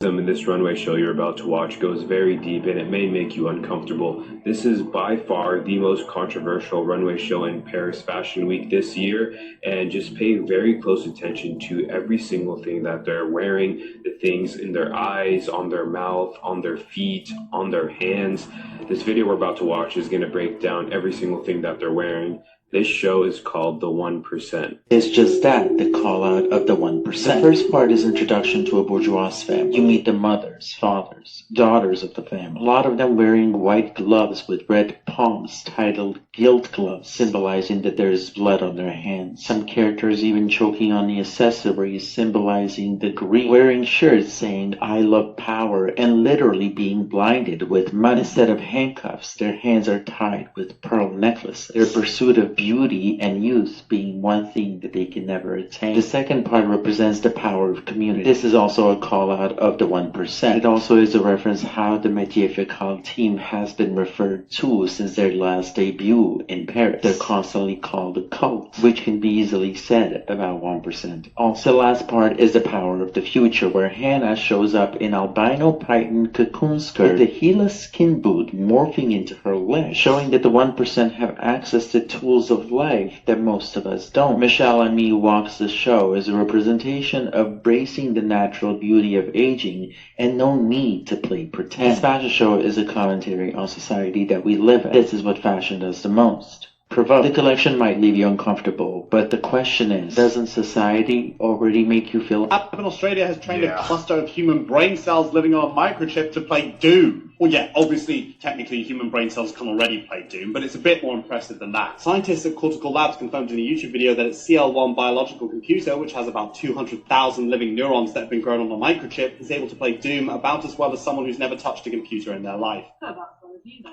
In this runway show you're about to watch goes very deep and it may make you uncomfortable. This is by far the most controversial runway show in Paris Fashion Week this year, and just pay very close attention to every single thing that they're wearing, the things in their eyes, on their mouth, on their feet, on their hands. This video we're about to watch is going to break down every single thing that they're wearing. This show is called The 1%. It's just that, the call out of the 1%. The first part is introduction to a bourgeois family. You meet the mothers, fathers, daughters of the family. A lot of them wearing white gloves with red palms titled guilt gloves, symbolizing that there is blood on their hands. Some characters even choking on the accessories, symbolizing the greed. Wearing shirts saying, I love power, and literally being blinded with mud. Instead of handcuffs, their hands are tied with pearl necklaces. Their pursuit of beauty and youth being one thing that they can never attain. The second part represents the power of community. This is also a call out of the 1%. It also is a reference how the Métier Fécal team has been referred to since their last debut in Paris. They're constantly called a cult, which can be easily said about 1%. Also, the last part is the power of the future, where Hannah shows up in albino python cocoon skirt with the Gila skin boot morphing into her leg, showing that the 1% have access to tools of life that most of us don't. Michelle Ami walks the show as a representation of bracing the natural beauty of aging and no need to play pretend. This fashion show is a commentary on society that we live in. This is what fashion does the most. Provoke. The collection might leave you uncomfortable, but the question is, doesn't society already make you feel... Lab in Australia has trained a cluster of human brain cells living on a microchip to play Doom. Well, yeah, obviously, technically, human brain cells can already play Doom, but it's a bit more impressive than that. Scientists at Cortical Labs confirmed in a YouTube video that its CL1 biological computer, which has about 200,000 living neurons that have been grown on a microchip, is able to play Doom about as well as someone who's never touched a computer in their life.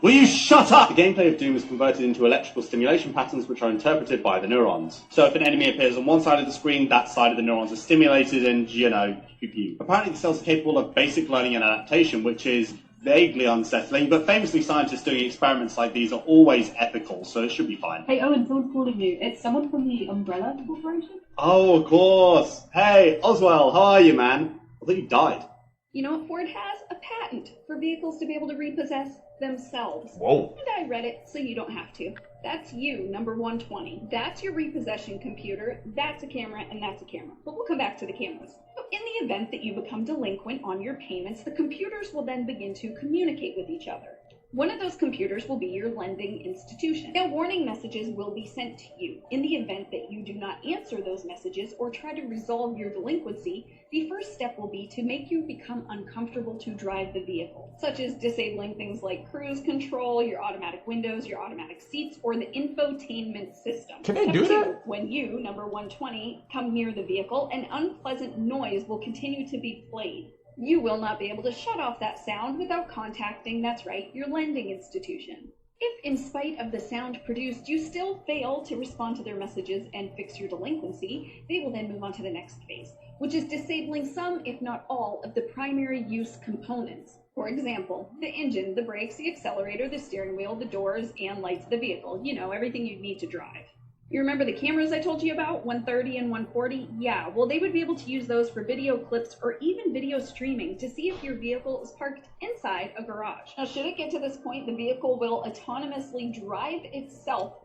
Will you shut up? The gameplay of Doom is converted into electrical stimulation patterns which are interpreted by the neurons. So if an enemy appears on one side of the screen, that side of the neurons are stimulated and, you know, pew-pew. Apparently the cells are capable of basic learning and adaptation, which is vaguely unsettling, but famously scientists doing experiments like these are always ethical, so it should be fine. Hey Owen, someone's calling you. It's someone from the Umbrella Corporation? Oh, of course. Hey, Oswell, how are you, man? I thought you died. You know what Ford has? A patent for vehicles to be able to repossess themselves. Whoa. And I read it so you don't have to. That's you, number 120. That's your repossession computer, that's a camera, and that's a camera. But we'll come back to the cameras. So in the event that you become delinquent on your payments, the computers will then begin to communicate with each other. One of those computers will be your lending institution. Now, warning messages will be sent to you. In the event that you do not answer those messages or try to resolve your delinquency, the first step will be to make you become uncomfortable to drive the vehicle, such as disabling things like cruise control, your automatic windows, your automatic seats, or the infotainment system. Can they do that? When you, number 120, come near the vehicle, an unpleasant noise will continue to be played. You will not be able to shut off that sound without contacting, that's right, your lending institution. If, in spite of the sound produced, you still fail to respond to their messages and fix your delinquency, they will then move on to the next phase, which is disabling some, if not all, of the primary use components. For example, the engine, the brakes, the accelerator, the steering wheel, the doors, and lights of the vehicle. You know, everything you'd need to drive. You remember the cameras I told you about, 130 and 140? Yeah, well, they would be able to use those for video clips or even video streaming to see if your vehicle is parked inside a garage. Now, should it get to this point, the vehicle will autonomously drive itself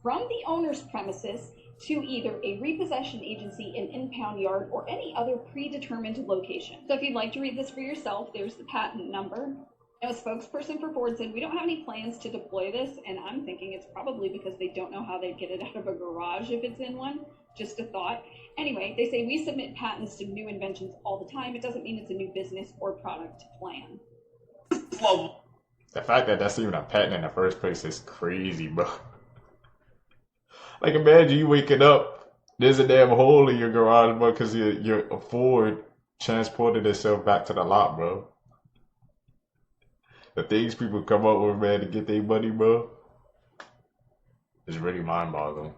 from the owner's premises to either a repossession agency, an impound yard, or any other predetermined location. So if you'd like to read this for yourself, there's the patent number. Now, a spokesperson for Ford said, we don't have any plans to deploy this, and I'm thinking it's probably because they don't know how they'd get it out of a garage if it's in one. Just a thought. Anyway, they say we submit patents to new inventions all the time. It doesn't mean it's a new business or product plan. The fact that that's even a patent in the first place is crazy, bro. Like, imagine you waking up, there's a damn hole in your garage, bro, because your Ford transported itself back to the lot, bro. The things people come up with, man, to get their money, bro, is really mind-boggling.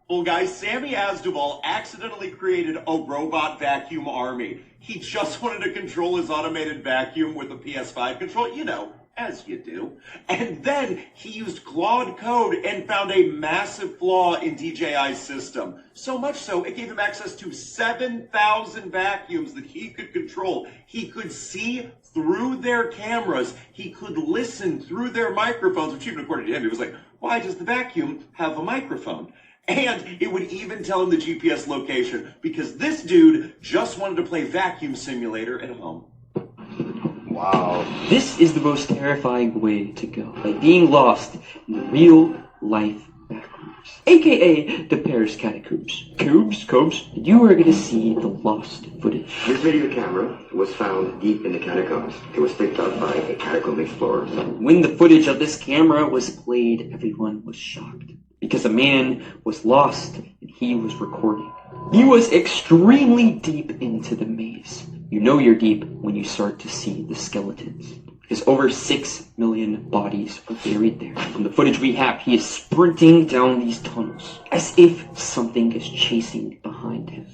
Well, guys, Sammy Asdrubal accidentally created a robot vacuum army. He just wanted to control his automated vacuum with a PS5 control. You know, as you do. And then he used Claude Code and found a massive flaw in DJI's system. So much so, it gave him access to 7,000 vacuums that he could control. He could see through their cameras. He could listen through their microphones, which even according to him, he was like, why does the vacuum have a microphone? And it would even tell him the GPS location because this dude just wanted to play Vacuum Simulator at home. Wow. This is the most terrifying way to go, like being lost in the real life backrooms, aka the Paris catacombs. Combs, you are gonna see the lost footage. This video camera was found deep in the catacombs. It was picked up by a catacomb explorer. When the footage of this camera was played, everyone was shocked because a man was lost and he was recording. He was extremely deep into the maze. You know you're deep when you start to see the skeletons. Because over 6 million bodies are buried there. From the footage we have, he is sprinting down these tunnels as if something is chasing behind him.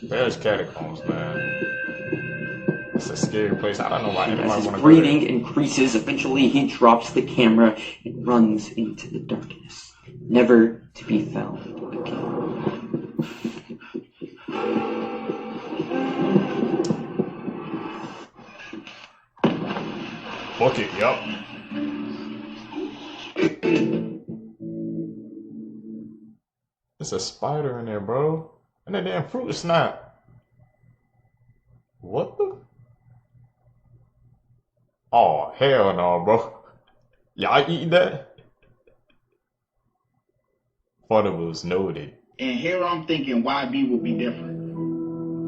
There's catacombs, man. It's a scary place. I don't know why And anybody as his want to go breathing there. increases, eventually he drops the camera and runs into the darkness, never to be found again. Book it, yup. There's a spider in there, bro. And that damn fruit snap. What the? Oh, hell no, bro. Y'all eating that? Fundables noted. And here I'm thinking YB will be different.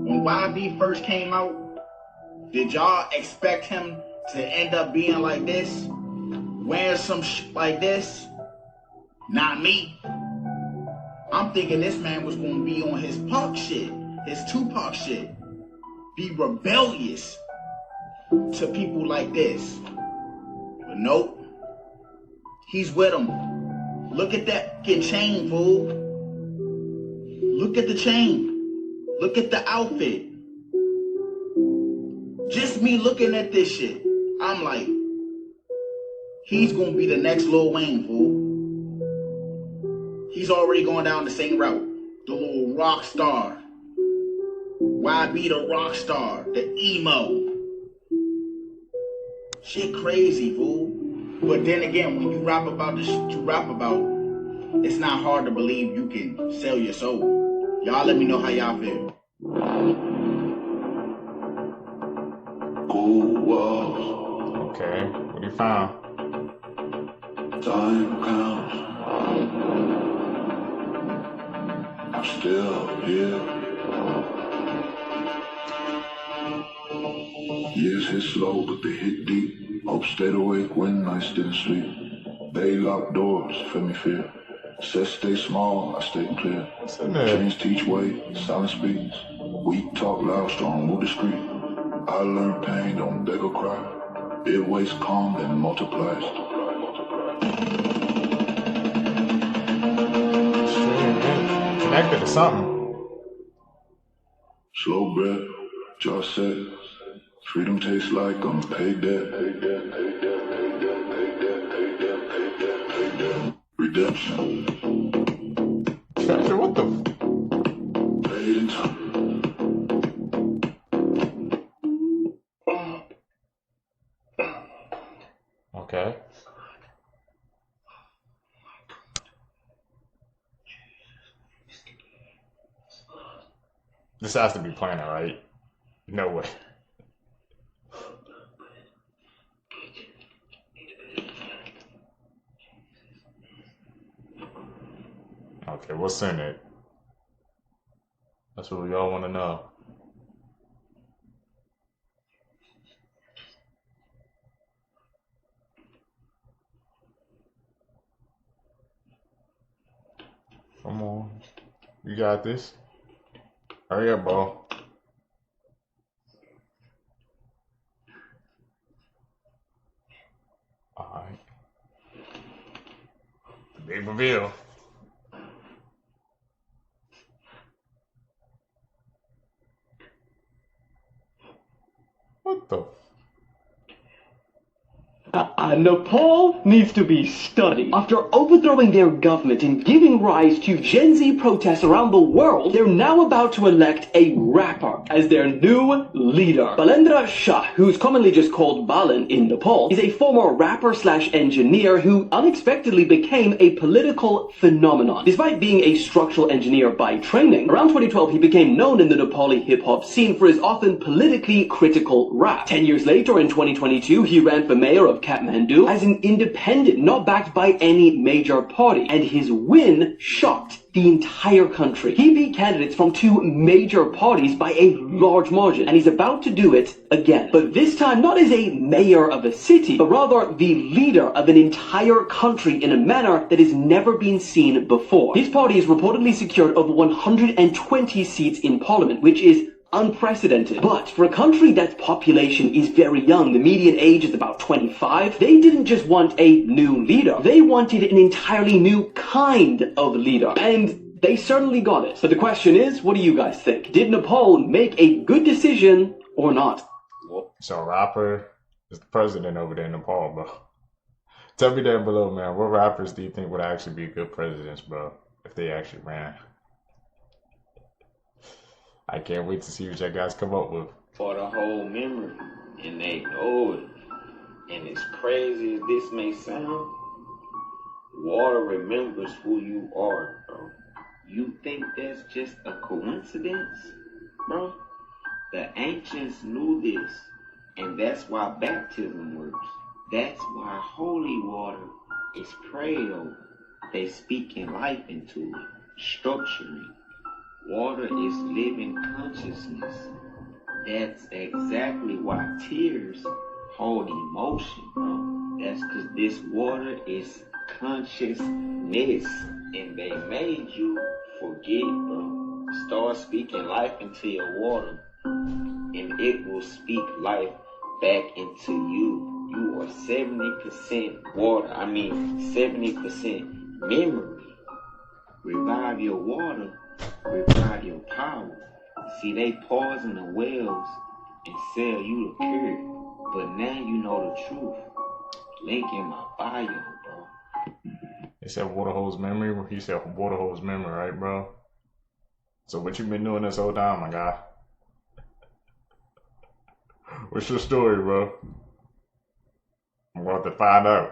When YB first came out, did y'all expect him to end up being like this? Wearing some like this? Not me. I'm thinking this man was gonna be on his Pac shit, his Tupac shit. Be rebellious to people like this. But nope. He's with them. Look at that fucking chain, fool. Look at the chain. Look at the outfit. Just me looking at this shit, I'm like, he's gonna be the next Lil Wayne, fool. He's already going down the same route. The little rock star. YB the rock star, the emo. Shit crazy, fool. But then again, when you rap about the shit you rap about, it's not hard to believe you can sell your soul. Y'all let me know how y'all feel. Cold walls, Okay, what do you found? time counts. I'm still here. Years hit slow, but they hit deep. Hope stayed awake when nights didn't sleep. They locked doors, fed me fear. Said stay small, I stayed clear. What's in there? Chains teach way, silence speaks. Weak talk loud, strong move discreet. I learned pain, don't beg or cry. It waits calm, then multiplies. Connected to something. Slow breath, jaw set. Freedom tastes like unpaid debt. Paid debt, paid debt, paid debt, paid debt, paid debt, paid debt, paid debt. Redemption. Treasure, what the? Paid in time. Okay. This has to be Planet, right? No way. Okay, what's in it? That's what we all want to know. Come on. You got this. Hurry up, bro. Alright. Big reveal. What the? Nepal needs to be studied. After overthrowing their government and giving rise to Gen Z protests around the world, they're now about to elect a rapper as their new leader. Balendra Shah, who's commonly just called Balan in Nepal, is a former rapper/engineer who unexpectedly became a political phenomenon. Despite being a structural engineer by training, around 2012 he became known in the Nepali hip-hop scene for his often politically critical rap. 10 years later, in 2022, he ran for mayor of Kathmandu as an independent, not backed by any major party, and his win shocked the entire country. He beat candidates from 2 major parties by a large margin, and he's about to do it again. But this time not as a mayor of a city, but rather the leader of an entire country in a manner that has never been seen before. His party has reportedly secured over 120 seats in parliament, which is unprecedented. But for a country that's population is very young, the median age is about 25, they didn't just want a new leader. They wanted an entirely new kind of leader. And they certainly got it. But the question is, what do you guys think? Did Nepal make a good decision or not? So rapper is the president over there in Nepal, bro. Tell me down below, man, what rappers do you think would actually be good presidents, bro, if they actually ran? I can't wait to see what you guys come up with. For the whole memory, and they know it. And as crazy as this may sound, water remembers who you are, bro. You think that's just a coincidence, bro? The ancients knew this, and that's why baptism works. That's why holy water is prayed over. They speaking life into it, structuring. Water is living consciousness. That's exactly why tears hold emotion, bro. That's because this water is consciousness, and they made you forget, bro. Start speaking life into your water, and it will speak life back into you. You are 70% water, 70% memory. Revive your water, revive your power. See, they poison the wells and sell you the cure, but now you know the truth. Link in my bio, bro. They said water holds memory. He said water holds memory, right, bro? So what you been doing this whole time, my guy? What's your story, bro? I'm going to find out.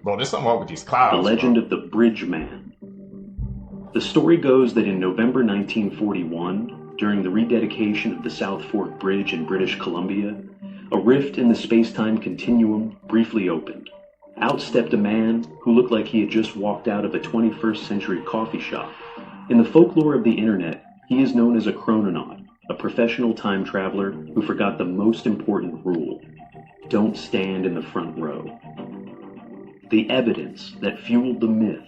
Bro, there's something wrong with these clouds. The legend of the Bridge Man. The story goes that in November 1941, during the rededication of the South Fork Bridge in British Columbia, a rift in the space-time continuum briefly opened. Out stepped a man who looked like he had just walked out of a 21st century coffee shop. In the folklore of the internet, he is known as a chrononaut, a professional time traveler who forgot the most important rule: don't stand in the front row. The evidence that fueled the myth.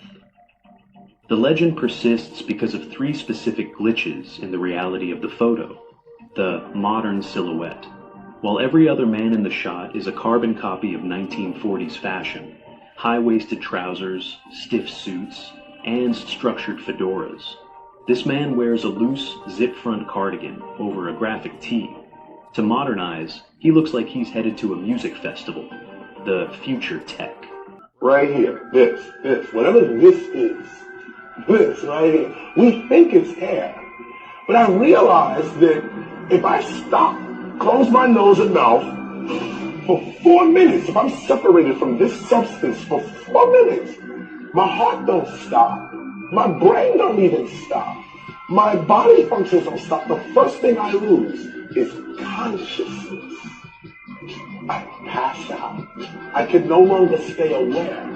The legend persists because of 3 specific glitches in the reality of the photo. The modern silhouette. While every other man in the shot is a carbon copy of 1940s fashion, high-waisted trousers, stiff suits, and structured fedoras, this man wears a loose zip-front cardigan over a graphic tee. To modernize, he looks like he's headed to a music festival, the future tech. Right here, this, whatever this is, this right here, we think it's hair. But I realized that if I stop, close my nose and mouth for 4 minutes, if I'm separated from this substance for 4 minutes, my heart don't stop, my brain don't even stop, my body functions don't stop. The first thing I lose is consciousness. I pass out. I can no longer stay aware.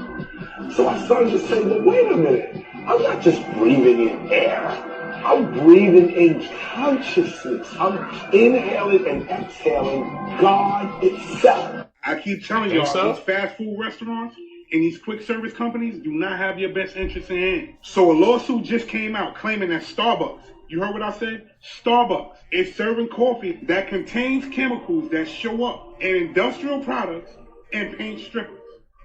So I started to say, well, wait a minute. I'm not just breathing in air. I'm breathing in consciousness. I'm inhaling and exhaling God itself. I keep telling y'all, these fast food restaurants and these quick service companies do not have your best interests in hand. So a lawsuit just came out claiming that Starbucks, you heard what I said? Starbucks is serving coffee that contains chemicals that show up in industrial products and paint strippers.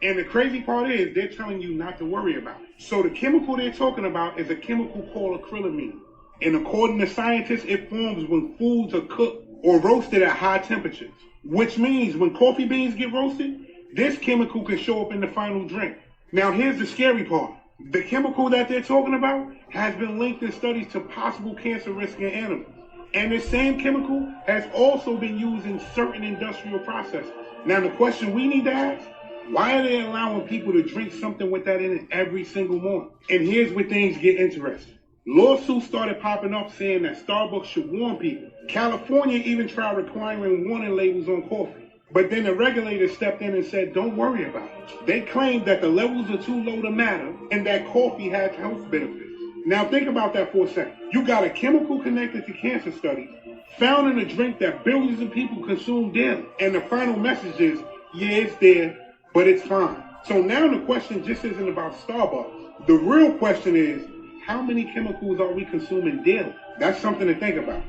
And the crazy part is they're telling you not to worry about it. So the chemical they're talking about is a chemical called acrylamine. And according to scientists, it forms when foods are cooked or roasted at high temperatures. Which means when coffee beans get roasted, this chemical can show up in the final drink. Now here's the scary part. The chemical that they're talking about has been linked in studies to possible cancer risk in animals. And this same chemical has also been used in certain industrial processes. Now the question we need to ask, why are they allowing people to drink something with that in it every single morning? And here's where things get interesting. Lawsuits started popping up saying that Starbucks should warn people. California even tried requiring warning labels on coffee. But then the regulators stepped in and said, don't worry about it. They claimed that the levels are too low to matter and that coffee has health benefits. Now think about that for a second. You got a chemical connected to cancer studies found in a drink that billions of people consume daily. And the final message is, yeah, it's there, but it's fine. So now the question just isn't about Starbucks. The real question is, how many chemicals are we consuming daily? That's something to think about.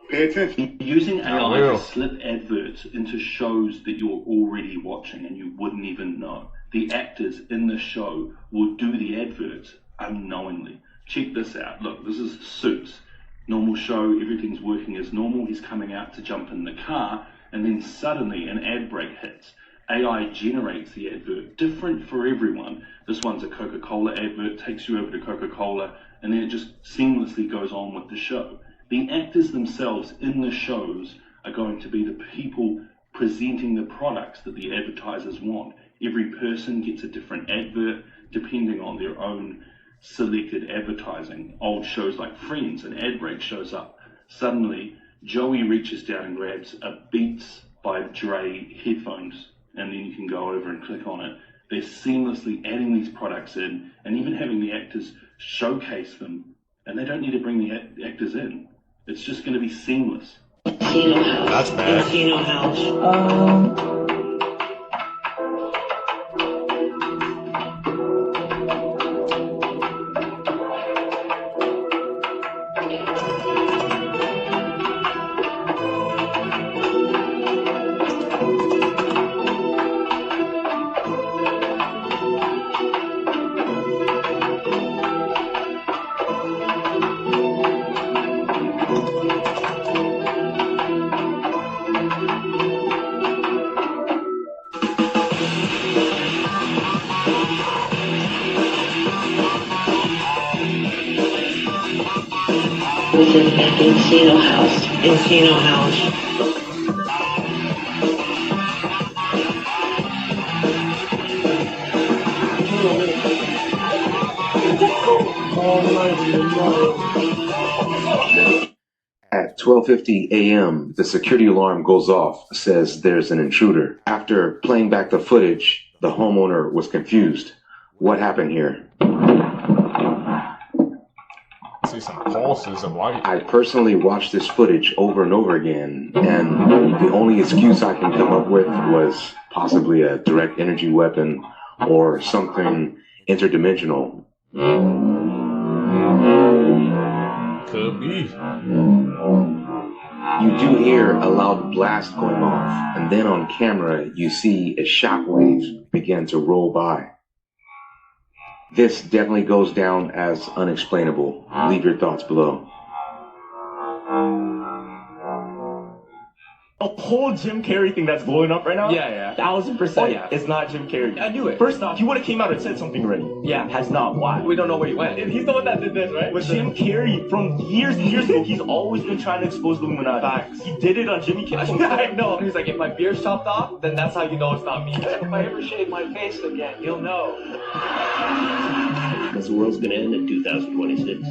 Pay attention. Using AI to slip adverts into shows that you're already watching and you wouldn't even know. The actors in the show will do the adverts unknowingly. Check this out. Look, this is Suits. Normal show, everything's working as normal. He's coming out to jump in the car, and then suddenly an ad break hits. AI generates the advert, different for everyone. This one's a Coca-Cola advert, takes you over to Coca-Cola, and then it just seamlessly goes on with the show. The actors themselves in the shows are going to be the people presenting the products that the advertisers want. Every person gets a different advert depending on their own selected advertising. Old shows like Friends, an ad break shows up. Suddenly, Joey reaches down and grabs a Beats by Dre headphones, and then you can go over and click on it. They're seamlessly adding these products in and even having the actors showcase them, and they don't need to bring the actors in. It's just going to be seamless. That's bad. Encino House. Encino House. Encino House. At 12:50 a.m., the security alarm goes off, says there's an intruder. After playing back the footage, the homeowner was confused. What happened here? I see some pulses of light. I personally watched this footage over and over again, and the only excuse I can come up with was possibly a direct energy weapon or something interdimensional. Could be. You do hear a loud blast going off, and then on camera you see a shockwave begin to roll by. This definitely goes down as unexplainable. Leave your thoughts below. A whole Jim Carrey thing that's blowing up right now? Yeah. 1000%. Oh, yeah. It's not Jim Carrey. I knew it. First off, he would have came out and said something already. Yeah. Has not. Why? We don't know where he went. He's the one that did this, right? With Jim Carrey, from years and years ago, he's always been trying to expose the Illuminati. Facts. He did it on Jimmy Kimmel. I know. He's like, if my beard's chopped off, then that's how you know it's not me. If I ever shave my face again, you'll know. Because the world's going to end in 2026.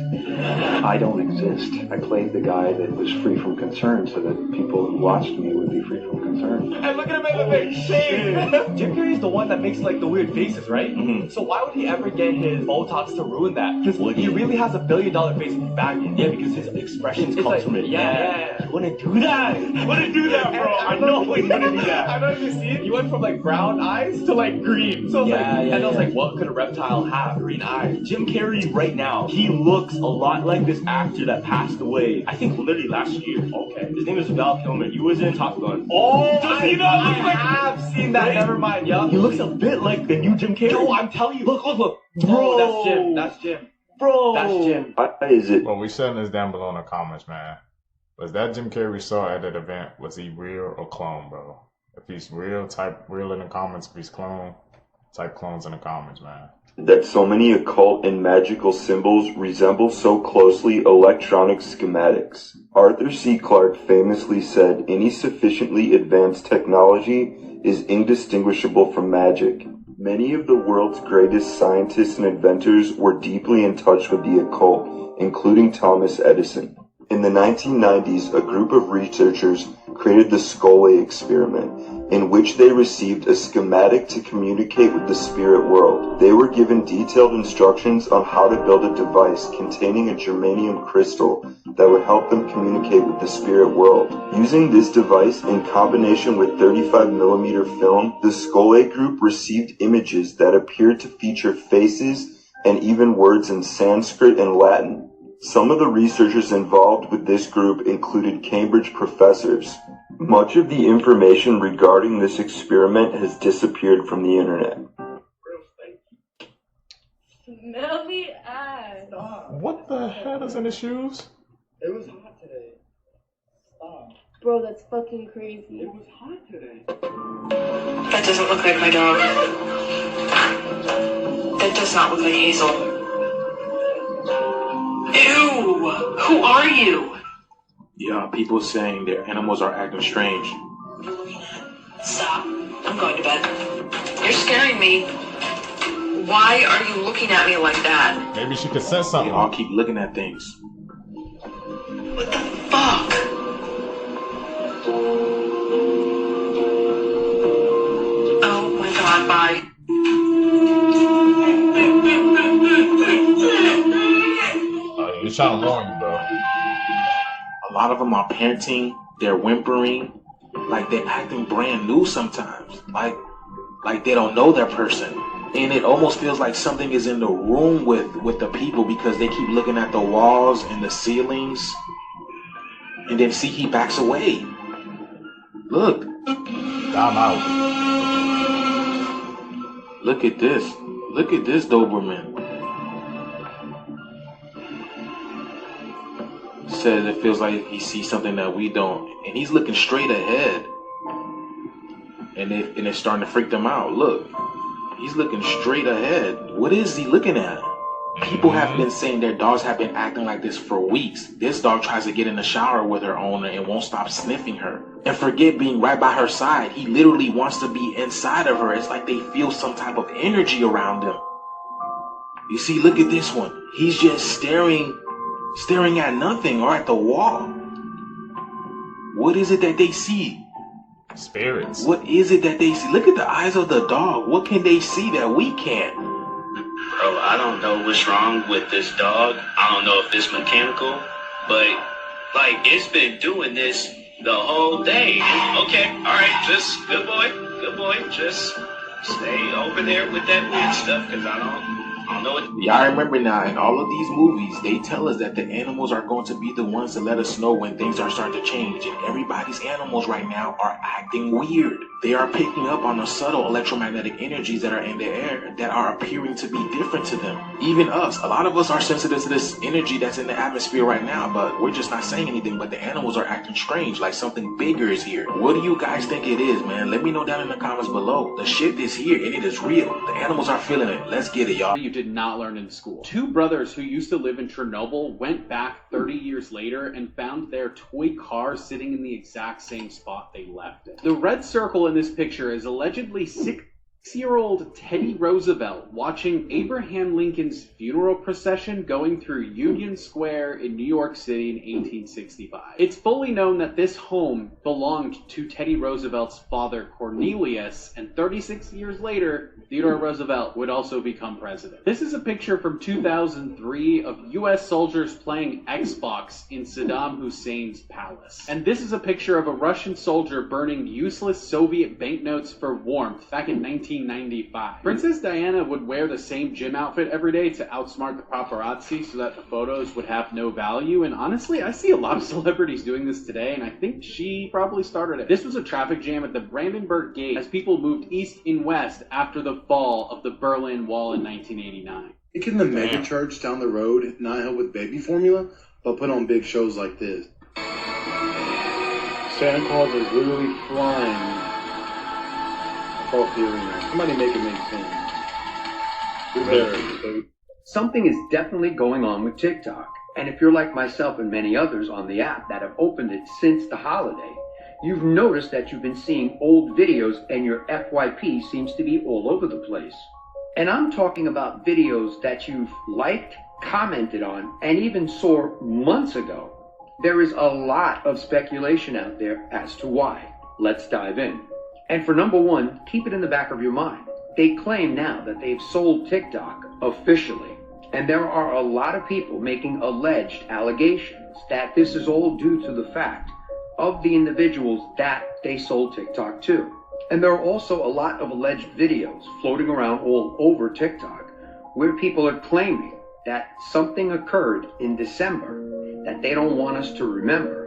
I don't exist. I played the guy that was free from concern so that people who watched me would be free from concern. And look at him make the face shave. Jim Carrey's the one that makes like the weird faces, right? Mm-hmm. So why would he ever get his Botox to ruin that? Because he really has $1 billion face in his back end. Yeah, because his expressions come from it. Yeah. You wanna do that? You wanna do that, bro? I know you wanna do that. I know you see it. You went from like brown eyes to like green. So and I was like, what could a reptile have? Green eyes. Jim Carrey right now, he looks a lot like this actor that passed away, I think literally last year. Okay. His name is Val Kilmer. He was in Top Gun. Oh, does he not look like... I have seen that. Right? Never mind, yeah. He looks a bit like the new Jim Carrey. Yo, I'm telling you. Look. Bro, that's Jim. That's Jim. Bro. That's Jim. Why is it? Well, we shutting this down below in the comments, man. Was that Jim Carrey we saw at that event? Was he real or clone, bro? If he's real, type real in the comments. If he's clone, type clones in the comments, man. That so many occult and magical symbols resemble so closely electronic schematics. Arthur C. Clarke famously said any sufficiently advanced technology is indistinguishable from magic. Many of the world's greatest scientists and inventors were deeply in touch with the occult, including Thomas Edison. In the 1990s, a group of researchers created the Scully experiment, in which they received a schematic to communicate with the spirit world. They were given detailed instructions on how to build a device containing a germanium crystal that would help them communicate with the spirit world. Using this device in combination with 35mm film, the Scully group received images that appeared to feature faces and even words in Sanskrit and Latin. Some of the researchers involved with this group included Cambridge professors. Much of the information regarding this experiment has disappeared from the internet. Smelly ass. What the hell is in his shoes? It was hot today. Stop. Bro, that's fucking crazy. It was hot today. That doesn't look like my dog. That does not look like Hazel. Ew! Who are you? Yeah, people saying their animals are acting strange. Stop. I'm going to bed. You're scaring me. Why are you looking at me like that? Maybe she could sense something. They all keep looking at things. What the fuck? Oh my god, bye. He's trying to warn you, bro. A lot of them are panting, they're whimpering, like they're acting brand new sometimes. Like they don't know their person. And it almost feels like something is in the room with the people because they keep looking at the walls and the ceilings. And then see, he backs away. Look. I'm out. Look at this. Look at this Doberman. Says it feels like he sees something that we don't. And he's looking straight ahead. And it's starting to freak them out. Look. He's looking straight ahead. What is he looking at? People have been saying their dogs have been acting like this for weeks. This dog tries to get in the shower with her owner and won't stop sniffing her. And forget being right by her side. He literally wants to be inside of her. It's like they feel some type of energy around him. You see, look at this one. He's just staring at nothing or at the wall. What is it that they see? Spirits. What is it that they see? Look at the eyes of the dog. What can they see that we can't? Bro, I don't know what's wrong with this dog. I don't know if it's mechanical, but like it's been doing this the whole day. Okay, alright, just good boy, just stay over there with that weird stuff, cause I don't know what. Yeah, I remember now, in all of these movies, they tell us that the animals are going to be the ones to let us know when things are starting to change. And everybody's animals right now are acting weird. They are picking up on the subtle electromagnetic energies that are in the air that are appearing to be different to them. Even us, a lot of us are sensitive to this energy that's in the atmosphere right now, but we're just not saying anything. But the animals are acting strange, like something bigger is here. What do you guys think it is, man? Let me know down in the comments below. The shit is here and it is real. The animals are feeling it. Let's get it, y'all. You did not learn in school. Two brothers who used to live in Chernobyl went back 30 years later and found their toy car sitting in the exact same spot they left it. The red circle in this picture is allegedly 6-year-old Teddy Roosevelt watching Abraham Lincoln's funeral procession going through Union Square in New York City in 1865. It's fully known that this home belonged to Teddy Roosevelt's father Cornelius, and 36 years later, Theodore Roosevelt would also become president. This is a picture from 2003 of US soldiers playing Xbox in Saddam Hussein's palace. And this is a picture of a Russian soldier burning useless Soviet banknotes for warmth back in 19 1995. Princess Diana would wear the same gym outfit every day to outsmart the paparazzi so that the photos would have no value, and honestly, I see a lot of celebrities doing this today, and I think she probably started it. This was a traffic jam at the Brandenburg Gate as people moved east and west after the fall of the Berlin Wall in 1989. Making the mega church down the road not help with baby formula, but put on big shows like this. Santa Claus is literally flying across the arena. Somebody make it make sense. Something is definitely going on with TikTok. And if you're like myself and many others on the app that have opened it since the holiday, you've noticed that you've been seeing old videos and your FYP seems to be all over the place. And I'm talking about videos that you've liked, commented on, and even saw months ago. There is a lot of speculation out there as to why. Let's dive in. And for number one, keep it in the back of your mind. They claim now that they've sold TikTok officially. And there are a lot of people making alleged allegations that this is all due to the fact of the individuals that they sold TikTok to. And there are also a lot of alleged videos floating around all over TikTok where people are claiming that something occurred in December that they don't want us to remember,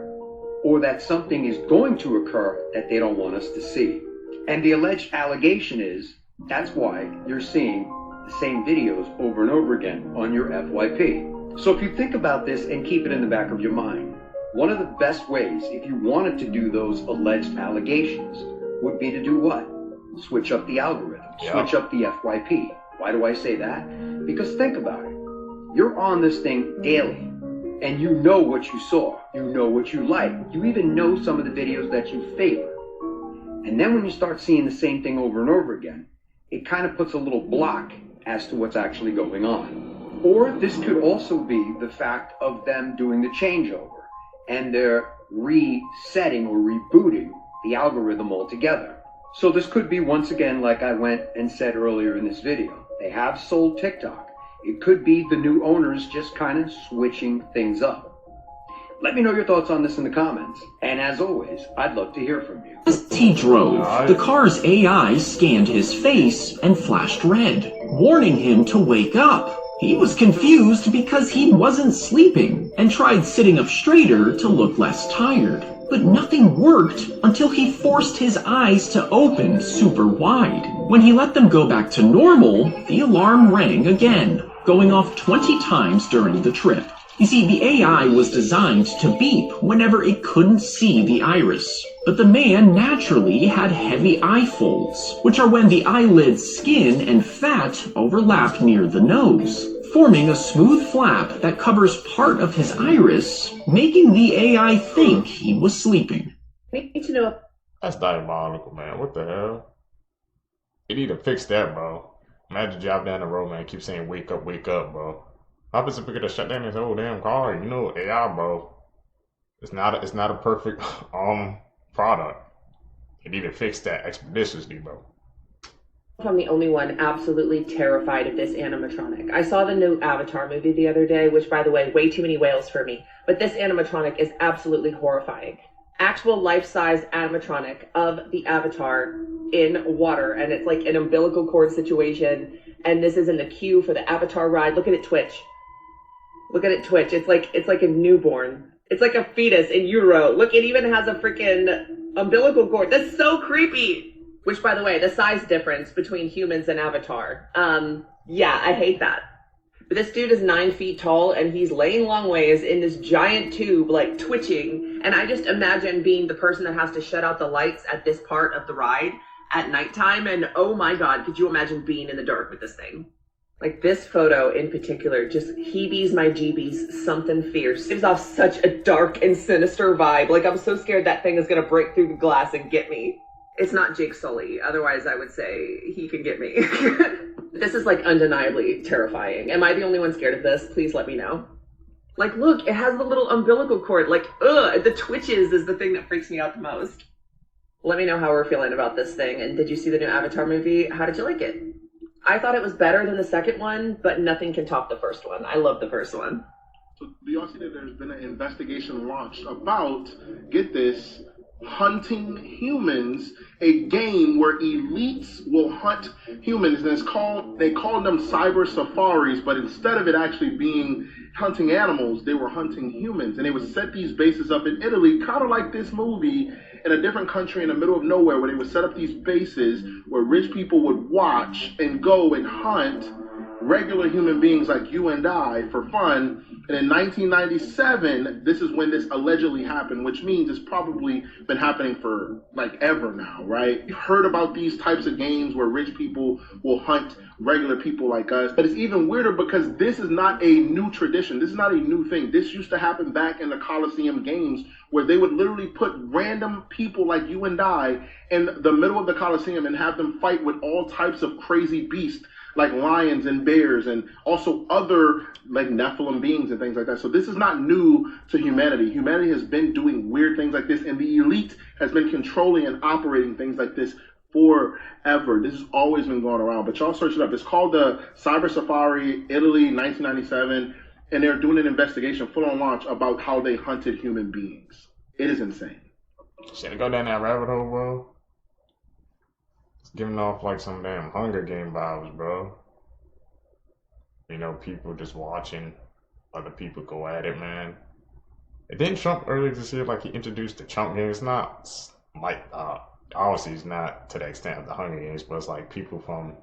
or that something is going to occur that they don't want us to see. And the alleged allegation is that's why you're seeing the same videos over and over again on your FYP. So if you think about this and keep it in the back of your mind, one of the best ways, if you wanted to do those alleged allegations, would be to do what? Switch up the algorithm, switch up the FYP. Why do I say that? Because think about it. You're on this thing daily, and you know what you saw, you know what you like, you even know some of the videos that you favor. And then when you start seeing the same thing over and over again, it kind of puts a little block as to what's actually going on. Or this could also be the fact of them doing the changeover, and they're resetting or rebooting the algorithm altogether. So this could be, once again, like I went and said earlier in this video, they have sold TikTok. It could be the new owners just kind of switching things up. Let me know your thoughts on this in the comments. And as always, I'd love to hear from you. As he drove, the car's AI scanned his face and flashed red, warning him to wake up. He was confused because he wasn't sleeping and tried sitting up straighter to look less tired. But nothing worked until he forced his eyes to open super wide. When he let them go back to normal, the alarm rang again, going off 20 times during the trip. You see, the AI was designed to beep whenever it couldn't see the iris. But the man naturally had heavy eye folds, which are when the eyelid's skin and fat overlap near the nose, forming a smooth flap that covers part of his iris, making the AI think he was sleeping. I need to know. That's diabolical, man. What the hell? You need to fix that, bro. Imagine driving down the road, man, keep saying wake up, bro. How if we could have shut down this whole damn car? You know, AI, bro. It's not a perfect product. You need to fix that expeditiously, bro. If I'm the only one absolutely terrified of this animatronic. I saw the new Avatar movie the other day, which, by the way, way too many whales for me. But this animatronic is absolutely horrifying. Actual life-size animatronic of the Avatar in water, and it's like an umbilical cord situation. And this is in the queue for the Avatar ride. Look at it twitch. Look at it twitch. It's like a newborn. It's like a fetus in utero. Look, it even has a freaking umbilical cord. That's so creepy. Which, by the way, the size difference between humans and Avatar. Yeah, I hate that. But this dude is 9 feet tall, and he's laying long ways in this giant tube, like, twitching. And I just imagine being the person that has to shut out the lights at this part of the ride at nighttime. And oh my God, could you imagine being in the dark with this thing? Like, this photo in particular just heebies my jeebies something fierce. It gives off such a dark and sinister vibe. Like, I'm so scared that thing is going to break through the glass and get me. It's not Jake Sully. Otherwise, I would say he can get me. This is, like, undeniably terrifying. Am I the only one scared of this? Please let me know. Like, look, it has the little umbilical cord. Like, ugh, the twitches is the thing that freaks me out the most. Let me know how we're feeling about this thing. And did you see the new Avatar movie? How did you like it? I thought it was better than the second one, but nothing can top the first one. I love the first one. So do y'all see that there's been an investigation launched about, get this, hunting humans, a game where elites will hunt humans, and they called them cyber safaris, but instead of it actually being hunting animals, they were hunting humans, and they would set these bases up in Italy, kind of like this movie, in a different country in the middle of nowhere, where they would set up these bases where rich people would watch and go and hunt regular human beings like you and I for fun. And in 1997, this is when this allegedly happened, which means it's probably been happening for like ever now, right? You've heard about these types of games where rich people will hunt regular people like us, but it's even weirder because this is not a new tradition. This is not a new thing. This used to happen back in the Coliseum games, where they would literally put random people like you and I in the middle of the Coliseum and have them fight with all types of crazy beasts, like lions and bears, and also other like Nephilim beings and things like that. So this is not new to humanity. Humanity has been doing weird things like this, and the elite has been controlling and operating things like this forever. This has always been going around, but y'all search it up. It's called the Cyber Safari, Italy, 1997, and they're doing an investigation, full-on launch, about how they hunted human beings. It is insane. Should I go down that rabbit hole, bro? It's giving off like some damn Hunger Game vibes, bro. You know, people just watching other people go at it, man. And then Trump earlier this year, like, he introduced the Trump game. It's not like, obviously it's not to the extent of the Hunger Games, but it's like people from,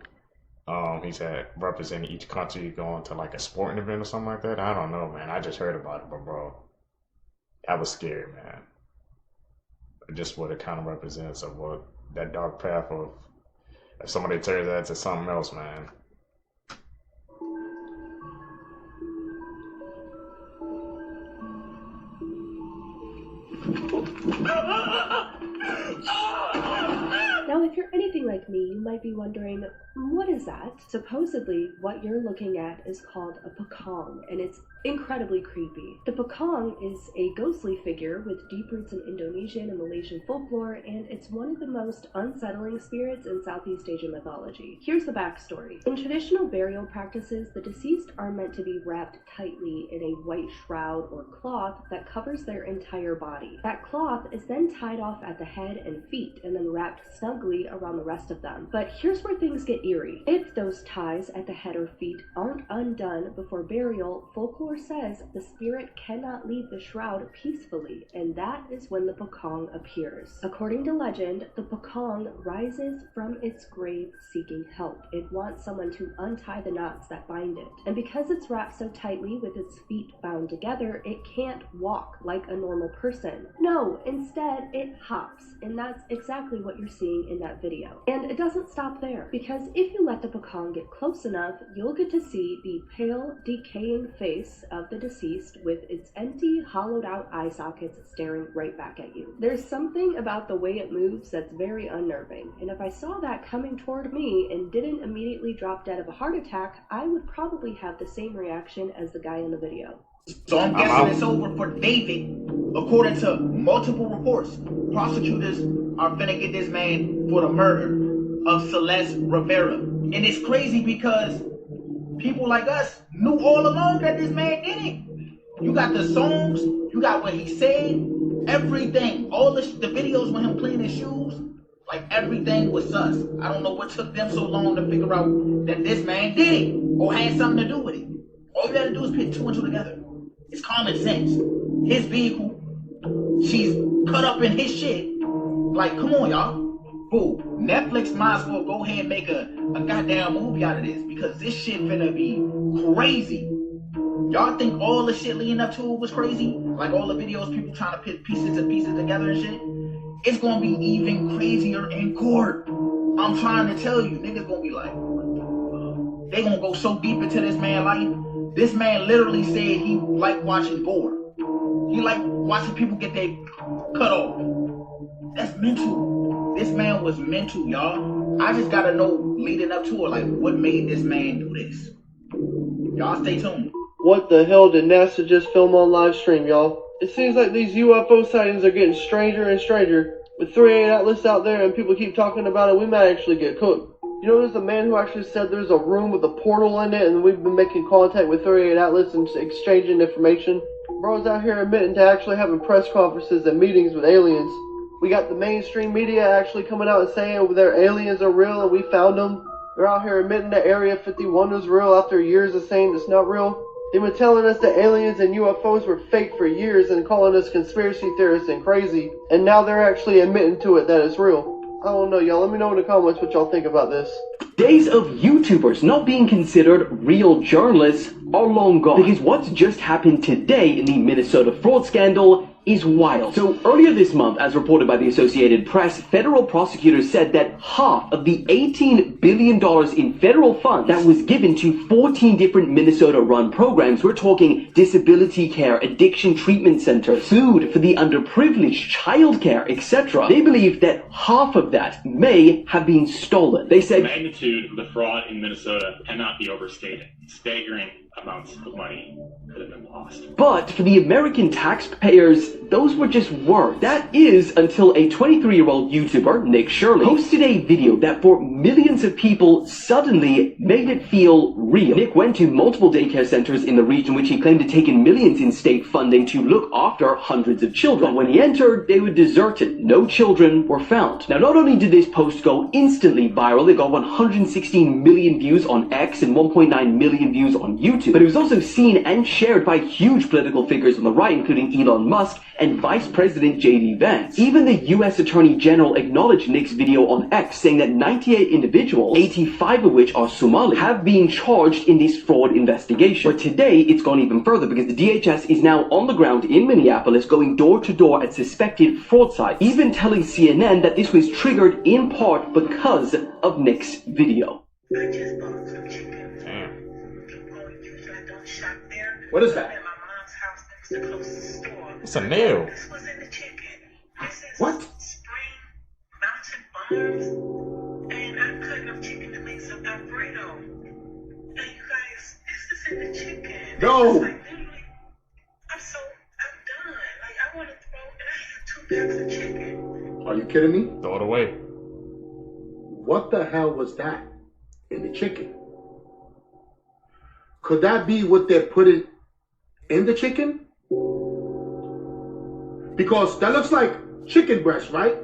he said, representing each country going to like a sporting event or something like that. I don't know, man. I just heard about it, but bro, that was scary, man. Just what it kind of represents of what that dark path of, if somebody turns that to something else, man. Now, if you're anything like me, you might be wondering, what is that? Supposedly, what you're looking at is called a Pocong, and it's incredibly creepy. The Pocong is a ghostly figure with deep roots in Indonesian and Malaysian folklore, and it's one of the most unsettling spirits in Southeast Asian mythology. Here's the backstory. In traditional burial practices, the deceased are meant to be wrapped tightly in a white shroud or cloth that covers their entire body. That cloth is then tied off at the head and feet, and then wrapped snugly around the rest of them. But here's where things get eerie. If those ties at the head or feet aren't undone before burial, folklore says the spirit cannot leave the shroud peacefully, and that is when the Pocong appears. According to legend, the Pocong rises from its grave seeking help. It wants someone to untie the knots that bind it. And because it's wrapped so tightly with its feet bound together, it can't walk like a normal person. No, instead it hops, and that's exactly what you're seeing in that video. And it doesn't stop there, because if you let the Pocong get close enough, you'll get to see the pale, decaying face of the deceased with its empty, hollowed out eye sockets staring right back at you. There's something about the way it moves that's very unnerving, and if I saw that coming toward me and didn't immediately drop dead of a heart attack, I would probably have the same reaction as the guy in the video. So I'm guessing it's over for David. According to multiple reports, prosecutors are finna get this man for the murder of Celeste Rivera. And it's crazy because people like us knew all along that this man did it. You got the songs, you got what he said, everything. All the videos with him playing his shoes, like everything was sus. I don't know what took them so long to figure out that this man did it or had something to do with it. All you gotta do is put two and two together. It's common sense. His vehicle, she's cut up in his shit. Like, come on, y'all. Boo. Netflix might as well go ahead and make a goddamn movie out of this, because this shit finna be crazy. Y'all think all the shit leading up to it was crazy? Like all the videos, people trying to put pieces together and shit? It's gonna be even crazier in court. I'm trying to tell you, niggas gonna be like, they gonna go so deep into this man's life. This man literally said he liked watching gore. He liked watching people get their cut off. That's mental. This man was mental, y'all. I just gotta know leading up to it, like, what made this man do this? Y'all stay tuned. What the hell did NASA just film on live stream, y'all? It seems like these UFO sightings are getting stranger and stranger. With 3A Atlas out there and people keep talking about it, we might actually get cooked. You know, there's a man who actually said there's a room with a portal in it, and we've been making contact with 38 Atlas and exchanging information. Bro's out here admitting to actually having press conferences and meetings with aliens. We got the mainstream media actually coming out and saying their aliens are real and we found them. They're out here admitting that Area 51 is real after years of saying it's not real. They've been telling us that aliens and UFOs were fake for years and calling us conspiracy theorists and crazy. And now they're actually admitting to it that it's real. I don't know, y'all. Let me know in the comments what y'all think about this. Days of YouTubers not being considered real journalists are long gone. Because what's just happened today in the Minnesota fraud scandal is wild. So earlier this month, as reported by the Associated Press, federal prosecutors said that half of the $18 billion in federal funds that was given to 14 different Minnesota-run programs, we're talking disability care, addiction treatment centers, food for the underprivileged, childcare, etc. They believe that half of that may have been stolen. They said the magnitude of the fraud in Minnesota cannot be overstated. Staggering amounts of money could have been lost. But for the American taxpayers, those were just words. That is until a 23-year-old YouTuber, Nick Shirley, posted a video that for millions of people suddenly made it feel real. Nick went to multiple daycare centers in the region which he claimed had taken millions in state funding to look after hundreds of children. But when he entered, they were deserted. No children were found. Now, not only did this post go instantly viral, it got 116 million views on X and 1.9 million views on YouTube, but it was also seen and shared by huge political figures on the right, including Elon Musk and Vice President J.D. Vance. Even the U.S. Attorney General acknowledged Nick's video on X, saying that 98 individuals, 85 of which are Somali, have been charged in this fraud investigation. But today, it's gone even further because the DHS is now on the ground in Minneapolis going door to door at suspected fraud sites, even telling CNN that this was triggered in part because of Nick's video. What is that? It's a nail. What? And I'm cutting up chicken to make some Alfredo. And you guys, this is in the chicken. No. I'm done. Like, I want to throw, and I have 2 packs of chicken. Are you kidding me? Throw it away. What the hell was that in the chicken? Could that be what they're putting in the chicken? Because that looks like chicken breast, right?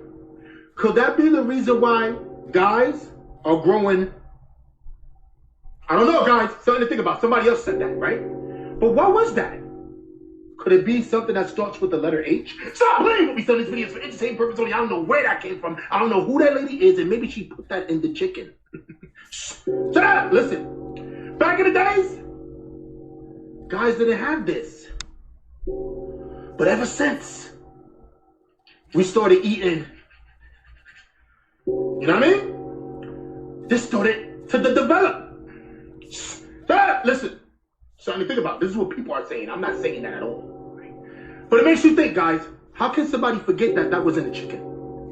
Could that be the reason why guys are growing? I don't know, guys. Something to think about. Somebody else said that, right? But what was that? Could it be something that starts with the letter H? Stop playing with me, son. This video is for entertainment purpose only. I don't know where that came from. I don't know who that lady is, and maybe she put that in the chicken. Shut up! Listen. Back in the days, guys didn't have this. But ever since we started eating, you know what I mean? This started to develop. Shut up! Listen. Something to think about. This is what people are saying. I'm not saying that at all. But it makes you think, guys, how can somebody forget that that was in the chicken?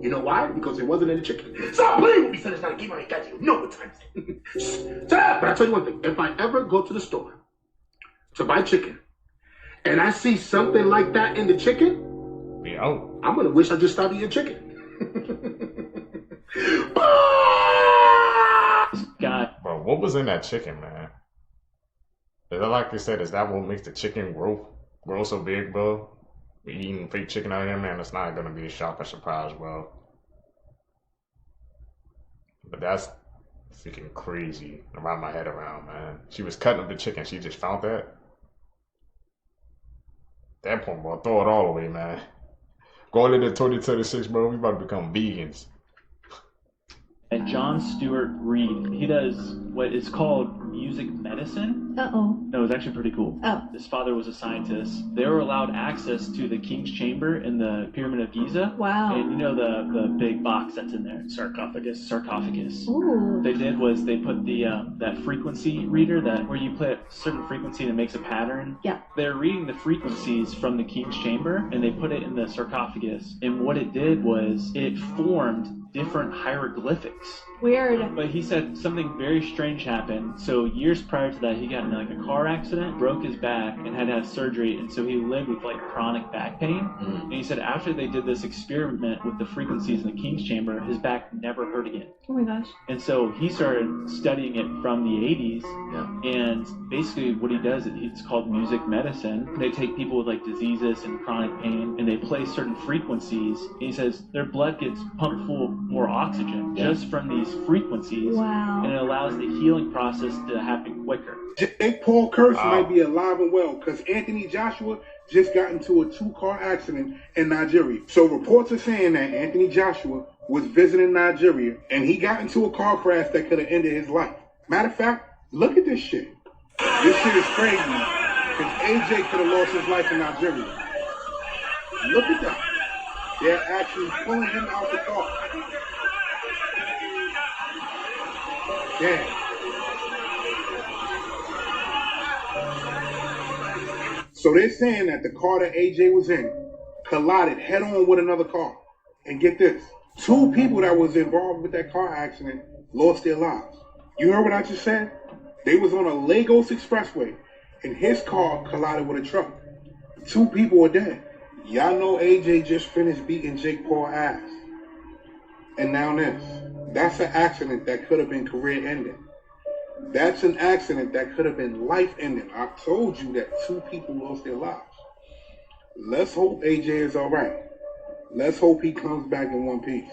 You know why? Because it wasn't in the chicken. Stop playing with me, son. It's not a game. I ain't got you. No what time is it? Shut up! But I'll tell you one thing. If I ever go to the store to buy chicken and I see something like that in the chicken, I'm going to wish I just stopped eating chicken. Bro, what was in that chicken, man? Is that like they said, is that what makes the chicken grow so big, bro? We eating fake chicken out here, man, it's not gonna be a shock or surprise, bro. But that's freaking crazy to wrap my head around, man. She was cutting up the chicken, she just found that. At that point, bro, throw it all away, man. Going into 2036, bro, we about to become vegans. And John Stewart Reed, he does what is called music medicine. Uh-oh. No, it's actually pretty cool. Oh. His father was a scientist. They were allowed access to the King's Chamber in the Pyramid of Giza. Wow. And you know the big box that's in there? Sarcophagus. Ooh. What they did was they put the that frequency reader, that where you put a certain frequency and it makes a pattern. Yeah. They're reading the frequencies from the King's Chamber and they put it in the sarcophagus. And what it did was it formed different hieroglyphics. Weird. But he said something very strange happened. So years prior to that, he got in like a car accident, broke his back, and had to have surgery. And so he lived with like chronic back pain. And he said after they did this experiment with the frequencies in the King's Chamber, his back never hurt again. Oh my gosh. And so he started studying it from the 80s. And basically what he does, it's called music medicine. They take people with like diseases and chronic pain, and they play certain frequencies. And he says their blood gets pumped full of more oxygen just from these frequencies. Wow. And it allows the healing process to happen quicker. Jake Paul Curse might be alive and well because Anthony Joshua just got into a 2-car accident in Nigeria. So reports are saying that Anthony Joshua was visiting Nigeria and he got into a car crash that could have ended his life. Matter of fact, look at this shit. This shit is crazy because AJ could have lost his life in Nigeria. Look at that. They're actually pulling him out the car. Damn. So they're saying that the car that AJ was in collided head on with another car. And get this, 2 people that was involved with that car accident lost their lives. You heard what I just said? They was on a Lagos expressway and his car collided with a truck. 2 people are dead. Y'all know AJ just finished beating Jake Paul ass. And now this. That's an accident that could have been career ending. That's an accident that could have been life ending. I told you that 2 people lost their lives. Let's hope AJ is alright. Let's hope he comes back in one piece.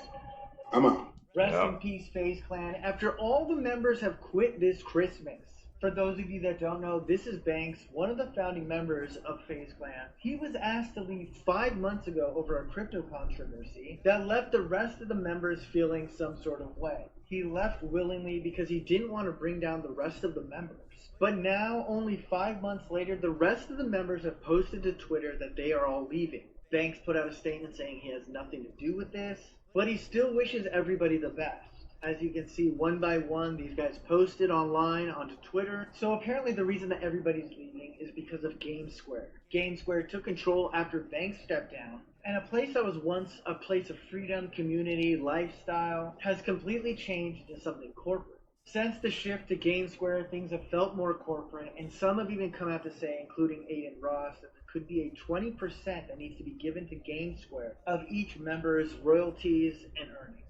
I'm out. Rest in peace, FaZe Clan. After all the members have quit this Christmas. For those of you that don't know, this is Banks, one of the founding members of FaZe Clan. He was asked to leave 5 months ago over a crypto controversy that left the rest of the members feeling some sort of way. He left willingly because he didn't want to bring down the rest of the members. But now, only 5 months later, the rest of the members have posted to Twitter that they are all leaving. Banks put out a statement saying he has nothing to do with this, but he still wishes everybody the best. As you can see, one by one, these guys posted online onto Twitter. So apparently the reason that everybody's leaving is because of GameSquare. GameSquare took control after Banks stepped down, and a place that was once a place of freedom, community, lifestyle, has completely changed into something corporate. Since the shift to GameSquare, things have felt more corporate, and some have even come out to say, including Aiden Ross, that there could be a 20% that needs to be given to GameSquare of each member's royalties and earnings.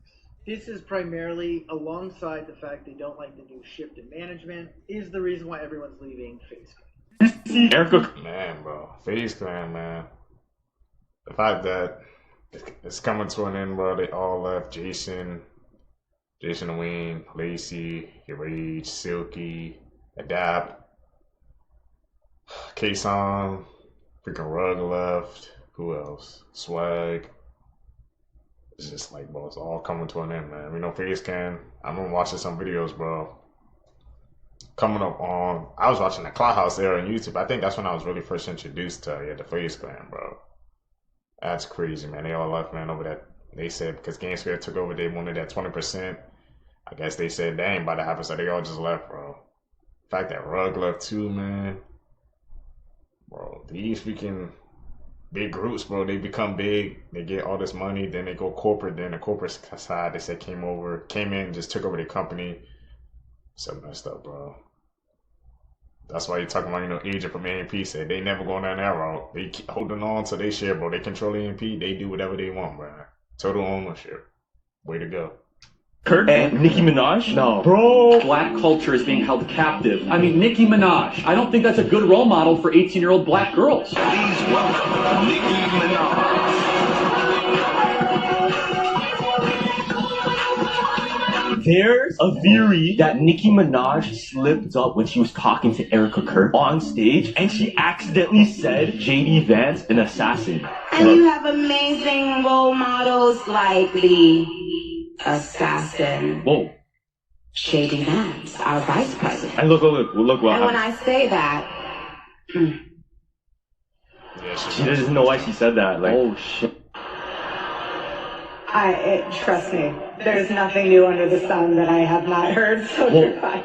This is primarily, alongside the fact they don't like the new shift in management, is the reason why everyone's leaving FaZe Clan. Man, bro. FaZe Clan, man. The fact that it's coming to an end, bro. They all left. Jason Wayne, Lacey, Rage, Silky, Adapt, Kason, freaking Rug left. Who else? Swag. It's just like, bro, it's all coming to an end, man. We know FaZe Clan. I've been watching some videos, bro. Coming up on, I was watching the Cloudhouse era on YouTube. I think that's when I was really first introduced to the FaZe Clan, bro. That's crazy, man. They all left, man, over that. They said because GameSphere took over, they wanted that 20%. I guess they said that ain't about to happen, so they all just left, bro. The fact that Rug left too, man. Bro, these freaking big groups, bro, they become big, they get all this money, then they go corporate, then the corporate side, they said came in, just took over the company. So messed up, bro. That's why you're talking about, Agent from AMP said they never going down that route. They keep holding on to their share, bro. They control AMP, they do whatever they want, bro. Total ownership. Way to go. Kurt and Nicki Minaj? No. Bro! Black culture is being held captive. I mean, Nicki Minaj. I don't think that's a good role model for 18-year-old black girls. Please welcome Nicki Minaj. There's a theory that Nicki Minaj slipped up when she was talking to Erica Kurt on stage, and she accidentally said J.D. Vance an assassin. And you have amazing role models like the assassin. Whoa. J.D. Vance, our vice president. And look what And when I say that, she doesn't know why she said that. Like, oh shit. Trust me, there's nothing new under the sun that I have not heard so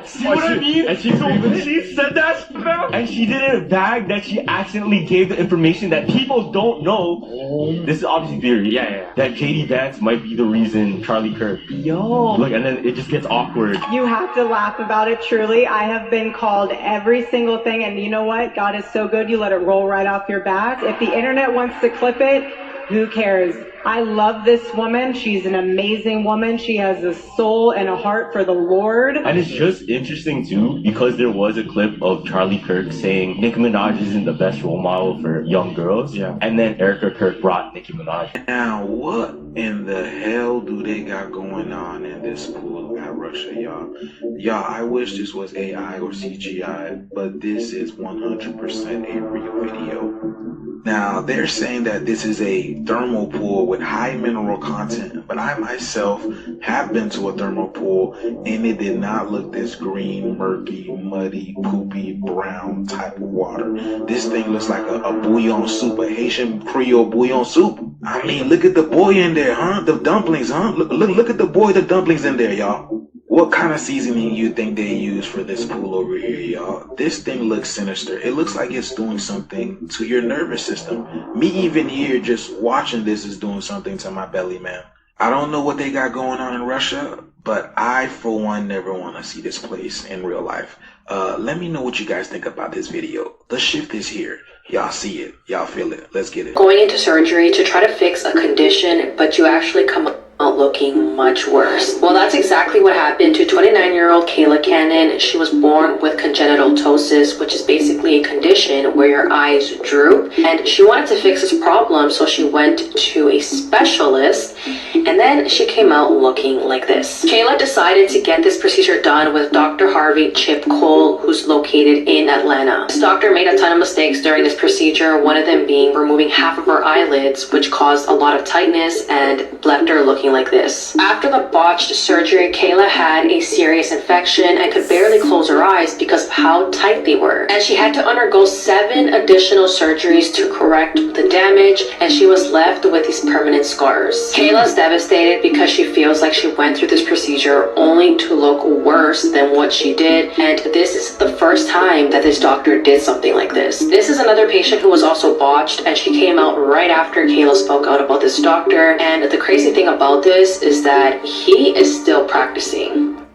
See what I mean? And so when she said that, and she did it in a bag that she accidentally gave the information that people don't know. This is obviously theory. Yeah. That JD Vance might be the reason Charlie Kirk. Yo. Look, and then it just gets awkward. You have to laugh about it, truly. I have been called every single thing, and you know what? God is so good, you let it roll right off your back. If the internet wants to clip it, who cares? I love this woman. She's an amazing woman. She has a soul and a heart for the Lord. And it's just interesting too, because there was a clip of Charlie Kirk saying Nicki Minaj isn't the best role model for young girls. Yeah. And then Erica Kirk brought Nicki Minaj. Now, what in the hell do they got going on in this pool at Russia, y'all? Y'all, I wish this was AI or CGI, but this is 100% a real video. Now, they're saying that this is a thermal pool with high mineral content, but I myself have been to a thermal pool and it did not look this green, murky, muddy, poopy, brown type of water. This thing looks like a bouillon soup, a Haitian Creole bouillon soup. I mean, look at the boy in there, huh? The dumplings, huh? Look at the boy, the dumplings in there, y'all. What kind of seasoning you think they use for this pool over here, y'all? This thing looks sinister. It looks like it's doing something to your nervous system. Me even here just watching this is doing something to my belly, man. I don't know what they got going on in Russia, but I, for one, never want to see this place in real life. Let me know what you guys think about this video. The shift is here. Y'all see it. Y'all feel it. Let's get it. Going into surgery to try to fix a condition, but you actually come out looking much worse. Well, that's exactly what happened to 29-year-old Kayla Cannon. She was born with congenital ptosis, which is basically a condition where your eyes droop, and she wanted to fix this problem, so she went to a specialist, and then she came out looking like this. Kayla decided to get this procedure done with Dr. Harvey Chip Cole, who's located in Atlanta. This doctor made a ton of mistakes during this procedure, one of them being removing half of her eyelids, which caused a lot of tightness and left her looking like this. After the botched surgery, Kayla had a serious infection and could barely close her eyes because of how tight they were. And she had to undergo 7 additional surgeries to correct the damage, and she was left with these permanent scars. Kayla's devastated because she feels like she went through this procedure only to look worse than what she did, and this is the first time that this doctor did something like this. This is another patient who was also botched, and she came out right after Kayla spoke out about this doctor, and the crazy thing about this is that he is still practicing.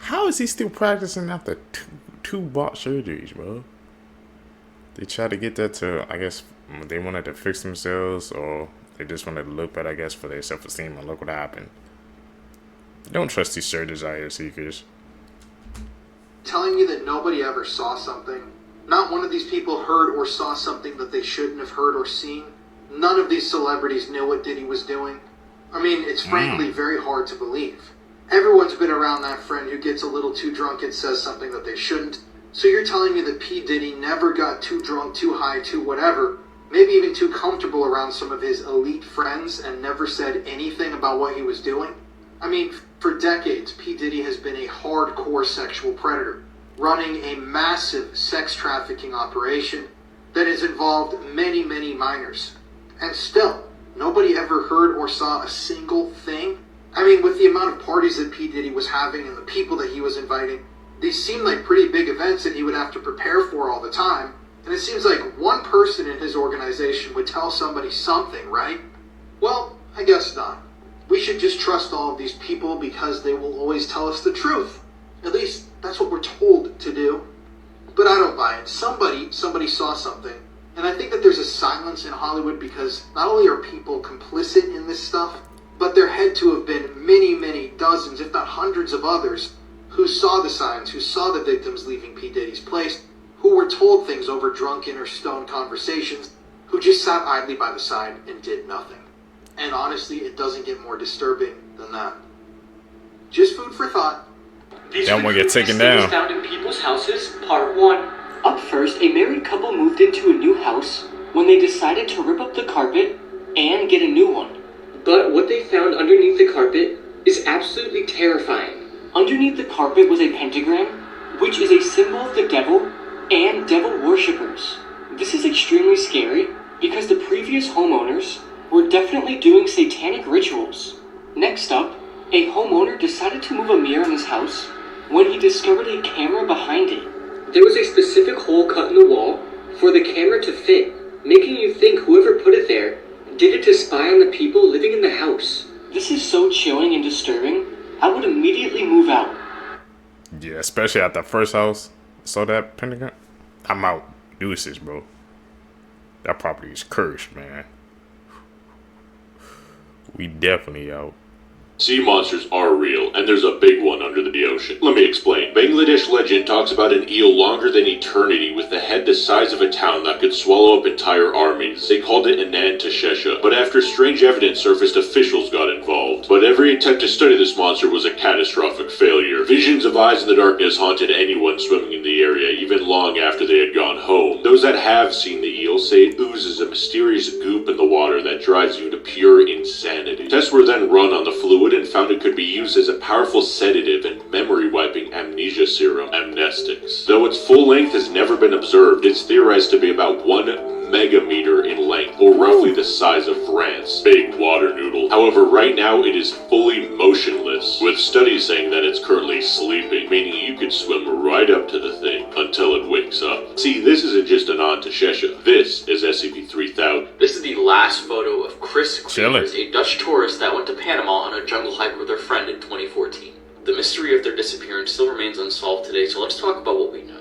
How is he still practicing after two bot surgeries, bro? They tried to get that to, I guess, they wanted to fix themselves, or they just wanted to look better, I guess, for their self-esteem, and look what happened. Don't trust these surgeons out here, seekers. Telling you that nobody ever saw something. Not one of these people heard or saw something that they shouldn't have heard or seen. None of these celebrities knew what Diddy was doing. I mean, it's frankly very hard to believe. Everyone's been around that friend who gets a little too drunk and says something that they shouldn't. So you're telling me that P. Diddy never got too drunk, too high, too whatever, maybe even too comfortable around some of his elite friends and never said anything about what he was doing? I mean, for decades, P. Diddy has been a hardcore sexual predator, running a massive sex trafficking operation that has involved many, many minors. And still, nobody ever heard or saw a single thing? I mean, with the amount of parties that P. Diddy was having and the people that he was inviting, these seemed like pretty big events that he would have to prepare for all the time. And it seems like one person in his organization would tell somebody something, right? Well, I guess not. We should just trust all of these people because they will always tell us the truth. At least, that's what we're told to do. But I don't buy it. Somebody saw something. And I think that there's a silence in Hollywood because not only are people complicit in this stuff, but there had to have been many, many dozens, if not hundreds of others who saw the signs, who saw the victims leaving P. Diddy's place, who were told things over drunken or stoned conversations, who just sat idly by the side and did nothing. And honestly, it doesn't get more disturbing than that. Just food for thought. That one get taken down. Found in people's houses, part 1. Up first, a married couple moved into a new house when they decided to rip up the carpet and get a new one. But what they found underneath the carpet is absolutely terrifying. Underneath the carpet was a pentagram, which is a symbol of the devil and devil worshippers. This is extremely scary because the previous homeowners were definitely doing satanic rituals. Next up, a homeowner decided to move a mirror in his house when he discovered a camera behind it. There was a specific hole cut in the wall for the camera to fit, making you think whoever put it there did it to spy on the people living in the house. This is so chilling and disturbing, I would immediately move out. Yeah, especially at the first house. Saw that Pentagon? I'm out. Deuces, bro. That property is cursed, man. We definitely out. Sea monsters are real, and there's a big one under the ocean. Let me explain. Bangladesh legend talks about an eel longer than eternity with a head the size of a town that could swallow up entire armies. They called it Anantashesha, but after strange evidence surfaced, officials got involved. But every attempt to study this monster was a catastrophic failure. Visions of eyes in the darkness haunted anyone swimming in the area, even long after they had gone home. Those that have seen the eel say it oozes a mysterious goop in the water that drives you to pure insanity. Tests were then run on the fluid and found it could be used as a powerful sedative and memory-wiping amnesia serum, Amnestix. Though its full length has never been observed, it's theorized to be about 1 megameter in length, or roughly the size of France. Big water noodle. However, right now it is fully motionless, with studies saying that it's currently sleeping, meaning you could swim right up to the thing until it wakes up. See, this isn't just an on to Shesha. This is SCP-3000. This is the last photo of Chris Kremers, a Dutch tourist that went to Panama on a jungle hike with her friend in 2014. The mystery of their disappearance still remains unsolved today, so let's talk about what we know.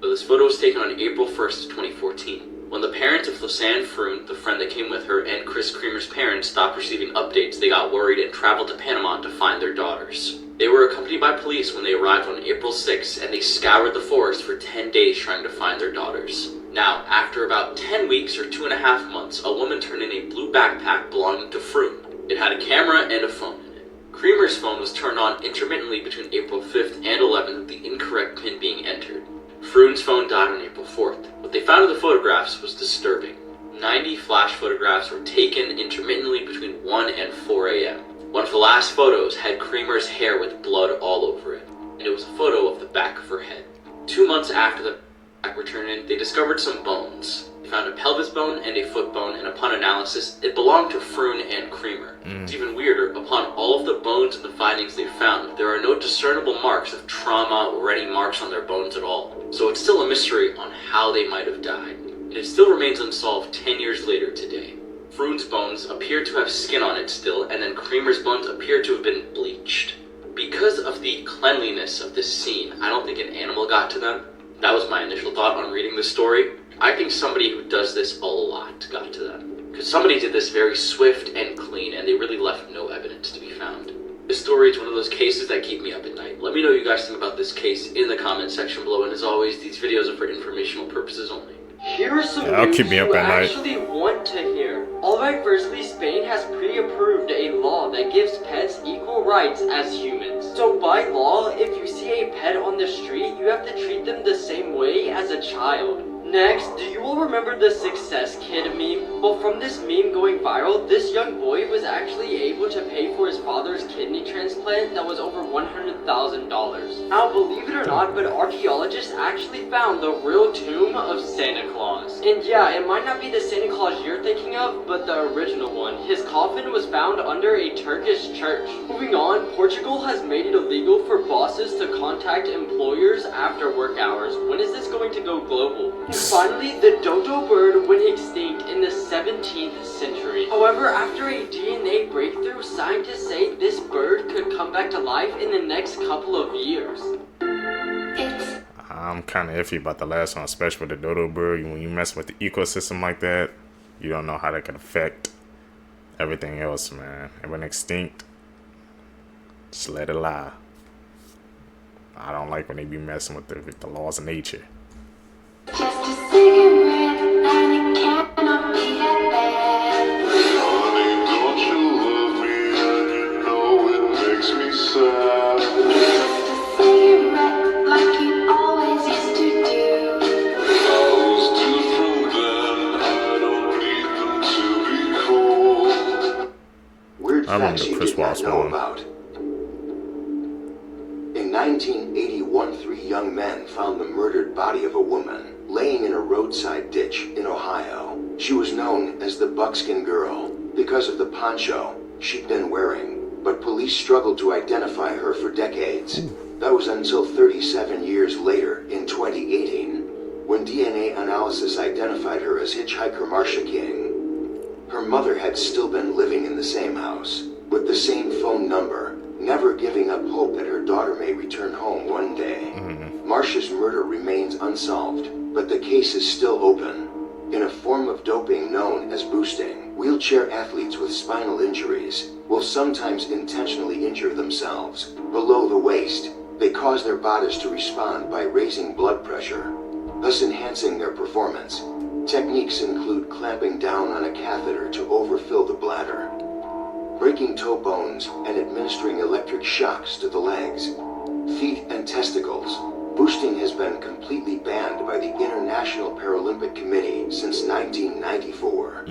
So this photo was taken on April 1st, 2014. When the parents of Lisanne Froon, the friend that came with her, and Chris Kremers' parents stopped receiving updates, they got worried and traveled to Panama to find their daughters. They were accompanied by police when they arrived on April 6th, and they scoured the forest for 10 days trying to find their daughters. Now, after about 10 weeks or 2.5 months, a woman turned in a blue backpack belonging to Froon. It had a camera and a phone in it. Kremers' phone was turned on intermittently between April 5th and 11th with the incorrect pin being entered. Froon's phone died on April 4th. What they found in the photographs was disturbing. 90 flash photographs were taken intermittently between 1 and 4 a.m. One of the last photos had Kremers' hair with blood all over it, and it was a photo of the back of her head. 2 months after the back were turned in, they discovered some bones. They found a pelvis bone and a foot bone, and upon analysis, it belonged to Froon and Kremer. It's even weirder, upon all of the bones and the findings they found, there are no discernible marks of trauma or any marks on their bones at all. So it's still a mystery on how they might have died. And it still remains unsolved 10 years later today. Froon's bones appear to have skin on it still, and then Kremer's bones appear to have been bleached. Because of the cleanliness of this scene, I don't think an animal got to them. That was my initial thought on reading this story. I think somebody who does this a lot got to them. Because somebody did this very swift and clean, and they really left no evidence to be found. This story is one of those cases that keep me up at night. Let me know what you guys think about this case in the comment section below, and as always, these videos are for informational purposes only. Here are some That'll news keep me up you at night. actually want to hear. Alright, firstly, Spain has pre-approved a law that gives pets equal rights as humans. So by law, if you see a pet on the street, you have to treat them the same way as a child. Next, do you all remember the Success Kid meme? Well, from this meme going viral, this young boy was actually able to pay for his father's kidney transplant that was over $100,000. Now, believe it or not, but archaeologists actually found the real tomb of Santa Claus. And yeah, it might not be the Santa Claus you're thinking of, but the original one. His coffin was found under a Turkish church. Moving on, Portugal has made it illegal for bosses to contact employers after work hours. When is this going to go global? And finally, the dodo bird went extinct in the 17th century. However, after a DNA breakthrough, scientists say this bird could come back to life in the next couple of years. I'm kind of iffy about the last one, especially with the dodo bird. When you mess with the ecosystem like that, you don't know how that can affect everything else, man. It went extinct. Just let it lie. I don't like when they be messing with the laws of nature. Just a cigarette and it cannot be that bad. Honey, don't you love me? And you know it makes me sad. Just a cigarette like you always used to do. I was different then. I don't need them to be cool. Weird I remember facts the you Chris did not Wallace know one. about. In 1981, 3 young men found the murdered body of a woman laying in a roadside ditch in Ohio. She was known as the Buckskin Girl. because of the poncho she'd been wearing, but police struggled to identify her for decades. That was until 37 years later, in 2018, when DNA analysis identified her as hitchhiker Marcia King. Her mother had still been living in the same house, with the same phone number, never giving up hope that her daughter may return home one day. Marcia's murder remains unsolved, but the case is still open. In a form of doping known as boosting, wheelchair athletes with spinal injuries will sometimes intentionally injure themselves. Below the waist, they cause their bodies to respond by raising blood pressure, thus enhancing their performance. Techniques include clamping down on a catheter to overfill the bladder, breaking toe bones, and administering electric shocks to the legs, feet, and testicles. Boosting has been completely banned by the International Paralympic Committee since 1994.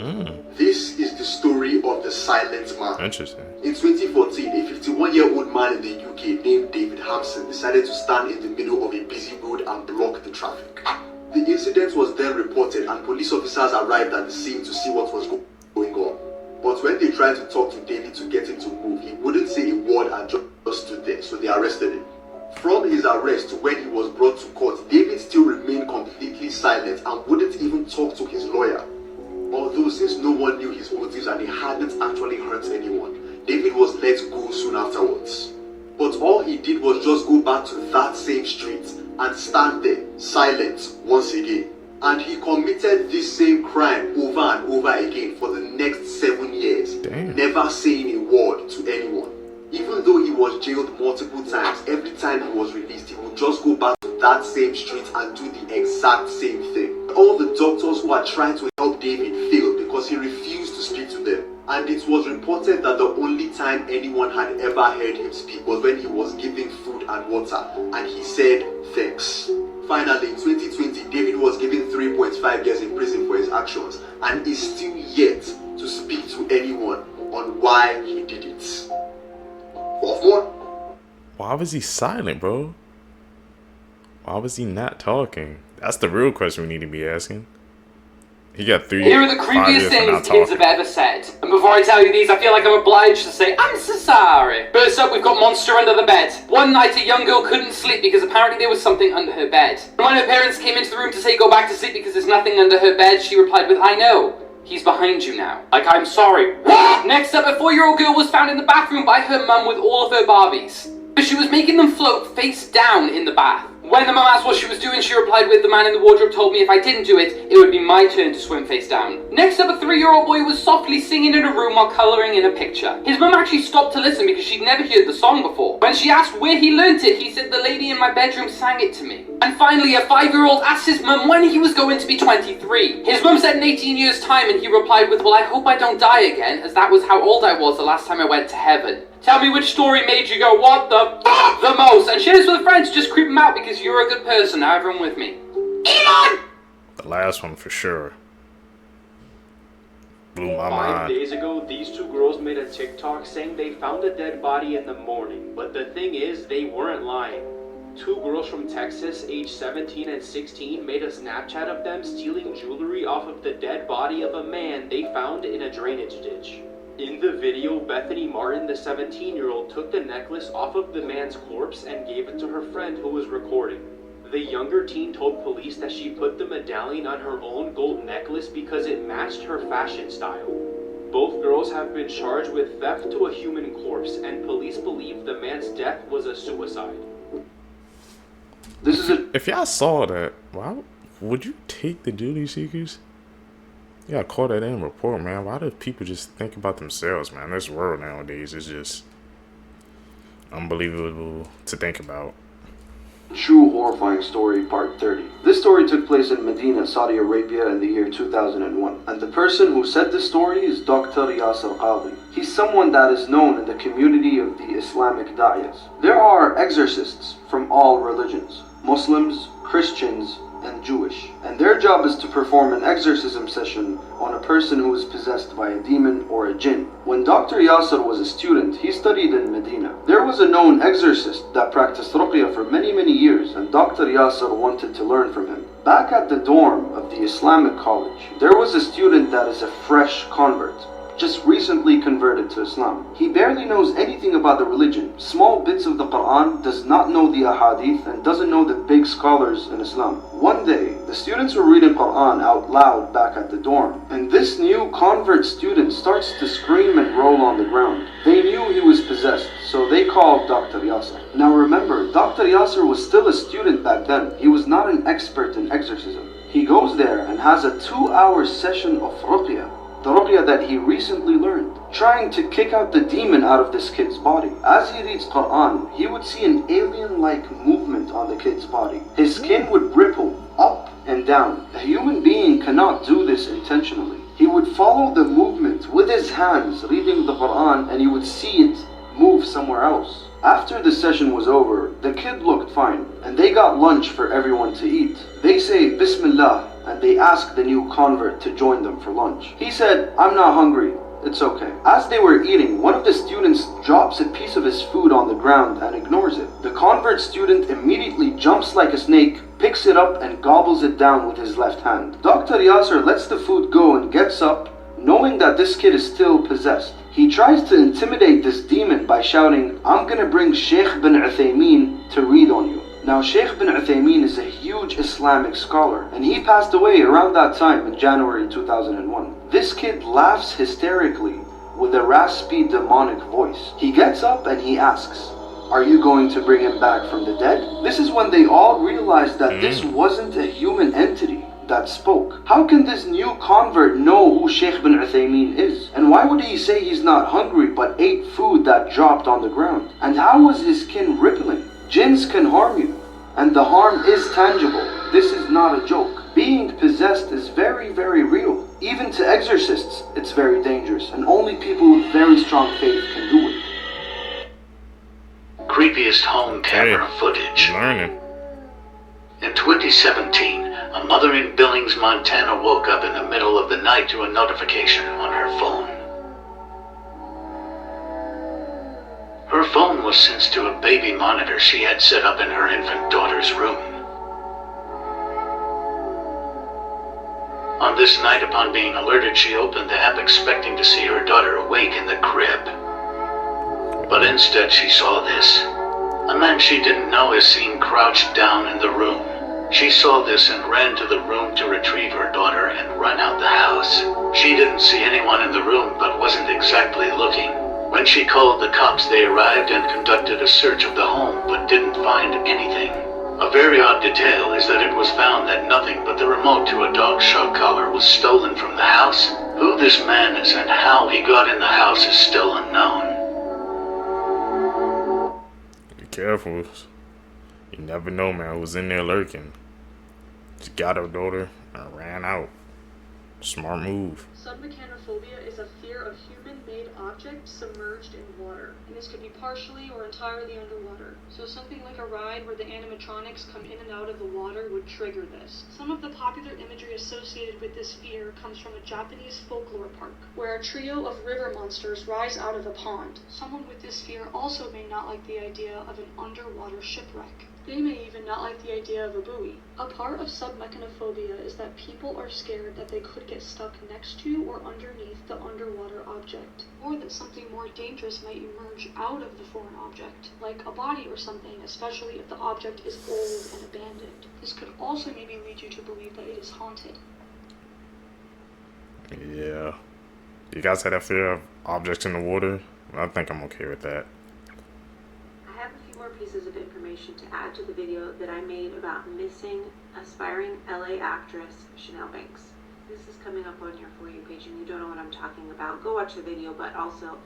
This is the story of the Silent Man. Interesting. In 2014, a 51-year-old man in the UK named David Hampson decided to stand in the middle of a busy road and block the traffic. The incident was then reported and police officers arrived at the scene to see what was going on. But when they tried to talk to David to get him to move, he wouldn't say a word and just stood there, so they arrested him. From his arrest to when he was brought to court, David still remained completely silent and wouldn't even talk to his lawyer. Although since no one knew his motives and he hadn't actually hurt anyone, David was let go soon afterwards. But all he did was just go back to that same street and stand there, silent, once again. And he committed this same crime over and over again for the next 7 years, never saying a word to anyone. Even though he was jailed multiple times, every time he was released, he would just go back to that same street and do the exact same thing. All the doctors who are trying to help David failed because he refused to speak to them. And it was reported that the only time anyone had ever heard him speak was when he was giving food and water, and he said thanks. Finally, in 2020, David was given 3.5 years in prison for his actions and is still yet to speak to anyone on why he did it. Why was he silent, bro? Why was he not talking? That's the real question we need to be asking. He got 3 Here are the 5 creepiest years for things not kids talking. have ever said. And before I tell you these, I feel like I'm obliged to say, I'm so sorry. First up, we've got Monster Under the Bed. One night, a young girl couldn't sleep because apparently there was something under her bed. When her parents came into the room to say go back to sleep because there's nothing under her bed, she replied with, I know. He's behind you now. Like, I'm sorry. Next up, a 4-year-old girl was found in the bathroom by her mum with all of her Barbies. But she was making them float face down in the bath. When the mum asked what she was doing, she replied with, the man in the wardrobe told me if I didn't do it, it would be my turn to swim face down. Next up, a 3-year-old boy was softly singing in a room while colouring in a picture. His mum actually stopped to listen because she'd never heard the song before. When she asked where he learnt it, he said the lady in my bedroom sang it to me. And finally, a 5-year-old asked his mum when he was going to be 23. His mum said in 18 years' time, and he replied with, well, I hope I don't die again, as that was how old I was the last time I went to heaven. Tell me which story made you go, what the f*** the most? And share this with friends, just creep them out because you're a good person. Now everyone with me. Elon! The last one for sure. Blew my 5 mind. days ago, these two girls made a TikTok saying they found a dead body in the morning. But the thing is, they weren't lying. 2 girls from Texas, aged 17 and 16, made a Snapchat of them stealing jewelry off of the dead body of a man they found in a drainage ditch. In the video, Bethany Martin, the 17-year-old, took the necklace off of the man's corpse and gave it to her friend who was recording. The younger teen told police that she put the medallion on her own gold necklace because it matched her fashion style. Both girls have been charged with theft to a human corpse, and police believe the man's death was a suicide. If y'all saw that, why would you take the duty seekers? You gotta call that in report, man. Why do people just think about themselves, man? This world nowadays is just unbelievable to think about. True Horrifying Story Part 30. This story took place in Medina, Saudi Arabia in the year 2001. And the person who said this story is Dr. Yasser Qadhi. He's someone that is known in the community of the Islamic Da'iyas. There are exorcists from all religions, Muslims, Christians, and Jewish, and their job is to perform an exorcism session on a person who is possessed by a demon or a jinn. When Dr. Yasser was a student, he studied in Medina. There was a known exorcist that practiced ruqya for many years, and Dr. Yasser wanted to learn from him. Back at the dorm of the Islamic college, there was a student that is a fresh convert. just recently converted to Islam. He barely knows anything about the religion, small bits of the Quran, does not know the ahadith, and doesn't know the big scholars in Islam. One day, the students were reading Quran out loud back at the dorm, and this new convert student starts to scream and roll on the ground. They knew he was possessed, so they called Dr. Yasser. Now remember, Dr. Yasser was still a student back then. He was not an expert in exorcism. He goes there and has a 2-hour session of ruqya, the ruqya that he recently learned, trying to kick out the demon out of this kid's body. As he reads Quran, he would see an alien-like movement on the kid's body. His skin would ripple up and down. A human being cannot do this intentionally. He would follow the movement with his hands, reading the Quran, and he would see it move somewhere else. After the session was over, the kid looked fine, and they got lunch for everyone to eat. They say Bismillah, and they ask the new convert to join them for lunch. He said, "I'm not hungry, it's okay." As they were eating, one of the students drops a piece of his food on the ground and ignores it. The convert student immediately jumps like a snake, picks it up and gobbles it down with his left hand. Dr. Yasser lets the food go and gets up, knowing that this kid is still possessed. He tries to intimidate this demon by shouting, "I'm gonna bring Sheikh bin Uthaymeen to read on you." Now, Sheikh bin Uthaymeen is a huge Islamic scholar, and he passed away around that time in January 2001. This kid laughs hysterically with a raspy demonic voice. He gets up and he asks, "Are you going to bring him back from the dead?" This is when they all realize that this wasn't a human entity that spoke. How can this new convert know who Sheikh bin Uthaymeen is? And why would he say he's not hungry but ate food that dropped on the ground? And how was his skin rippling? Jinns can harm you, and the harm is tangible. This is not a joke. Being possessed is very, very real. Even to exorcists, it's very dangerous, and only people with very strong faith can do it. Creepiest home camera footage. In 2017, a mother in Billings, Montana woke up in the middle of the night to a notification on her phone. Her phone was synced to a baby monitor she had set up in her infant daughter's room. On this night, upon being alerted, she opened the app expecting to see her daughter awake in the crib. But instead she saw this. A man she didn't know is seen crouched down in the room. She saw this and ran to the room to retrieve her daughter and run out the house. She didn't see anyone in the room but wasn't exactly looking. When she called the cops, they arrived and conducted a search of the home but didn't find anything. A very odd detail is that it was found that nothing but the remote to a dog shock collar was stolen from the house. Who this man is and how he got in the house is still unknown. Be careful. You never know, man, who's in there lurking. She got her daughter and ran out. Smart move. Submechanophobia is a fear of human-made objects submerged in water, and this could be partially or entirely underwater. So something like a ride where the animatronics come in and out of the water would trigger this. Some of the popular imagery associated with this fear comes from a Japanese folklore park, where a trio of river monsters rise out of a pond. Someone with this fear also may not like the idea of an underwater shipwreck. They may even not like the idea of a buoy. A part of submechanophobia is that people are scared that they could get stuck next to or underneath the underwater object, or that something more dangerous might emerge out of the foreign object, like a body or something, especially if the object is old and abandoned. This could also maybe lead you to believe that it is haunted. Yeah. You guys had that fear of objects in the water? I think I'm okay with that. I have a few more pieces of information to add to the video that I made about missing aspiring LA actress Chanel Banks. This is coming up on your For You page and you don't know what I'm talking about. Go watch the video, but also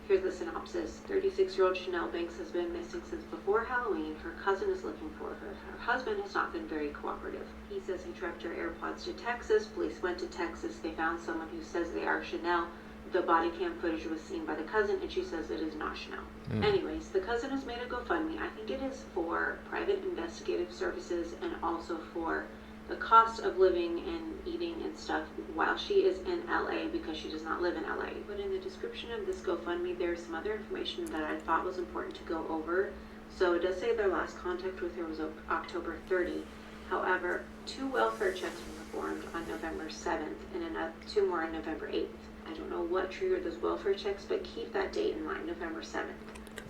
here's the synopsis. 36-year-old Chanel Banks has been missing since before Halloween. Her cousin is looking for her. Her husband has not been very cooperative. He says he tracked her AirPods to Texas. Police went to Texas. They found someone who says they are Chanel. The body cam footage was seen by the cousin, and she says it is not Chanel. Anyways, the cousin has made a GoFundMe. I think it is for private investigative services and also for the cost of living and eating and stuff while she is in LA because she does not live in LA. But in the description of this GoFundMe, there's some other information that I thought was important to go over. So it does say their last contact with her was October 30. However, 2 welfare checks were performed on November November 7th and 2 more on November 8th. I don't know what triggered those welfare checks, but keep that date in mind, November 7th.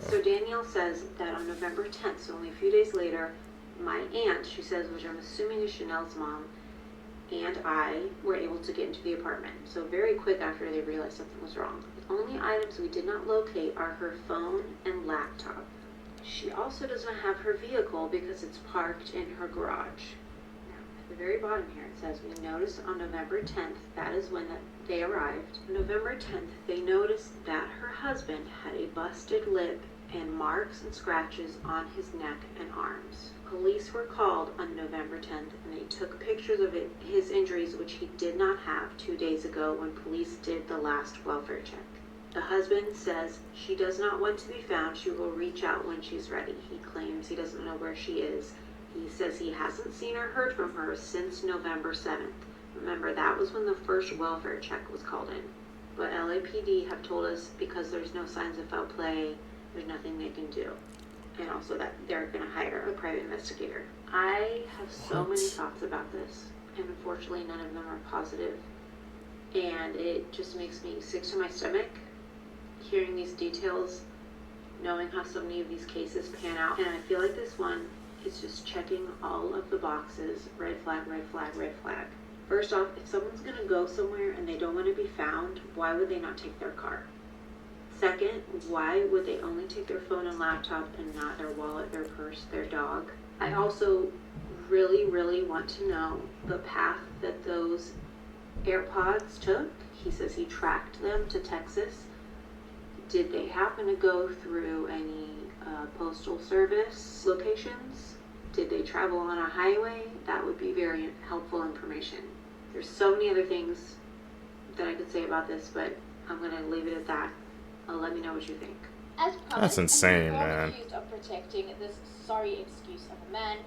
So Danielle says that on November 10th, so only a few days later, my aunt, she says, which I'm assuming is Chanel's mom, and I were able to get into the apartment. So very quick after they realized something was wrong. The only items we did not locate are her phone and laptop. She also does not have her vehicle because it's parked in her garage. At the very bottom here it says, we noticed on November 10th, that is when they arrived. November 10th, they noticed that her husband had a busted lip and marks and scratches on his neck and arms. Police were called on November 10th and they took pictures of his injuries, which he did not have 2 days ago when police did the last welfare check. The husband says she does not want to be found. She will reach out when she's ready. He claims he doesn't know where she is. He says he hasn't seen or heard from her since November 7th. Remember, that was when the first welfare check was called in. But LAPD have told us because there's no signs of foul play, there's nothing they can do. And also that they're going to hire a private investigator. I have so many thoughts about this, and unfortunately none of them are positive. And it just makes me sick to my stomach hearing these details, knowing how so many of these cases pan out. And I feel like this one is just checking all of the boxes. Red flag, red flag, red flag. First off, if someone's going to go somewhere and they don't want to be found, why would they not take their car? Second, why would they only take their phone and laptop and not their wallet, their purse, their dog? I also really, really want to know the path that those AirPods took. He says he tracked them to Texas. Did they happen to go through any postal service locations? Did they travel on a highway? That would be very helpful information. There's so many other things that I could say about this, but I'm going to leave it at that. Let me know what you think. As promised, That's insane, the girl man. accused of protecting this sorry excuse of a man,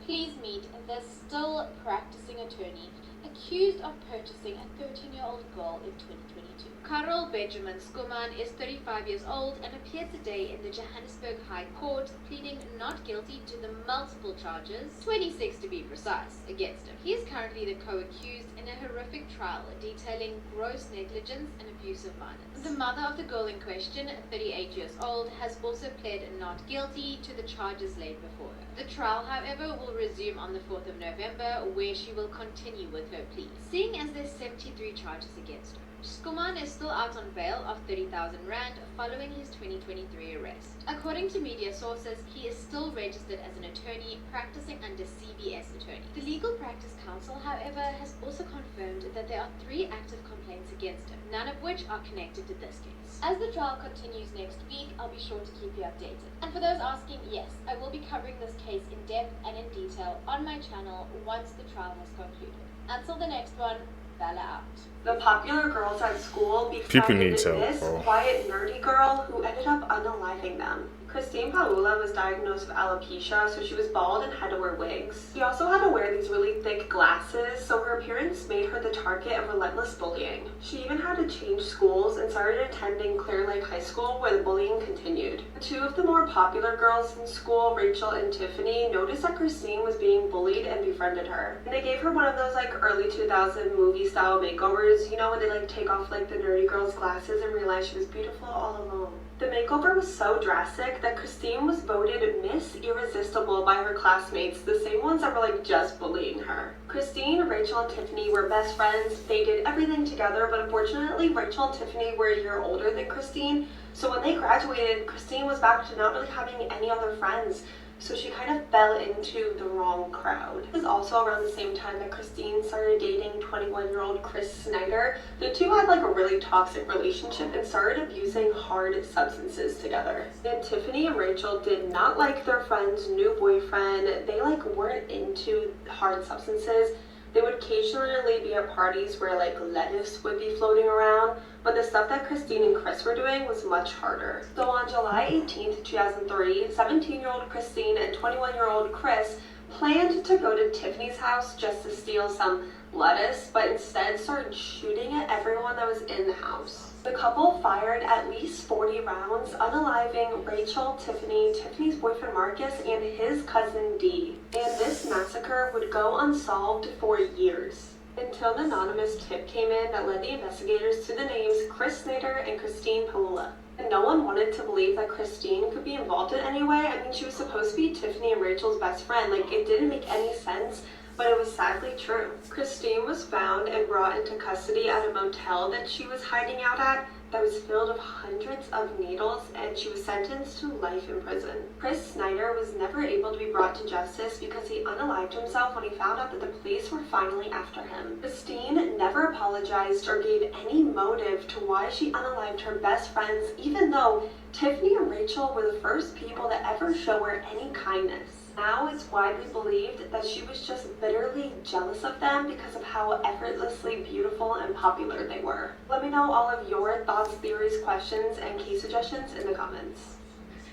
please meet the still practicing attorney accused of purchasing a 13-year-old girl in 2022. Karel Benjamin Skuman is 35 years old and appeared today in the Johannesburg High Court, pleading not guilty to the multiple charges, 26 to be precise, against him. He is currently the co-accused in a horrific trial detailing gross negligence and abuse of minors. The mother of the girl in question, 38 years old, has also pled not guilty to the charges laid before her. The trial, however, will resume on the 4th of November, where she will continue with her plea. Seeing as there's 73 charges against her, Skuman is still out on bail of 30,000 rand following his 2023 arrest. According to media sources, he is still registered as an attorney practicing under CBS Attorney. The Legal Practice Council, however, has also confirmed that there are 3 active complaints against him, none of which are connected to this case. As the trial continues next week, I'll be sure to keep you updated. And for those asking, yes, I will be covering this case in depth and in detail on my channel once the trial has concluded. Until the next one, Bella out. The popular girls at school People need befriended help, this bro. quiet, nerdy girl who ended up unaliving them. Christine Paula was diagnosed with alopecia, so she was bald and had to wear wigs. She also had to wear these really thick glasses, so her appearance made her the target of relentless bullying. She even had to change schools and started attending Clear Lake High School, where the bullying continued. 2 of the more popular girls in school, Rachel and Tiffany, noticed that Christine was being bullied and befriended her. And they gave her one of those like early 2000 movie style makeovers, you know, when they like take off like the nerdy girl's glasses and realize she was beautiful all alone. The makeover was so drastic that Christine was voted Miss Irresistible by her classmates, the same ones that were like just bullying her. Christine, Rachel, and Tiffany were best friends. They did everything together, but unfortunately Rachel and Tiffany were a year older than Christine, so when they graduated, Christine was back to not really having any other friends. So she kind of fell into the wrong crowd. It was also around the same time that Christine started dating 21-year-old Chris Snyder. The two had like a really toxic relationship and started abusing hard substances together. And Tiffany and Rachel did not like their friend's new boyfriend. They like weren't into hard substances. They would occasionally be at parties where like lettuce would be floating around, but the stuff that Christine and Chris were doing was much harder. So on July 18th, 2003, 17-year-old Christine and 21-year-old Chris planned to go to Tiffany's house just to steal some lettuce, but instead started shooting at everyone that was in the house. The couple fired at least 40 rounds, unaliving Rachel, Tiffany, Tiffany's boyfriend Marcus, and his cousin Dee. And this massacre would go unsolved for years. Until an anonymous tip came in that led the investigators to the names Chris Snyder and Christine Palula. And no one wanted to believe that Christine could be involved in any way. I mean, she was supposed to be Tiffany and Rachel's best friend. Like, it didn't make any sense, but it was sadly true. Christine was found and brought into custody at a motel that she was hiding out at that was filled with hundreds of needles, and she was sentenced to life in prison. Chris Snyder was never able to be brought to justice because he unalived himself when he found out that the police were finally after him. Christine never apologized or gave any motive to why she unalived her best friends, even though Tiffany and Rachel were the first people to ever show her any kindness. Now it's widely believed that she was just bitterly jealous of them because of how effortlessly beautiful and popular they were. Let me know all of your thoughts, theories, questions, and case suggestions in the comments.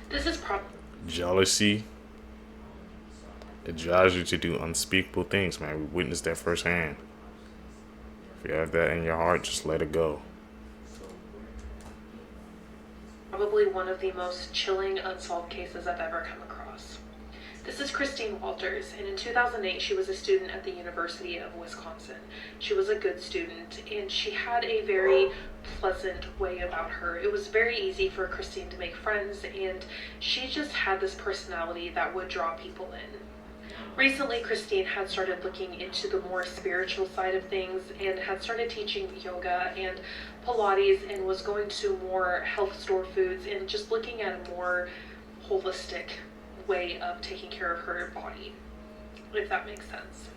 This is Jealousy. It drives you to do unspeakable things, man. We witnessed that firsthand. If you have that in your heart, just let it go. probably one of the most chilling unsolved cases I've ever come across. This is Christine Walters, and in 2008 she was a student at the University of Wisconsin. She was a good student, and she had a very pleasant way about her. It was very easy for Christine to make friends, and she just had this personality that would draw people in. Recently, Christine had started looking into the more spiritual side of things and had started teaching yoga and Pilates and was going to more health store foods and just looking at a more holistic way of taking care of her body, if that makes sense.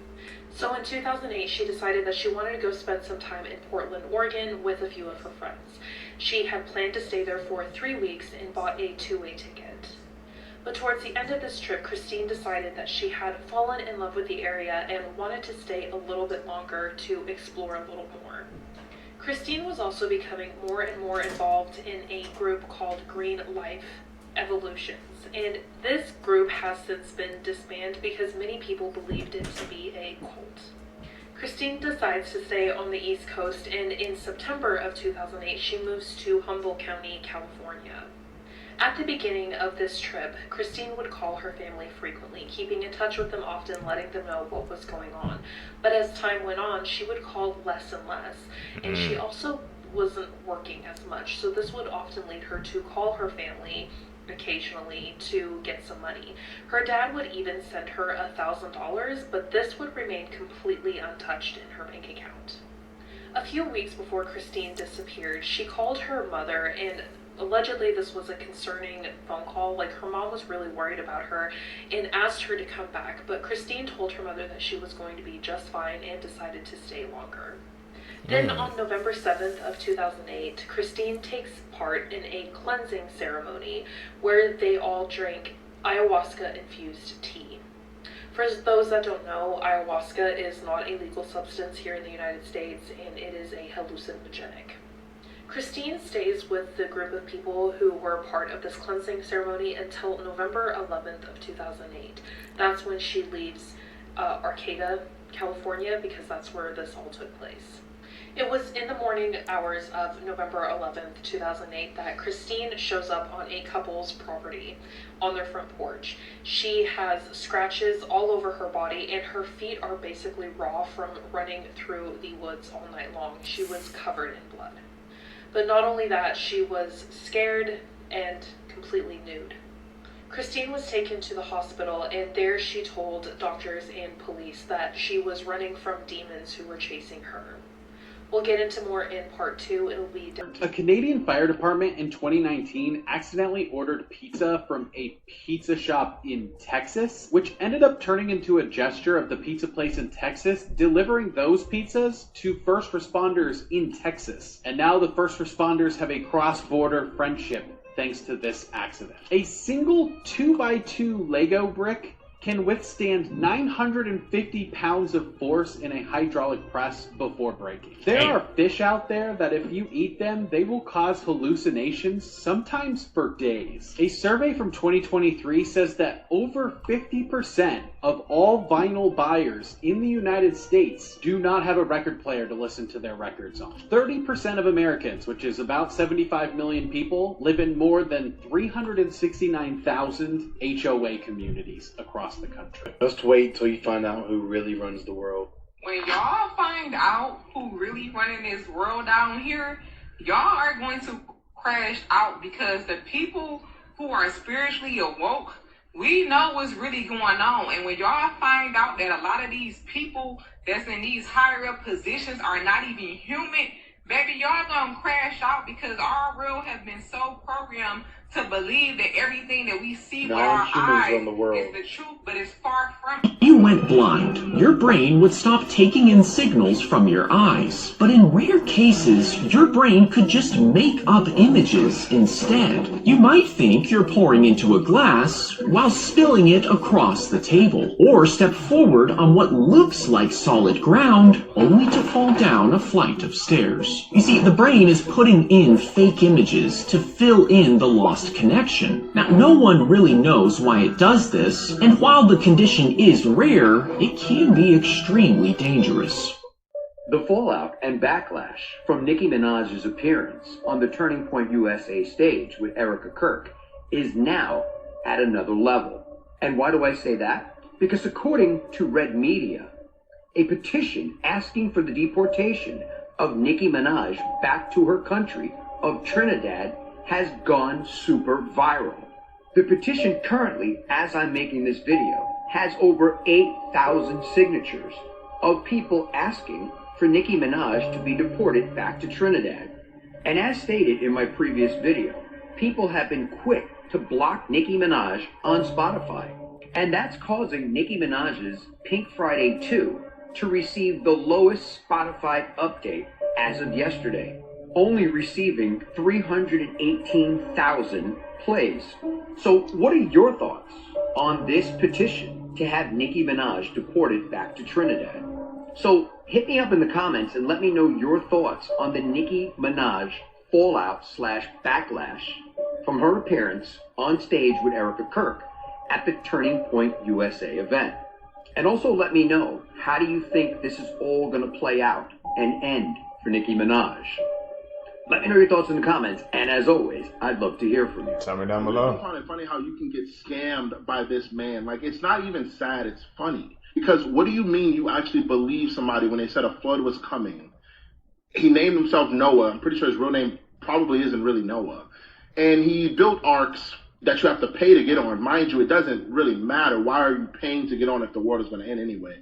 So in 2008, she decided that she wanted to go spend some time in Portland, Oregon with a few of her friends. She had planned to stay there for 3 weeks and bought a two-way ticket. But towards the end of this trip, Christine decided that she had fallen in love with the area and wanted to stay a little bit longer to explore a little more. Christine was also becoming more and more involved in a group called Green Life Evolutions, and this group has since been disbanded because many people believed it to be a cult. Christine decides to stay on the East Coast, and in September of 2008, she moves to Humboldt County, California. At the beginning of this trip, Christine would call her family frequently, keeping in touch with them often, letting them know what was going on. But as time went on, she would call less and less, and she also wasn't working as much, so this would often lead her to call her family occasionally to get some money. Her dad would even send her $1,000, but this would remain completely untouched in her bank account. A few weeks before Christine disappeared, she called her mother, and allegedly this was a concerning phone call. Like, her mom was really worried about her and asked her to come back, but Christine told her mother that she was going to be just fine and decided to stay longer. Then on November 7th of 2008, Christine takes part in a cleansing ceremony where they all drank ayahuasca-infused tea. For those that don't know, ayahuasca is not a legal substance here in the United States, and it is a hallucinogenic. Christine stays with the group of people who were part of this cleansing ceremony until November 11th of 2008. That's when she leaves Arcata, California, because that's where this all took place. It was in the morning hours of November 11th, 2008 that Christine shows up on a couple's property on their front porch. She has scratches all over her body, and her feet are basically raw from running through the woods all night long. She was covered in blood. But not only that, she was scared and completely nude. Christine was taken to the hospital, and there she told doctors and police that she was running from demons who were chasing her. We'll get into more in part 2. It'll be A Canadian fire department in 2019 accidentally ordered pizza from a pizza shop in Texas, which ended up turning into a gesture of the pizza place in Texas delivering those pizzas to first responders in Texas. And now the first responders have a cross-border friendship thanks to this accident. A single 2x2 Lego brick can withstand 950 pounds of force in a hydraulic press before breaking. There are fish out there that if you eat them, they will cause hallucinations, sometimes for days. A survey from 2023 says that over 50% of all vinyl buyers in the United States do not have a record player to listen to their records on. 30% of Americans, which is about 75 million people, live in more than 369,000 HOA communities across the country. Just wait till you find out who really runs the world. When y'all find out who really running this world down here, y'all are going to crash out, because the people who are spiritually awoke, we know what's really going on. And when y'all find out that a lot of these people that's in these higher up positions are not even human, baby, y'all gonna crash out, because our world has been so programmed to believe that everything that we see with our eyes is the truth, but it's far from it. You went blind. Your brain would stop taking in signals from your eyes. But in rare cases, your brain could just make up images instead. You might think you're pouring into a glass while spilling it across the table, or step forward on what looks like solid ground only to fall down a flight of stairs. You see, the brain is putting in fake images to fill in the lost connection. Now, no one really knows why it does this, and while the condition is rare, it can be extremely dangerous. The fallout and backlash from Nicki Minaj's appearance on the Turning Point USA stage with Erica Kirk is now at another level. And why do I say that? Because according to Red Media, a petition asking for the deportation of Nicki Minaj back to her country of Trinidad has gone super viral. The petition currently, as I'm making this video, has over 8,000 signatures of people asking for Nicki Minaj to be deported back to Trinidad. And as stated in my previous video, people have been quick to block Nicki Minaj on Spotify. And that's causing Nicki Minaj's Pink Friday 2 to receive the lowest Spotify update as of yesterday, only receiving 318,000 plays. So what are your thoughts on this petition to have Nicki Minaj deported back to Trinidad? So hit me up in the comments and let me know your thoughts on the Nicki Minaj fallout / backlash from her appearance on stage with Erica Kirk at the Turning Point USA event. And also let me know, how do you think this is all going to play out and end for Nicki Minaj? Let me know your thoughts in the comments, and as always, I'd love to hear from you. Tell me down below. I find it funny how you can get scammed by this man. Like, it's not even sad, it's funny. Because what do you mean you actually believe somebody when they said a flood was coming? He named himself Noah. I'm pretty sure his real name probably isn't really Noah. And he built arks that you have to pay to get on. Mind you, it doesn't really matter. Why are you paying to get on if the world is going to end anyway?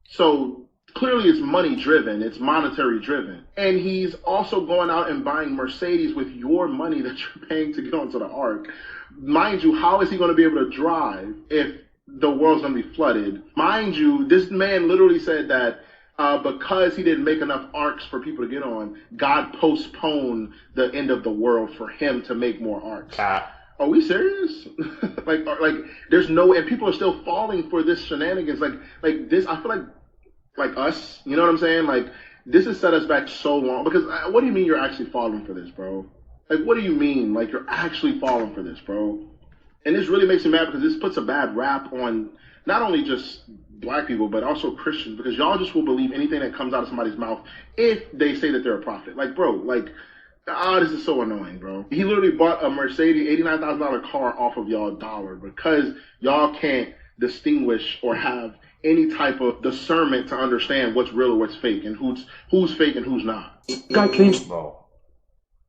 So clearly it's money driven, it's monetary driven. And he's also going out and buying Mercedes with your money that you're paying to get onto the ark. Mind you, how is he going to be able to drive if the world's going to be flooded? Mind you, this man literally said that because he didn't make enough arks for people to get on, God postponed the end of the world for him to make more arks. Are we serious? like there's no, and people are still falling for this shenanigans. Like this, I feel like us, you know what I'm saying? Like, this has set us back so long. Because what do you mean you're actually falling for this, bro? Like, what do you mean? Like, you're actually falling for this, bro? And this really makes me mad, because this puts a bad rap on not only just black people, but also Christians, because y'all just will believe anything that comes out of somebody's mouth if they say that they're a prophet. Like, bro, like, this is so annoying, bro. He literally bought a Mercedes $89,000 car off of y'all dollar because y'all can't distinguish or have any type of discernment to understand what's real or what's fake, and who's fake and who's not. God claims, bro.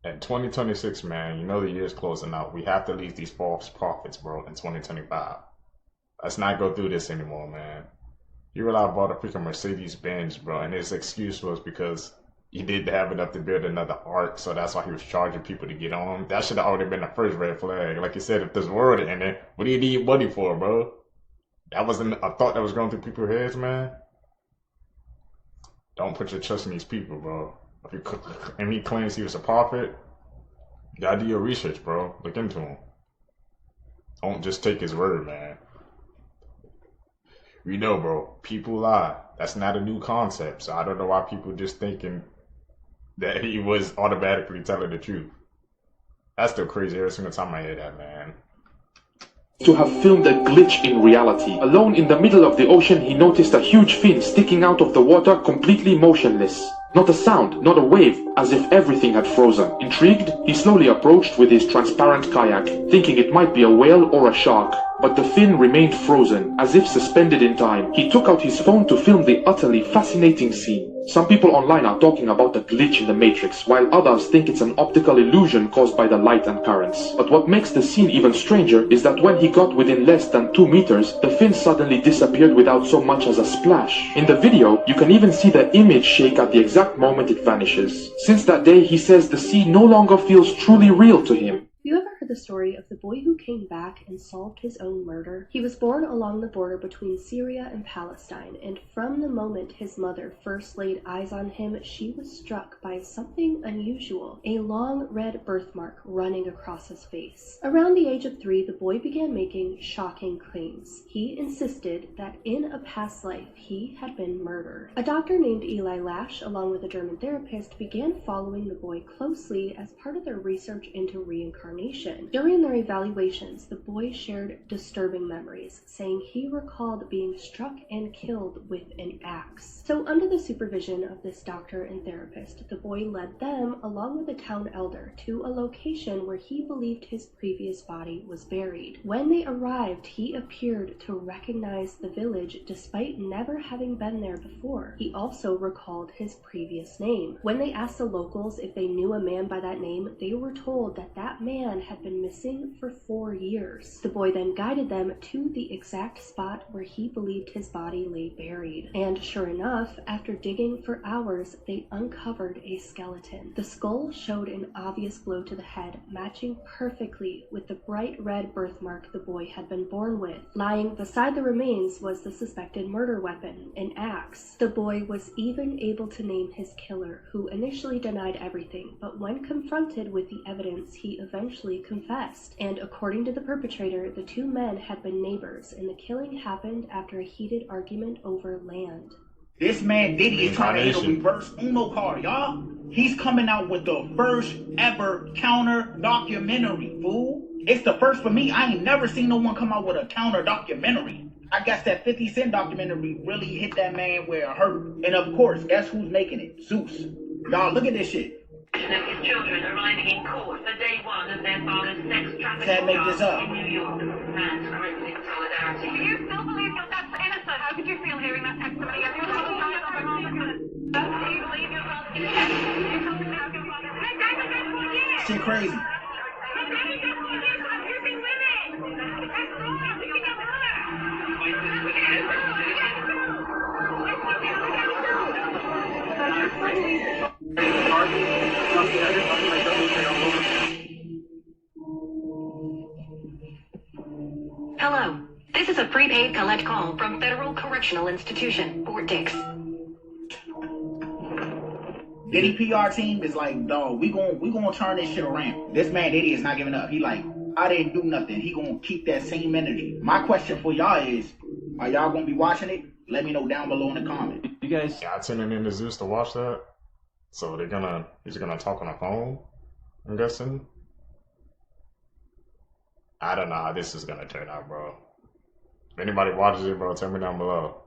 In 2026, man, you know the year's closing out. We have to leave these false prophets, bro, in 2025. Let's not go through this anymore, man. He realized I bought a freaking Mercedes Benz, bro, and his excuse was because he didn't have enough to build another ark, so that's why he was charging people to get on. That should have already been the first red flag. Like you said, if there's world in it, what do you need money for, bro? That wasn't a thought that was going through people's heads, man. Don't put your trust in these people, bro. And he claims he was a prophet. You gotta do your research, bro. Look into him. Don't just take his word, man. We know, bro. People lie. That's not a new concept. So I don't know why people just thinking that he was automatically telling the truth. That's still crazy every single time I hear that, man. To have filmed a glitch in reality. Alone in the middle of the ocean, he noticed a huge fin sticking out of the water, completely motionless. Not a sound, not a wave, as if everything had frozen. Intrigued, he slowly approached with his transparent kayak, thinking it might be a whale or a shark. But the fin remained frozen, as if suspended in time. He took out his phone to film the utterly fascinating scene. Some people online are talking about a glitch in the Matrix, while others think it's an optical illusion caused by the light and currents. But what makes the scene even stranger is that when he got within less than 2 meters, the fin suddenly disappeared without so much as a splash. In the video, you can even see the image shake at the exact moment it vanishes. Since that day, he says the sea no longer feels truly real to him. Have you ever heard the story of the boy who came back and solved his own murder? He was born along the border between Syria and Palestine, and from the moment his mother first laid eyes on him, she was struck by something unusual, a long red birthmark running across his face. Around the age of 3, the boy began making shocking claims. He insisted that in a past life, he had been murdered. A doctor named Eli Lash, along with a German therapist, began following the boy closely as part of their research into reincarnation. During their evaluations, the boy shared disturbing memories, saying he recalled being struck and killed with an axe. So under the supervision of this doctor and therapist, the boy led them, along with a town elder, to a location where he believed his previous body was buried. When they arrived, he appeared to recognize the village despite never having been there before. He also recalled his previous name. When they asked the locals if they knew a man by that name, they were told that that man had been missing for 4 years. The boy then guided them to the exact spot where he believed his body lay buried. And sure enough, after digging for hours, they uncovered a skeleton. The skull showed an obvious blow to the head, matching perfectly with the bright red birthmark the boy had been born with. Lying beside the remains was the suspected murder weapon, an axe. The boy was even able to name his killer, who initially denied everything, but when confronted with the evidence, he eventually confessed. And according to the perpetrator, the 2 men had been neighbors, and the killing happened after a heated argument over land. This man Diddy is trying to hit a reverse Uno card, y'all. He's coming out with the first ever counter documentary, fool. It's the first for me. I ain't never seen no one come out with a counter documentary. I guess that 50 Cent documentary really hit that man where it hurt. And of course, guess who's making it? Zeus. Y'all, look at this shit. Of his children arriving in court for day 1 of their father's sex trafficking Can't make this up. in New York. Man's gripping solidarity. Do you still believe your dad's innocent? How could you feel hearing that testimony of your father's life on the moment? Do you believe your father's innocent? You told me about your father. My dad was dead 4 years. Shit crazy. My dad was dead 4 years. I'm gripping women. That's wrong. We can have Hello. This is a prepaid collect call from Federal Correctional Institution, Fort Dix. Diddy PR team is like, dog, we gonna turn this shit around. This man Diddy is not giving up. He like, I didn't do nothing. He gonna keep that same energy. My question for y'all is, are y'all gonna be watching it? Let me know down below in the comments. You guys got tuning in to Zeus to watch that? So he's gonna talk on a phone, I'm guessing? I don't know how this is gonna turn out, bro. If anybody watches it, bro, tell me down below.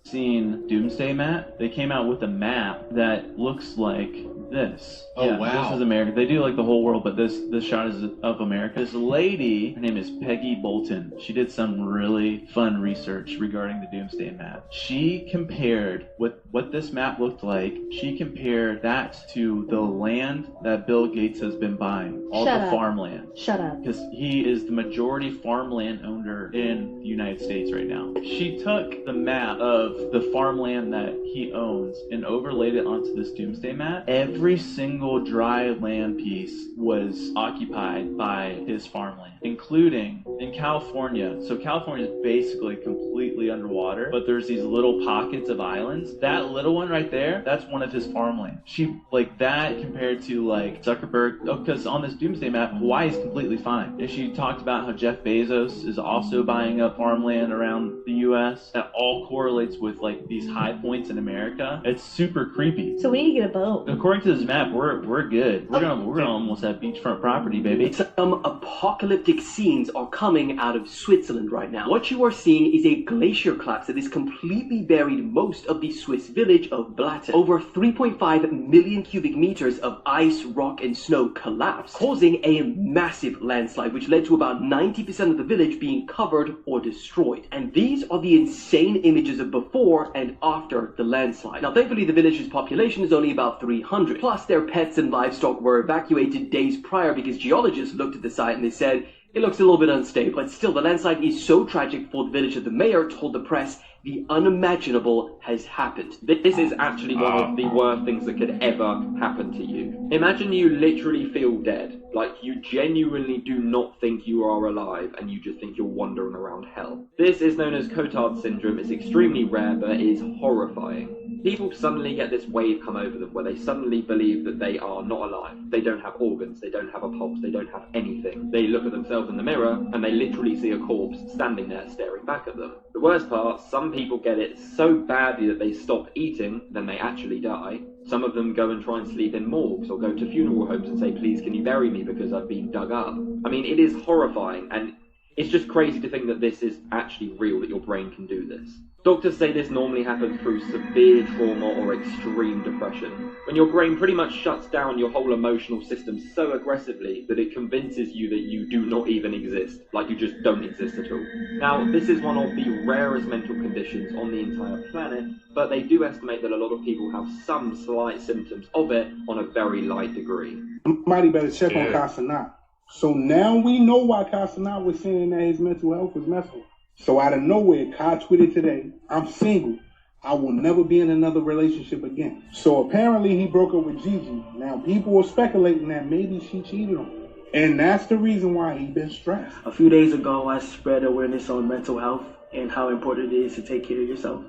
Seen Doomsday Map? They came out with a map that looks like this. Oh, yeah, wow. This is America. They do like the whole world, but this shot is of America. This lady, her name is Peggy Bolton. She did some really fun research regarding the Doomsday Map. She compared what this map looked like. She compared that to the land that Bill Gates has been buying, all Shut the up. farmland. Shut up. Because he is the majority farmland owner in the United States right now. She took the map of the farmland that he owns and overlaid it onto this Doomsday Map. Every single dry land piece was occupied by his farmland, including in California. So California is basically completely underwater, but there's these little pockets of islands. That little one right there, that's one of his farmland. She, like that compared to like Zuckerberg, because on this Doomsday Map, Hawaii is completely fine. And she talked about how Jeff Bezos is also buying up farmland around the US. That all correlates with like these high points in America. It's super creepy. So we need to get a boat. According to to this map, we're good. We're gonna almost have beachfront property, baby. Some apocalyptic scenes are coming out of Switzerland right now. What you are seeing is a glacier collapse that has completely buried most of the Swiss village of Blatten. Over 3.5 million cubic meters of ice, rock, and snow collapsed, causing a massive landslide, which led to about 90% of the village being covered or destroyed. And these are the insane images of before and after the landslide. Now, thankfully, the village's population is only about 300. Plus, their pets and livestock were evacuated days prior because geologists looked at the site and they said, it looks a little bit unstable. But still, the landslide is so tragic for the village that the mayor told the press the unimaginable has happened. This is actually one of the worst things that could ever happen to you. Imagine you literally feel dead. Like, you genuinely do not think you are alive, and you just think you're wandering around hell. This is known as Cotard syndrome. It's extremely rare, but it is horrifying. People suddenly get this wave come over them where they suddenly believe that they are not alive. They don't have organs, they don't have a pulse, they don't have anything. They look at themselves in the mirror, and they literally see a corpse standing there staring back at them. The worst part, some people get it so badly that they stop eating, then they actually die. Some of them go and try and sleep in morgues or go to funeral homes and say, please can you bury me because I've been dug up. I mean, it is horrifying, and it's just crazy to think that this is actually real, that your brain can do this. Doctors say this normally happens through severe trauma or extreme depression, when your brain pretty much shuts down your whole emotional system so aggressively that it convinces you that you do not even exist, like you just don't exist at all. Now, this is one of the rarest mental conditions on the entire planet, but they do estimate that a lot of people have some slight symptoms of it on a very light degree. Somebody better check on Casanat. So now we know why Casanat was saying that his mental health was messed up. So out of nowhere, Kai tweeted today, I'm single. I will never be in another relationship again. So apparently he broke up with Gigi. Now people are speculating that maybe she cheated on him. And that's the reason why he been stressed. A few days ago, I spread awareness on mental health and how important it is to take care of yourself.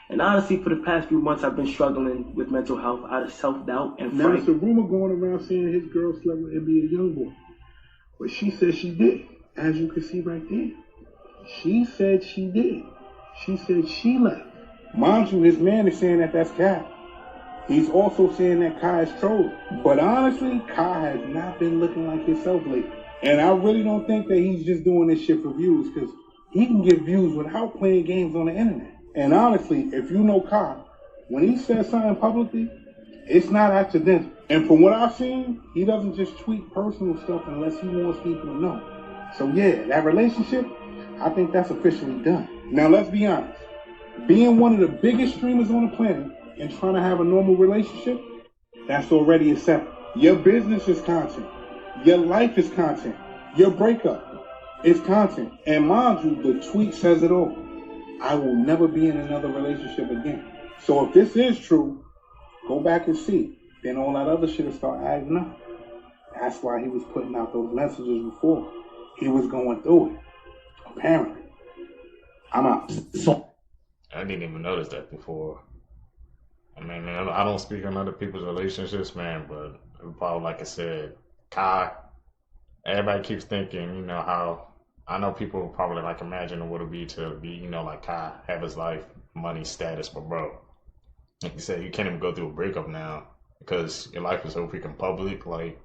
And honestly, for the past few months, I've been struggling with mental health out of self-doubt and Now there's a rumor going around saying his girl slept with NBA Youngboy. But she said she did, as you can see right there. She said she did. She said she left. Mind you, his man is saying that that's Kai. He's also saying that Kai is trolling. But honestly, Kai has not been looking like himself lately. And I really don't think that he's just doing this shit for views, because he can get views without playing games on the internet. And honestly, if you know Kai, when he says something publicly, it's not accidental. And from what I've seen, he doesn't just tweet personal stuff unless he wants people to know. So yeah, that relationship, I think that's officially done. Now let's be honest. Being one of the biggest streamers on the planet and trying to have a normal relationship, that's already a setup. Your business is content. Your life is content. Your breakup is content. And mind you, the tweet says it all. I will never be in another relationship again. So if this is true, go back and see. Then all that other shit will start adding up. That's why he was putting out those messages before. He was going through it. Apparently. I'm out. I didn't even notice that before. I mean, man, I don't speak on other people's relationships, man, but probably like I said, Kai, everybody keeps thinking, you know, how, I know people probably like imagine what it would be to be, you know, like Kai, have his life, money, status, but bro, like you said, you can't even go through a breakup now because your life is so freaking public. Like,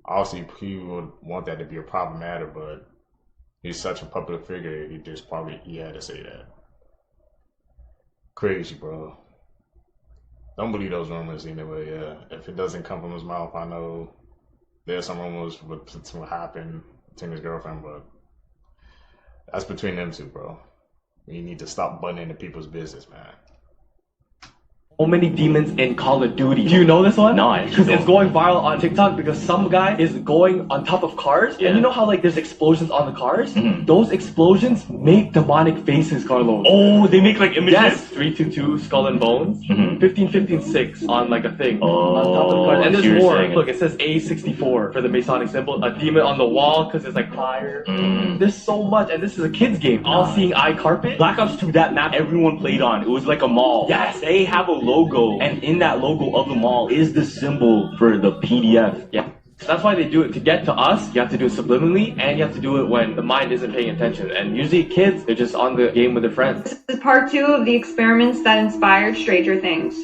obviously, he would want that to be a problem matter, but he's such a public figure, he had to say that. Crazy, bro. Don't believe those rumors anyway. Yeah, if it doesn't come from his mouth, I know there's some rumors what happened to his girlfriend, but that's between them two, bro. You need to stop butting into people's business, man. So many demons in Call of Duty. Do you know this one? No, because it's going viral on TikTok because some guy is going on top of cars, and you know how like there's explosions on the cars? Those explosions make demonic faces, Carlos. Oh, they make like images? Yes, 322 Skull and Bones, 15156 on like a thing on top of the cars. And there's more. Look, it says A64 for the Masonic symbol. A demon on the wall because it's like fire. There's so much, and this is a kid's game. All Seeing Eye Carpet. Black Ops 2, that map everyone played on. It was like a mall. Yes, they have a logo, and in that logo of the mall is the symbol for the PDF. Yeah. So that's why they do it. To get to us, you have to do it subliminally, and you have to do it when the mind isn't paying attention. And usually kids, they're just on the game with their friends. This is part 2 of the experiments that inspired Stranger Things.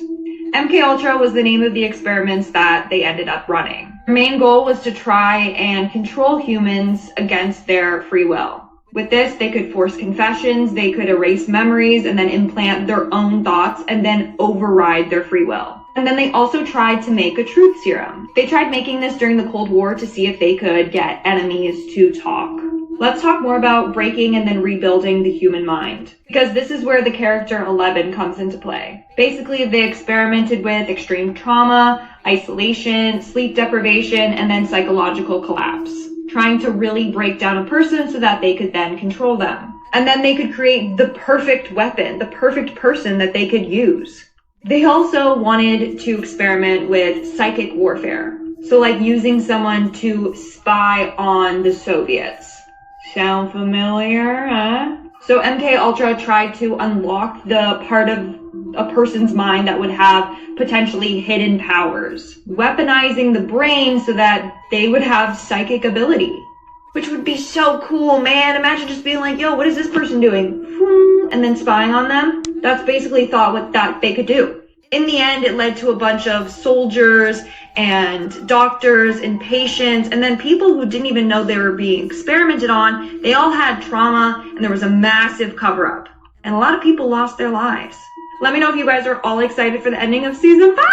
MKUltra was the name of the experiments that they ended up running. Their main goal was to try and control humans against their free will. With this, they could force confessions, they could erase memories, and then implant their own thoughts and then override their free will. And then they also tried to make a truth serum. They tried making this during the Cold War to see if they could get enemies to talk. Let's talk more about breaking and then rebuilding the human mind, because this is where the character 11 comes into play. Basically, they experimented with extreme trauma, isolation, sleep deprivation, and then psychological collapse, trying to really break down a person so that they could then control them. And then they could create the perfect weapon, the perfect person that they could use. They also wanted to experiment with psychic warfare. So like using someone to spy on the Soviets. Sound familiar, huh? So MKUltra tried to unlock the part of a person's mind that would have potentially hidden powers, weaponizing the brain so that they would have psychic ability, which would be so cool, man. Imagine just being like, yo, what is this person doing? And then spying on them. That's basically thought what that they could do. In the end, it led to a bunch of soldiers and doctors and patients, and then people who didn't even know they were being experimented on. They all had trauma, and there was a massive cover-up. And a lot of people lost their lives. Let me know if you guys are all excited for the ending of season 5!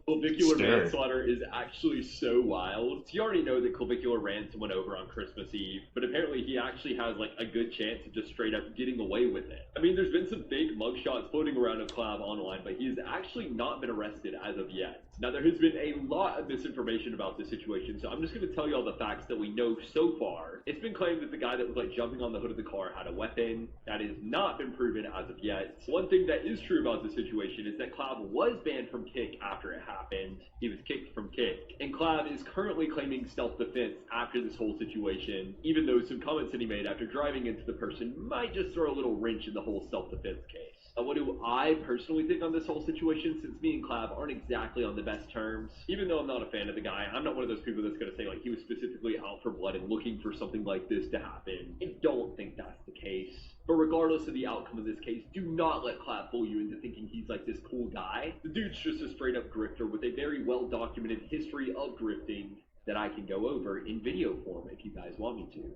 Clavicular manslaughter is actually so wild. You already know that Clavicular ran someone over on Christmas Eve, but apparently he actually has like a good chance of just straight up getting away with it. I mean, there's been some big mugshots floating around of Clav online, but he's actually not been arrested as of yet. Now, there has been a lot of misinformation about this situation, so I'm just going to tell you all the facts that we know so far. It's been claimed that the guy that was like jumping on the hood of the car had a weapon. That has not been proven as of yet. One thing that is true about the situation is that Clav was banned from Kick after it happened. He was kicked from Kick. And Clav is currently claiming self-defense after this whole situation, even though some comments that he made after driving into the person might just throw a little wrench in the whole self-defense case. What do I personally think on this whole situation, since me and Clav aren't exactly on the best terms? Even though I'm not a fan of the guy, I'm not one of those people that's going to say like he was specifically out for blood and looking for something like this to happen. I don't think that's the case. But regardless of the outcome of this case, do not let Clav fool you into thinking he's like this cool guy. The dude's just a straight up grifter with a very well documented history of grifting that I can go over in video form if you guys want me to.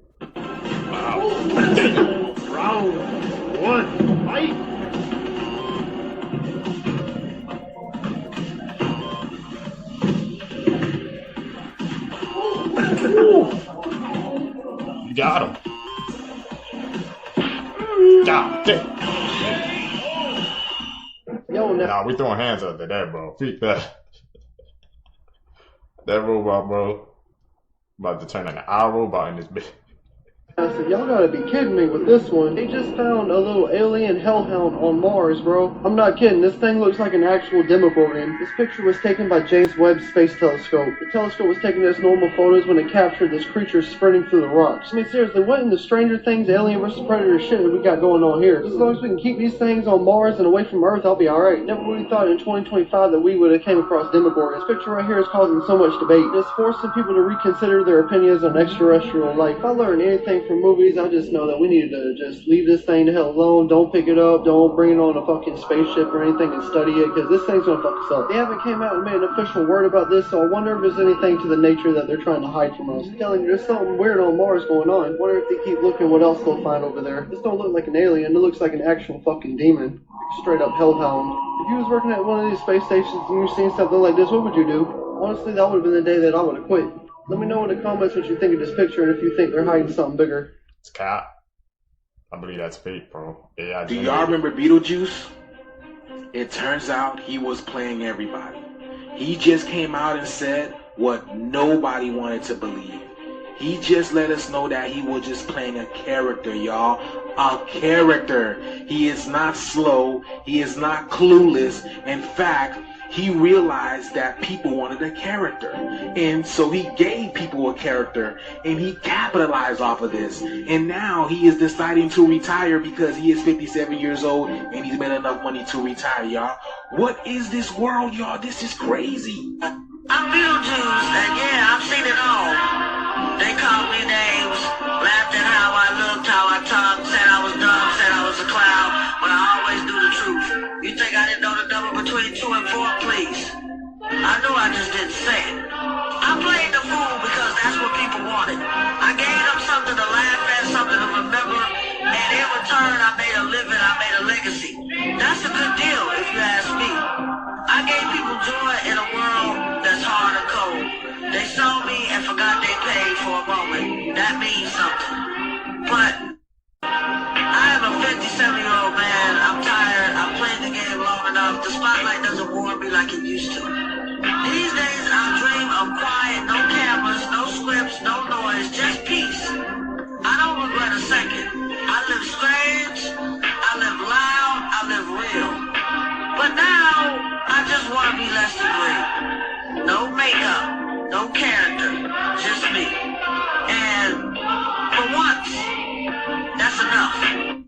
Wow. Round 1, fight! You got him. God damn. Nah, we throwing hands up to that, bro. Freak that. That robot, bro. About to turn like an iRobot in this bitch. I said, y'all gotta be kidding me with this one. They just found a little alien hellhound on Mars, bro. I'm not kidding. This thing looks like an actual Demogorgon. This picture was taken by James Webb Space Telescope. The telescope was taking its normal photos when it captured this creature sprinting through the rocks. I mean, seriously, what in the Stranger Things, Alien vs. Predator shit that we got going on here? As long as we can keep these things on Mars and away from Earth, I'll be alright. Never really thought in 2025 that we would have came across Demogorgon. This picture right here is causing so much debate. It's forcing people to reconsider their opinions on extraterrestrial life. If I learned anything from movies, I just know that we need to just leave this thing the hell alone. Don't pick it up. Don't bring it on a fucking spaceship or anything and study it, because this thing's gonna fuck us up. They haven't came out and made an official word about this, so I wonder if there's anything to the nature that they're trying to hide from us. I'm telling you, there's something weird on Mars going on. Wonder if they keep looking what else they'll find over there. This don't look like an alien. It looks like an actual fucking demon. Straight up hellhound. If you was working at one of these space stations and you're seeing something like this, what would you do? Honestly, that would have been the day that I would have quit. Let me know in the comments what you think of this picture and if you think they're hiding something bigger. It's Cap. I believe that's fake, bro. Yeah, do y'all remember Beetlejuice? It turns out he was playing everybody. He just came out and said what nobody wanted to believe. He just let us know that he was just playing a character, y'all. A character. He is not slow. He is not clueless. In fact, he realized that people wanted a character. And so he gave people a character, and he capitalized off of this. And now he is deciding to retire because he is 57 years old and he's made enough money to retire, y'all. What is this world, y'all? This is crazy. I'm Beetlejuice, and yeah, I've seen it all. They called me names, laughed at how I looked, how I talked, said I was dumb, said I was a clown, but I always do the truth. You think I didn't know the difference between 2 I knew I just didn't say it. I played the fool because that's what people wanted. I gave them something to laugh at, something to remember, and in return I made a living, I made a legacy. That's a good deal if you ask me. I gave people joy in a world that's hard and cold. They saw me and forgot they paid for a moment. That means something. But I am a 57-year-old man. I'm tired. I've played the game long enough. The spotlight doesn't warm me like it used to. These days I dream of quiet, no cameras, no scripts, no noise, just peace. I don't regret a second. I live strange, I live loud, I live real. But now, I just want to be less than real. No makeup, no character, just me. And for once, that's enough.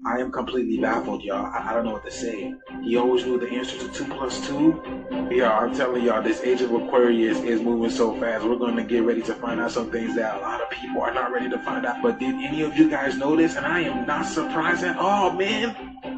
I am completely baffled, y'all. I don't know what to say. He always knew the answer to 2 + 2. Yeah, I'm telling y'all, this Age of Aquarius is moving so fast. We're going to get ready to find out some things that a lot of people are not ready to find out. But did any of you guys know this? And I am not surprised at all, man.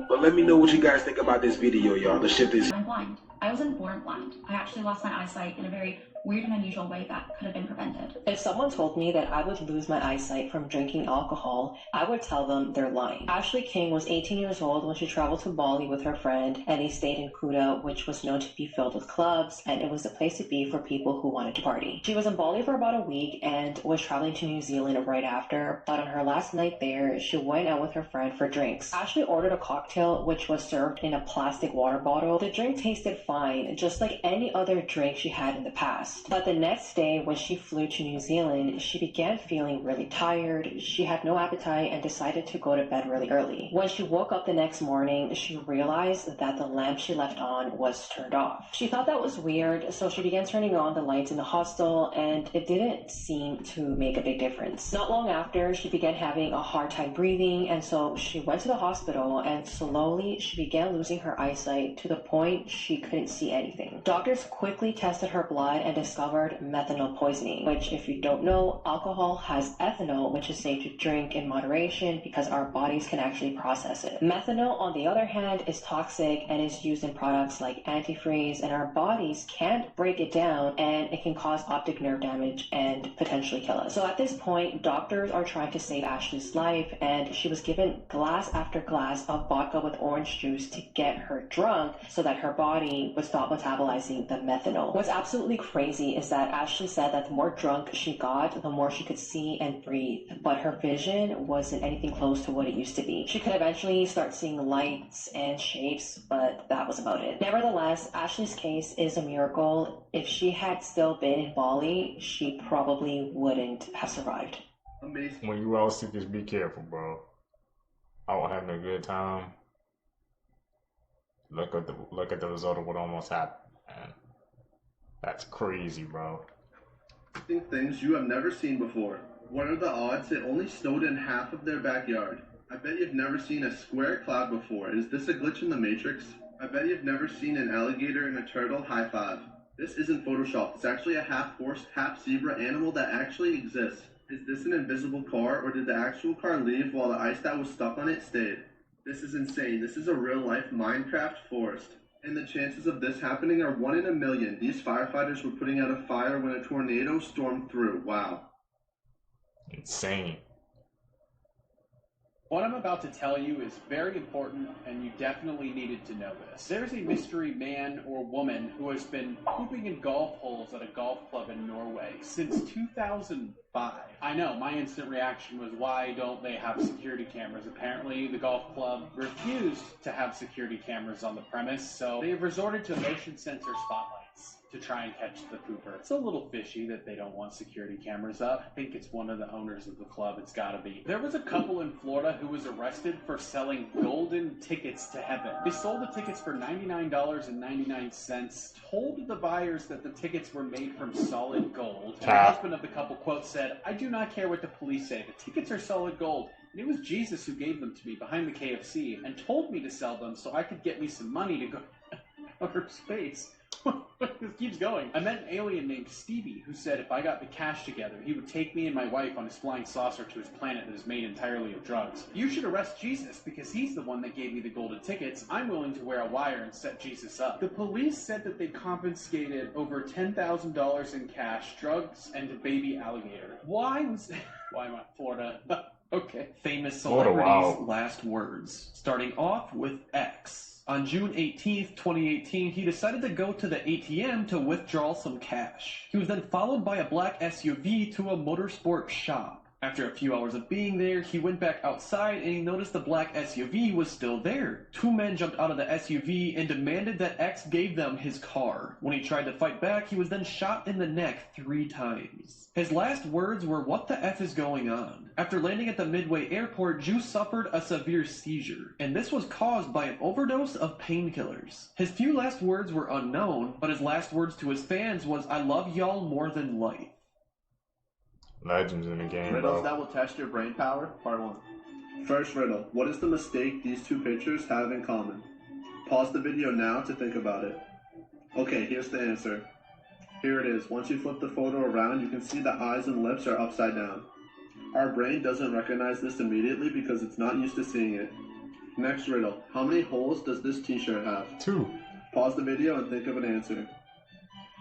But let me know what you guys think about this video, y'all. The shit is... I'm blind. I wasn't born blind. I actually lost my eyesight in a very weird and unusual way that could have been prevented. If someone told me that I would lose my eyesight from drinking alcohol, I would tell them they're lying. Ashley King was 18 years old when she traveled to Bali with her friend, and they stayed in Kuta, which was known to be filled with clubs, and it was the place to be for people who wanted to party. She was in Bali for about a week and was traveling to New Zealand right after, but on her last night there, she went out with her friend for drinks. Ashley ordered a cocktail, which was served in a plastic water bottle. The drink tasted fine, just like any other drink she had in the past. But the next day, when she flew to New Zealand, she began feeling really tired. She had no appetite and decided to go to bed really early. When she woke up the next morning, she realized that the lamp she left on was turned off. She thought that was weird, so she began turning on the lights in the hostel, and it didn't seem to make a big difference. Not long after, she began having a hard time breathing, and so she went to the hospital, and slowly she began losing her eyesight to the point she couldn't see anything. Doctors quickly tested her blood and discovered methanol poisoning, which, if you don't know, alcohol has ethanol, which is safe to drink in moderation because our bodies can actually process it. Methanol, on the other hand, is toxic and is used in products like antifreeze, and our bodies can't break it down, and it can cause optic nerve damage and potentially kill us. So at this point, doctors are trying to save Ashley's life, and she was given glass after glass of vodka with orange juice to get her drunk so that her body would stop metabolizing the methanol. What's absolutely crazy is that Ashley said that the more drunk she got, the more she could see and breathe, but her vision wasn't anything close to what it used to be. She could eventually start seeing lights and shapes, but that was about it. Nevertheless, Ashley's case is a miracle. If she had still been in Bali, she probably wouldn't have survived. Amazing. When you all see this, be careful, bro. I was having a good time. Look at the result of what almost happened, man. That's crazy, bro. Things you have never seen before. What are the odds it only snowed in half of their backyard? I bet you've never seen a square cloud before. Is this a glitch in the Matrix? I bet you've never seen an alligator and a turtle high five. This isn't Photoshop. It's actually a half horse, half zebra animal that actually exists. Is this an invisible car, or did the actual car leave while the ice that was stuck on it stayed? This is insane. This is a real-life Minecraft forest. And the chances of this happening are 1 in a million. These firefighters were putting out a fire when a tornado stormed through. Wow. Insane. What I'm about to tell you is very important, and you definitely needed to know this. There's a mystery man or woman who has been pooping in golf holes at a golf club in Norway since 2005. I know, my instant reaction was, why don't they have security cameras? Apparently, the golf club refused to have security cameras on the premise, so they have resorted to motion sensor spotlights to try and catch the pooper. It's a little fishy that they don't want security cameras up. I think it's one of the owners of the club. It's gotta be. There was a couple in Florida who was arrested for selling golden tickets to heaven. They sold the tickets for $99.99, told the buyers that the tickets were made from solid gold. And the husband of the couple, quote, said, "I do not care what the police say. The tickets are solid gold. And it was Jesus who gave them to me behind the KFC and told me to sell them so I could get me some money to go outer space." This keeps going. I met an alien named Stevie who said if I got the cash together, he would take me and my wife on his flying saucer to his planet that is made entirely of drugs. You should arrest Jesus because he's the one that gave me the golden tickets. I'm willing to wear a wire and set Jesus up. The police said that they confiscated over $10,000 in cash, drugs, and a baby alligator. Why am I Florida? Okay. Famous Florida, celebrities' wow. last words. Starting off with X. On June 18th, 2018, he decided to go to the ATM to withdraw some cash. He was then followed by a black SUV to a motorsport shop. After a few hours of being there, he went back outside and he noticed the black SUV was still there. Two men jumped out of the SUV and demanded that X gave them his car. When he tried to fight back, he was then shot in the neck 3 times. His last words were, "What the F is going on?" After landing at the Midway airport, Juice suffered a severe seizure, and this was caused by an overdose of painkillers. His few last words were unknown, but his last words to his fans was, "I love y'all more than life." Legends in the game, Riddles bro. that will test your brain power, part 1. First riddle. What is the mistake these two pictures have in common? Pause the video now to think about it. Okay, here's the answer. Here it is. Once you flip the photo around, you can see the eyes and lips are upside down. Our brain doesn't recognize this immediately because it's not used to seeing it. Next riddle. How many holes does this t-shirt have? 2. Pause the video and think of an answer.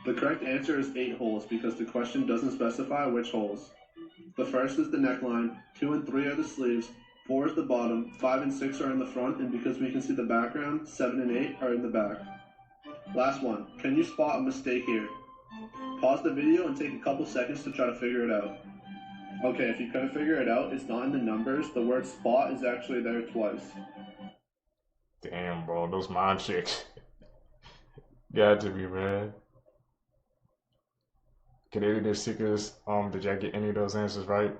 The correct answer is 8 holes because the question doesn't specify which holes. The first is the neckline, 2 and 3 are the sleeves, 4 is the bottom, 5 and 6 are in the front, and because we can see the background, 7 and 8 are in the back. Last one. Can you spot a mistake here? Pause the video and take a couple seconds to try to figure it out. Okay, if you couldn't figure it out, it's not in the numbers. The word spot is actually there twice. Damn, bro, those mind chicks. Got to be, man. Canadian Seekers, did y'all get any of those answers right?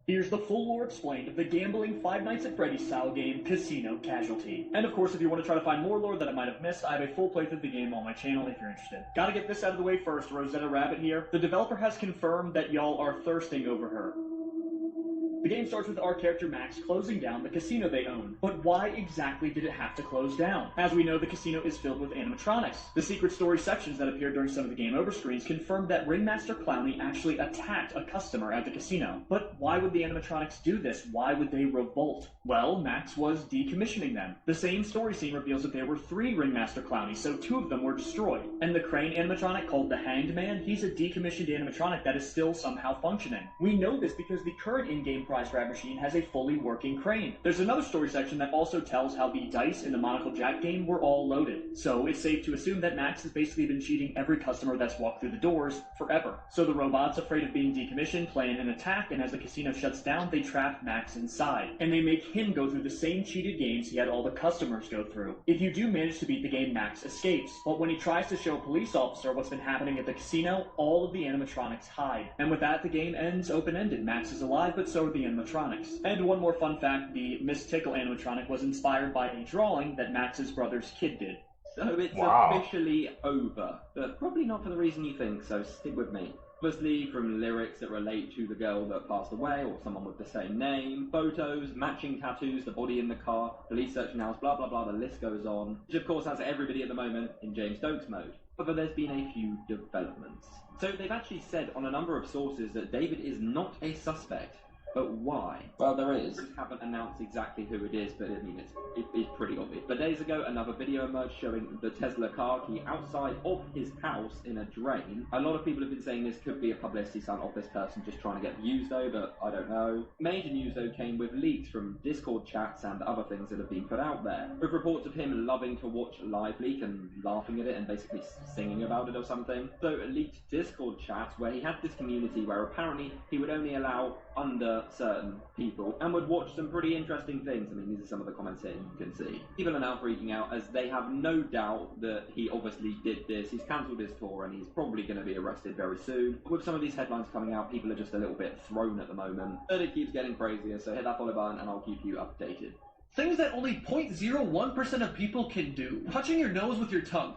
Here's the full lore explained of the gambling Five Nights at Freddy's style game, Casino Casualty. And of course, if you want to try to find more lore that I might have missed, I have a full playthrough of the game on my channel if you're interested. Gotta get this out of the way first, Rosetta Rabbit here. The developer has confirmed that y'all are thirsting over her. The game starts with our character Max closing down the casino they own. But why exactly did it have to close down? As we know, the casino is filled with animatronics. The secret story sections that appeared during some of the game over screens confirmed that Ringmaster Clowney actually attacked a customer at the casino. But why would the animatronics do this? Why would they revolt? Well, Max was decommissioning them. The same story scene reveals that there were 3 Ringmaster Clowneys, so 2 of them were destroyed. And the crane animatronic called the Hanged Man, he's a decommissioned animatronic that is still somehow functioning. We know this because the current in-game prize grab machine has a fully working crane. There's another story section that also tells how the dice in the Monocle Jack game were all loaded. So it's safe to assume that Max has basically been cheating every customer that's walked through the doors forever. So the robots, afraid of being decommissioned, plan an attack, and as the casino shuts down, they trap Max inside. And they make him go through the same cheated games he had all the customers go through. If you do manage to beat the game, Max escapes. But when he tries to show a police officer what's been happening at the casino, all of the animatronics hide. And with that, the game ends open-ended. Max is alive, but so are the animatronics. And one more fun fact, the Miss Tickle animatronic was inspired by a drawing that Max's brother's kid did. So it's officially over, but probably not for the reason you think, so stick with me. Obviously, from lyrics that relate to the girl that passed away or someone with the same name, photos, matching tattoos, the body in the car, police searching house, blah blah blah, the list goes on. Which of course has everybody at the moment in James Stokes mode. However, there's been a few developments. So they've actually said on a number of sources that David is not a suspect. But why? Well, there is. They haven't announced exactly who it is, but I mean, it's pretty obvious. But days ago, another video emerged showing the Tesla car key outside of his house in a drain. A lot of people have been saying this could be a publicity stunt of this person just trying to get views though, but I don't know. Major news though came with leaks from Discord chats and other things that have been put out there, with reports of him loving to watch Live Leak and laughing at it and basically singing about it or something. So leaked Discord chats where he had this community where apparently he would only allow under certain people and would watch some pretty interesting things. I mean, these are some of the comments here you can see. People are now freaking out as they have no doubt that he obviously did this. He's cancelled his tour and he's probably going to be arrested very soon. With some of these headlines coming out, people are just a little bit thrown at the moment. But it keeps getting crazier, so hit that follow button and I'll keep you updated. Things that only 0.01% of people can do. Touching your nose with your tongue.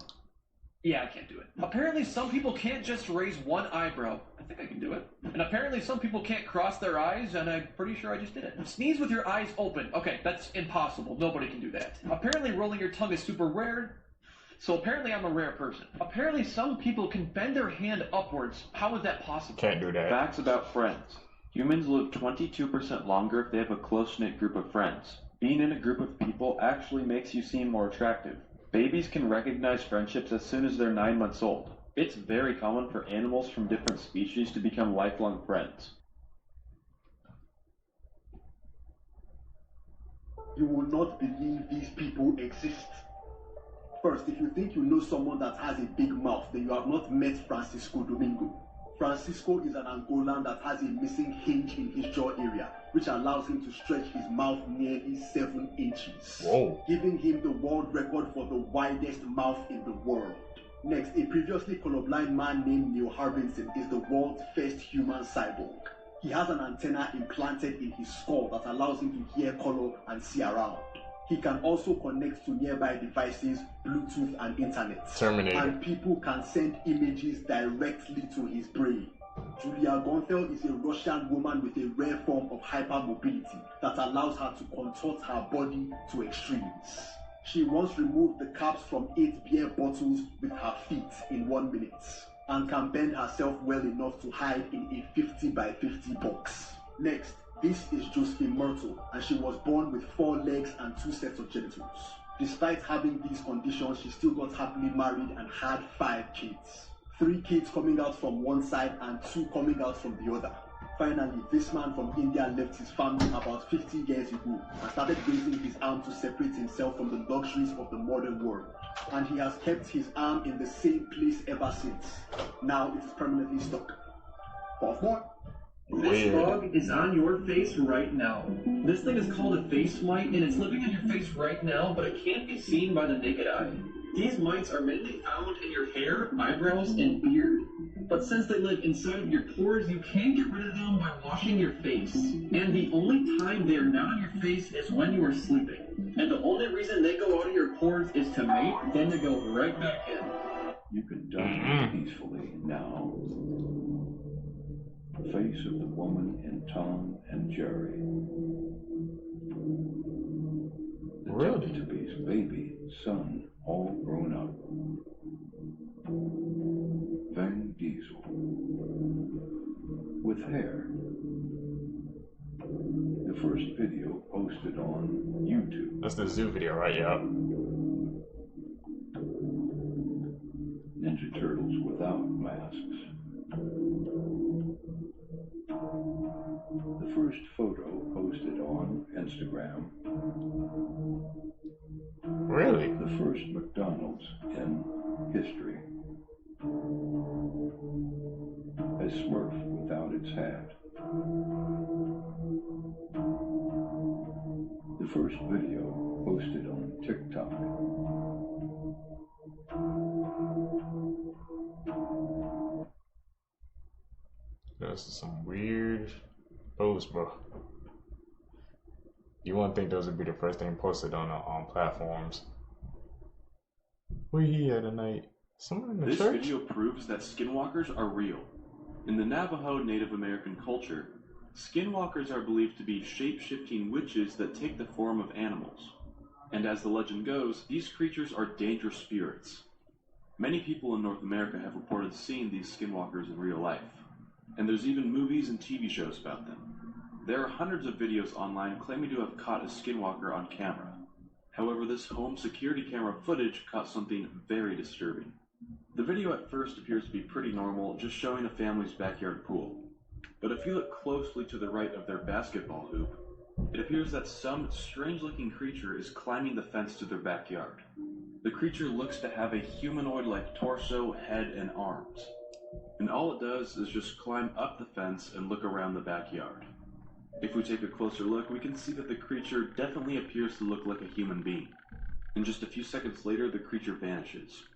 Yeah, I can't do it. Apparently some people can't just raise one eyebrow. I think I can do it. And apparently some people can't cross their eyes, and I'm pretty sure I just did it. Sneeze with your eyes open. Okay, that's impossible. Nobody can do that. Apparently rolling your tongue is super rare. So apparently I'm a rare person. Apparently some people can bend their hand upwards. How is that possible? Can't do that. Facts about friends. Humans live 22% longer if they have a close-knit group of friends. Being in a group of people actually makes you seem more attractive. Babies can recognize friendships as soon as they're 9 months old. It's very common for animals from different species to become lifelong friends. You will not believe these people exist. First, if you think you know someone that has a big mouth, then you have not met Francisco Domingo. Francisco is an Angolan that has a missing hinge in his jaw area, which allows him to stretch his mouth nearly 7 inches, giving him the world record for the widest mouth in the world. Next, a previously colorblind man named Neil Harbinson is the world's first human cyborg. He has an antenna implanted in his skull that allows him to hear color and see around. He can also connect to nearby devices, Bluetooth and internet. Terminator. And people can send images directly to his brain. Julia Gonfel is a Russian woman with a rare form of hypermobility that allows her to contort her body to extremes. She once removed the caps from 8 beer bottles with her feet in 1 minute and can bend herself well enough to hide in a 50 by 50 box. Next, this is Josephine Myrtle, and she was born with 4 legs and 2 sets of genitals. Despite having these conditions, she still got happily married and had 5 kids. 3 kids coming out from one side and 2 coming out from the other. Finally, this man from India left his family about 50 years ago and started raising his arm to separate himself from the luxuries of the modern world. And he has kept his arm in the same place ever since. Now it is permanently stuck. Puff one. This bug is on your face right now. This thing is called a face mite, and it's living on your face right now, but it can't be seen by the naked eye. These mites are mainly found in your hair, eyebrows, and beard. But since they live inside of your pores, you can get rid of them by washing your face. And the only time they are not on your face is when you are sleeping. And the only reason they go out of your pores is to mate, then they go right back in. You can die peacefully now. The face of the woman in Tom and Jerry. The Teletubbies' baby son, all grown up. Vin Diesel. With hair. The first video posted on YouTube. That's the zoo video, right? Yeah. Ninja Turtles without masks. The first photo posted on Instagram. Really? The first McDonald's in history. A Smurf without its hat. The first video posted on TikTok. Those are some weird posts, bro. You wouldn't think those would be the first thing posted on platforms. Where he at tonight? Someone in the This church? video proves that skinwalkers are real. In the Navajo Native American culture, skinwalkers are believed to be shape-shifting witches that take the form of animals. And as the legend goes, these creatures are dangerous spirits. Many people in North America have reported seeing these skinwalkers in real life. And there's even movies and TV shows about them. There are hundreds of videos online claiming to have caught a skinwalker on camera. However, this home security camera footage caught something very disturbing. The video at first appears to be pretty normal, just showing a family's backyard pool. But if you look closely to the right of their basketball hoop, it appears that some strange-looking creature is climbing the fence to their backyard. The creature looks to have a humanoid-like torso, head, and arms. And all it does is just climb up the fence and look around the backyard. If we take a closer look, we can see that the creature definitely appears to look like a human being. And just a few seconds later, the creature vanishes.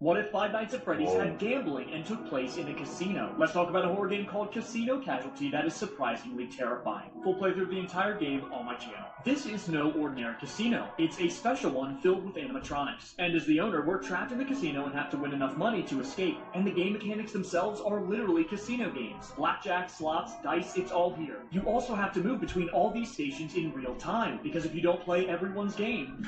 What if Five Nights at Freddy's had gambling and took place in a casino? Let's talk about a horror game called Casino Casualty that is surprisingly terrifying. Full playthrough of the entire game on my channel. This is no ordinary casino. It's a special one filled with animatronics. And as the owner, we're trapped in the casino and have to win enough money to escape. And the game mechanics themselves are literally casino games. Blackjack, slots, dice, it's all here. You also have to move between all these stations in real time, because if you don't play everyone's game...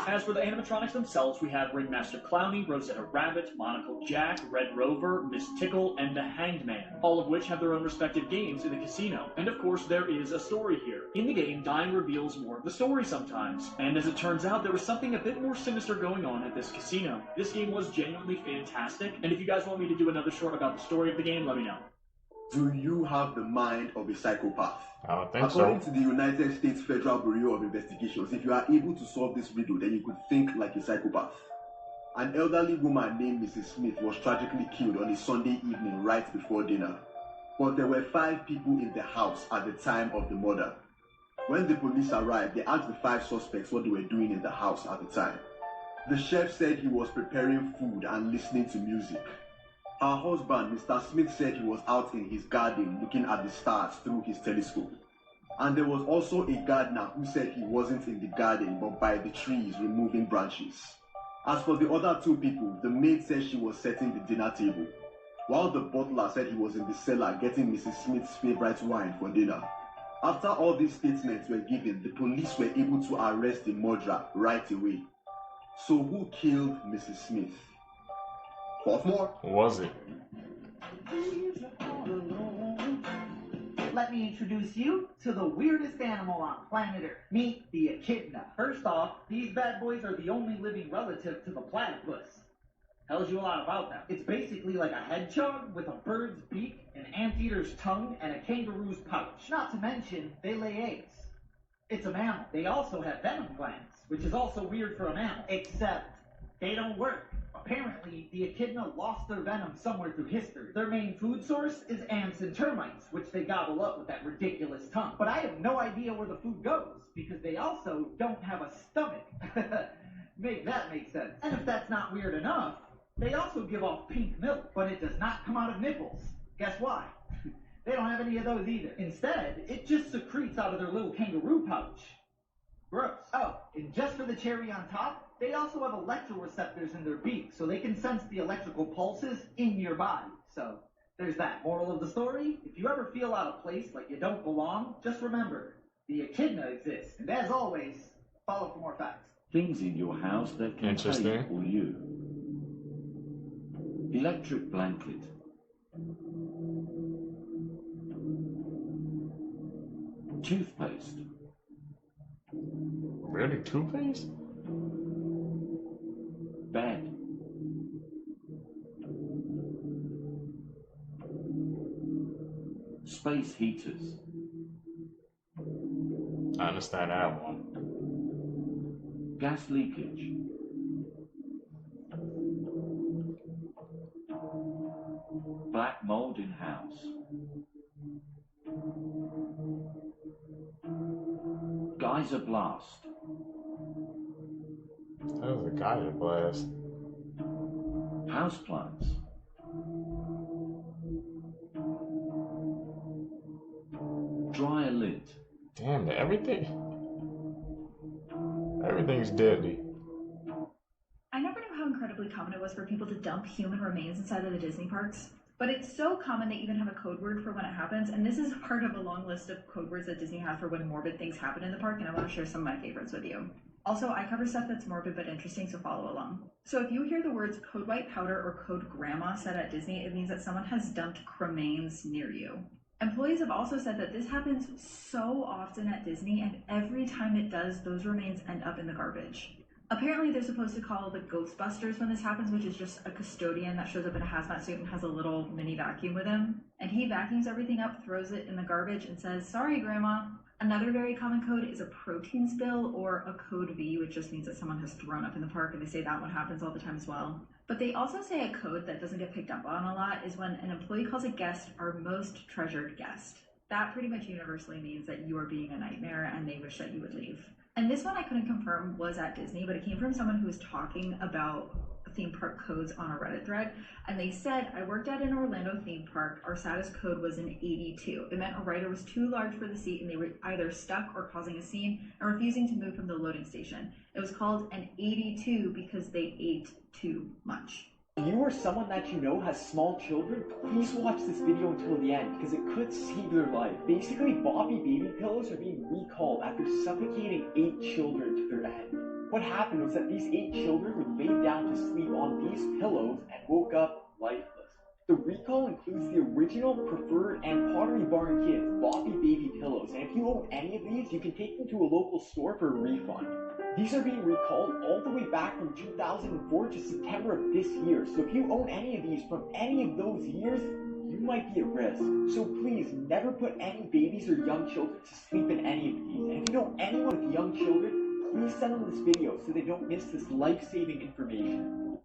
As for the animatronics themselves, we have Ringmaster Clowny, Rosetta Rabbit, Monocle Jack, Red Rover, Miss Tickle, and the Hanged Man, all of which have their own respective games in the casino. And of course, there is a story here. In the game, dying reveals more of the story sometimes. And as it turns out, there was something a bit more sinister going on at this casino. This game was genuinely fantastic, and if you guys want me to do another short about the story of the game, let me know. Do you have the mind of a psychopath? I don't think According to the United States Federal Bureau of Investigations, if you are able to solve this riddle, then you could think like a psychopath. An elderly woman named Mrs. Smith was tragically killed on a Sunday evening right before dinner. But there were 5 people in the house at the time of the murder. When the police arrived, they asked the 5 suspects what they were doing in the house at the time. The chef said he was preparing food and listening to music. Her husband, Mr. Smith, said he was out in his garden looking at the stars through his telescope. And there was also a gardener who said he wasn't in the garden but by the trees removing branches. As for the other 2 people, the maid said she was setting the dinner table, while the butler said he was in the cellar getting Mrs. Smith's favorite wine for dinner. After all these statements were given, the police were able to arrest the murderer right away. So who killed Mrs. Smith? 4 more. Who was it? Let me introduce you to the weirdest animal on planet Earth. Meet the echidna. First off, these bad boys are the only living relative to the platypus. Tells you a lot about them. It's basically like a hedgehog with a bird's beak, an anteater's tongue, and a kangaroo's pouch. Not to mention, they lay eggs. It's a mammal. They also have venom glands, which is also weird for a mammal. Except, they don't work. Apparently, the echidna lost their venom somewhere through history. Their main food source is ants and termites, which they gobble up with that ridiculous tongue. But I have no idea where the food goes, because they also don't have a stomach. Make that make sense. And if that's not weird enough, they also give off pink milk, but it does not come out of nipples. Guess why? They don't have any of those either. Instead, it just secretes out of their little kangaroo pouch. Gross. Oh, and just for the cherry on top, they also have electroreceptors in their beak, so they can sense the electrical pulses in your body. So, there's that. Moral of the story, if you ever feel out of place, like you don't belong, just remember, the echidna exists. And as always, follow for more facts. Things in your house that can pay for you. Electric blanket. Toothpaste. Really? Toothpaste? Bed. Space heaters. I understand that one. Gas leakage. Black mold in house. Geyser blast. That was a geyser blast. Houseplants. Dryer lint. Damn, everything's deadly. I never knew how incredibly common it was for people to dump human remains inside of the Disney parks. But it's so common they even have a code word for when it happens, and this is part of a long list of code words that Disney has for when morbid things happen in the park, and I want to share some of my favorites with you. Also, I cover stuff that's morbid but interesting, so follow along. So if you hear the words code white powder or code grandma said at Disney, it means that someone has dumped cremains near you. Employees have also said that this happens so often at Disney, and every time it does, those remains end up in the garbage. Apparently, they're supposed to call the Ghostbusters when this happens, which is just a custodian that shows up in a hazmat suit and has a little mini vacuum with him. And he vacuums everything up, throws it in the garbage, and says, "Sorry, Grandma." Another very common code is a protein spill, or a code V, which just means that someone has thrown up in the park, and they say that one happens all the time as well. But they also say a code that doesn't get picked up on a lot is when an employee calls a guest our most treasured guest. That pretty much universally means that you are being a nightmare and they wish that you would leave. And this one I couldn't confirm was at Disney, but it came from someone who was talking about theme park codes on a Reddit thread. And they said, I worked at an Orlando theme park. Our saddest code was an 82. It meant a rider was too large for the seat and they were either stuck or causing a scene and refusing to move from the loading station. It was called an 82 because they ate too much. If you or someone that you know has small children, please watch this video until the end because it could save their life. Basically, Boppy baby pillows are being recalled after suffocating 8 children to their end. What happened was that these 8 children were laid down to sleep on these pillows and woke up lifeless. The recall includes the original, preferred, and Pottery Barn Kids Boppy baby pillows, and if you own any of these, you can take them to a local store for a refund. These are being recalled all the way back from 2004 to September of this year, so if you own any of these from any of those years, you might be at risk. So please, never put any babies or young children to sleep in any of these, and if you know anyone with young children, please send them this video so they don't miss this life-saving information.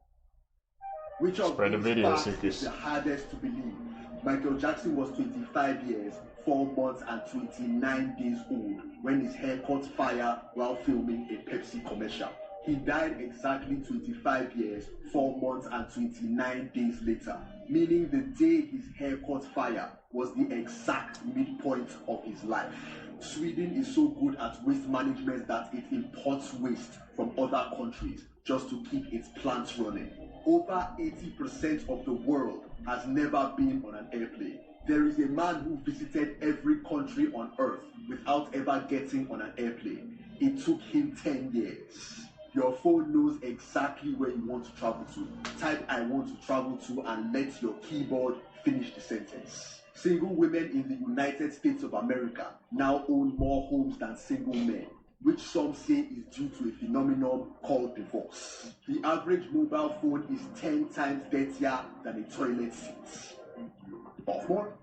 Which of Spread the these video, facts is Sikis. the hardest to believe? Michael Jackson was 25 years, 4 months and 29 days old when his hair caught fire while filming a Pepsi commercial. He died exactly 25 years, 4 months and 29 days later, meaning the day his hair caught fire was the exact midpoint of his life. Sweden is so good at waste management that it imports waste from other countries just to keep its plants running. Over 80% of the world has never been on an airplane. There is a man who visited every country on earth without ever getting on an airplane. It took him 10 years. Your phone knows exactly where you want to travel to. Type I want to travel to and let your keyboard finish the sentence. Single women in the United States of America now own more homes than single men, which some say is due to a phenomenon called divorce. The average mobile phone is 10 times dirtier than a toilet seat. More?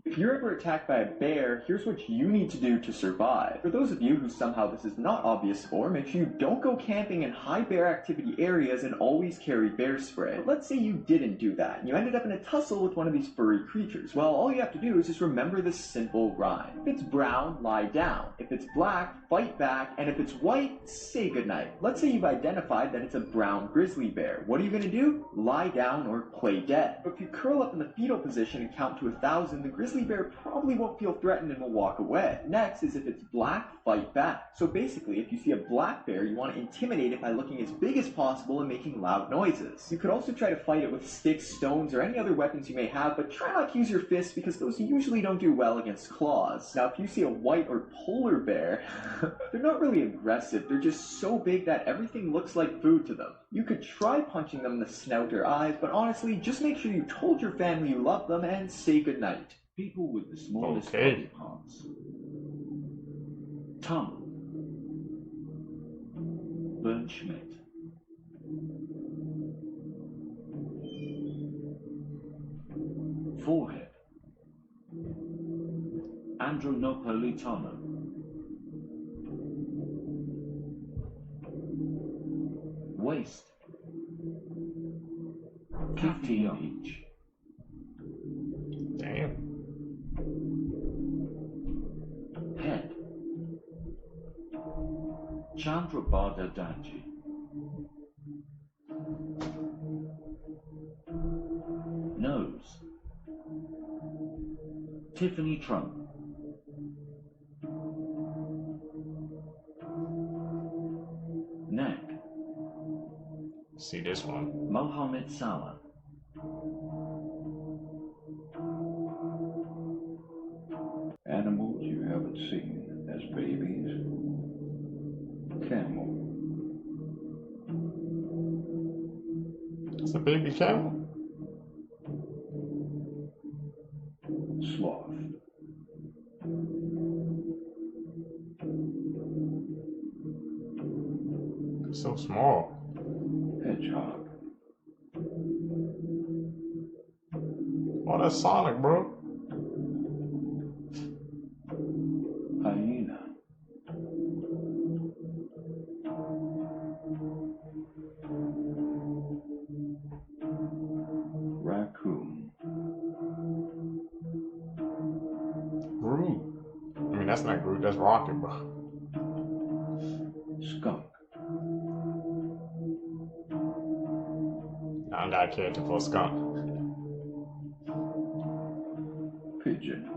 If you're ever attacked by a bear, here's what you need to do to survive. For those of you who somehow this is not obvious for, make sure you don't go camping in high bear activity areas and always carry bear spray. But let's say you didn't do that, and you ended up in a tussle with one of these furry creatures. Well, all you have to do is just remember this simple rhyme. If it's brown, lie down. If it's black, fight back. And if it's white, say goodnight. Let's say you've identified that it's a brown grizzly bear. What are you gonna do? Lie down or play dead. But if you curl up in the fetal position and count to 1,000, the grizzly bear probably won't feel threatened and will walk away. Next is if it's black, fight back. So basically, if you see a black bear, you want to intimidate it by looking as big as possible and making loud noises. You could also try to fight it with sticks, stones, or any other weapons you may have, but try not to use your fists because those usually don't do well against claws. Now, if you see a white or polar bear, they're not really aggressive. They're just so big that everything looks like food to them. You could try punching them in the snout or eyes, but honestly, just make sure you told your family you love them and say goodnight. People with the smallest body parts. Tongue. Bernd Schmidt. Forehead. Andronopolitano. Waist. Cafetium each. Damn. Head. Chandrabada Danji. Nose. Tiffany Trump. Neck. See this one. Mohammed Salah. Animals you haven't seen as babies. Camel. It's a baby camel. Sloth. So small. Hedgehog. Oh, that's Sonic, bro. Hyena. Raccoon. Groot. I mean, that's not Groot, that's Rocket, bro. side character for Skunk. Pigeon.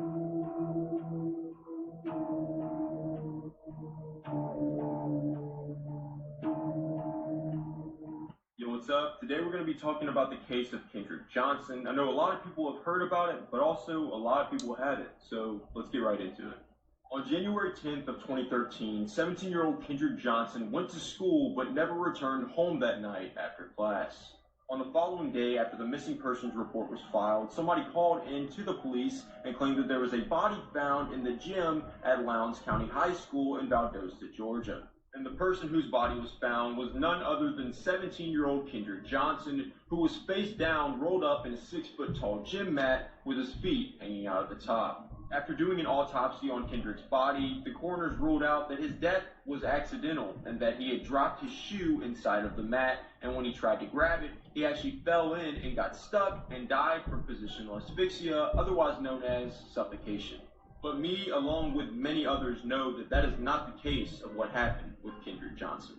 Yo, what's up? Today we're going to be talking about the case of Kendrick Johnson. I know a lot of people have heard about it, but also a lot of people haven't. So let's get right into it. On January 10th of 2013, 17-year-old Kendrick Johnson went to school but never returned home that night after class. On the following day, after the missing persons report was filed, somebody called in to the police and claimed that there was a body found in the gym at Lowndes County High School in Valdosta, Georgia. And the person whose body was found was none other than 17-year-old Kendrick Johnson, who was face down, rolled up in a 6-foot-tall gym mat with his feet hanging out at the top. After doing an autopsy on Kendrick's body, the coroners ruled out that his death was accidental and that he had dropped his shoe inside of the mat, and when he tried to grab it, he actually fell in and got stuck and died from positional asphyxia, otherwise known as suffocation. But me, along with many others, know that that is not the case of what happened with Kendrick Johnson.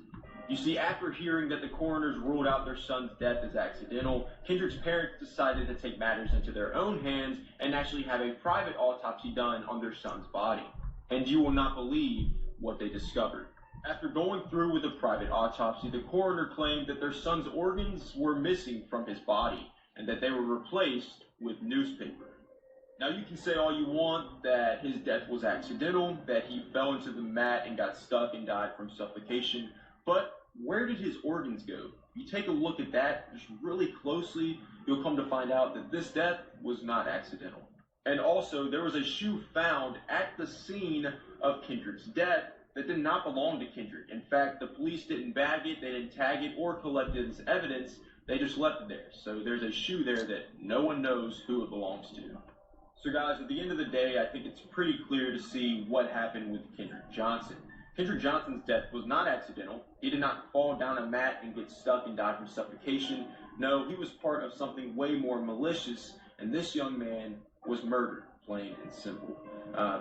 You see, after hearing that the coroners ruled out their son's death as accidental, Kendrick's parents decided to take matters into their own hands and actually have a private autopsy done on their son's body. And you will not believe what they discovered. After going through with the private autopsy, the coroner claimed that their son's organs were missing from his body and that they were replaced with newspaper. Now you can say all you want that his death was accidental, that he fell into the mat and got stuck and died from suffocation, but where did his organs go? If you take a look at that just really closely, you'll come to find out that this death was not accidental. And also, there was a shoe found at the scene of Kendrick's death that did not belong to Kendrick. In fact, the police didn't bag it, they didn't tag it, or collect it as evidence, they just left it there. So there's a shoe there that no one knows who it belongs to. So guys, at the end of the day, I think it's pretty clear to see what happened with Kendrick Johnson. Kendrick Johnson's death was not accidental. He did not fall down a mat and get stuck and die from suffocation. No, he was part of something way more malicious, and this young man was murdered, plain and simple.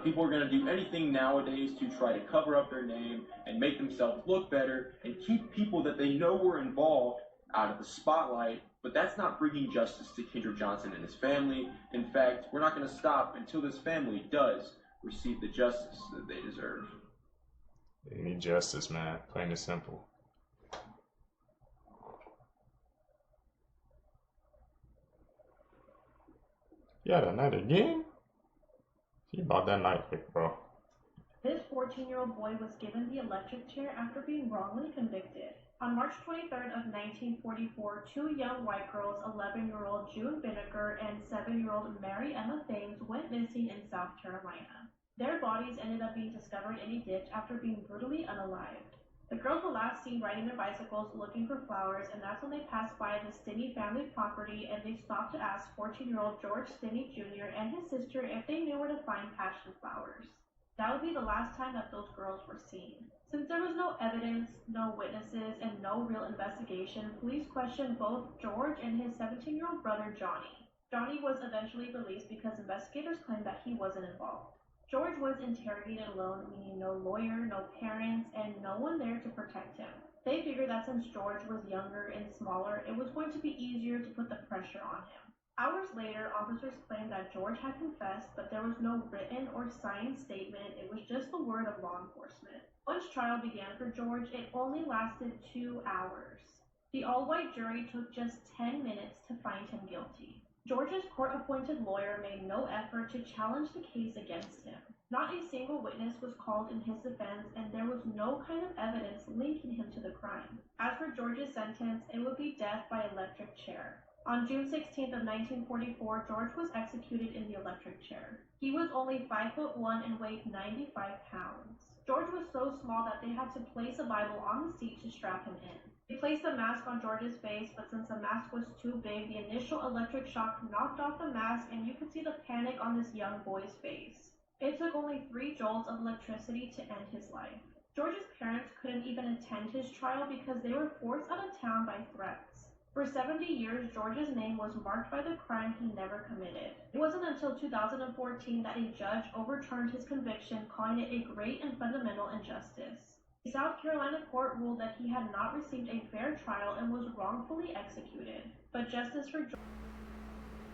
People are going to do anything nowadays to try to cover up their name and make themselves look better and keep people that they know were involved out of the spotlight, but that's not bringing justice to Kendrick Johnson and his family. In fact, we're not going to stop until this family does receive the justice that they deserve. They need justice, man. Plain and simple. Yeah, that night again? He bought that night quick, bro. This 14-year-old boy was given the electric chair after being wrongly convicted. On March 23rd of 1944, two young white girls, 11-year-old June Vinegar and 7-year-old Mary Emma Thames, went missing in South Carolina. Their bodies ended up being discovered in a ditch after being brutally unalived. The girls were last seen riding their bicycles looking for flowers, and that's when they passed by the Stinney family property and they stopped to ask 14-year-old George Stinney Jr. and his sister if they knew where to find passion flowers. That would be the last time that those girls were seen. Since there was no evidence, no witnesses, and no real investigation, police questioned both George and his 17-year-old brother Johnny. Johnny was eventually released because investigators claimed that he wasn't involved. George was interrogated alone, meaning no lawyer, no parents, and no one there to protect him. They figured that since George was younger and smaller, it was going to be easier to put the pressure on him. Hours later, officers claimed that George had confessed, but there was no written or signed statement. It was just the word of law enforcement. Once trial began for George, it only lasted 2 hours. The all-white jury took just 10 minutes to find him guilty. George's court-appointed lawyer made no effort to challenge the case against him. Not a single witness was called in his defense, and there was no kind of evidence linking him to the crime. As for George's sentence, it would be death by electric chair. On June 16th of 1944, George was executed in the electric chair. He was only 5'1" and weighed 95 pounds. George was so small that they had to place a Bible on the seat to strap him in. They placed a mask on George's face, but since the mask was too big, the initial electric shock knocked off the mask, and you could see the panic on this young boy's face. It took only 3 jolts of electricity to end his life. George's parents couldn't even attend his trial because they were forced out of town by threats. For 70 years, George's name was marked by the crime he never committed. It wasn't until 2014 that a judge overturned his conviction, calling it a great and fundamental injustice. The South Carolina court ruled that he had not received a fair trial and was wrongfully executed. but justice for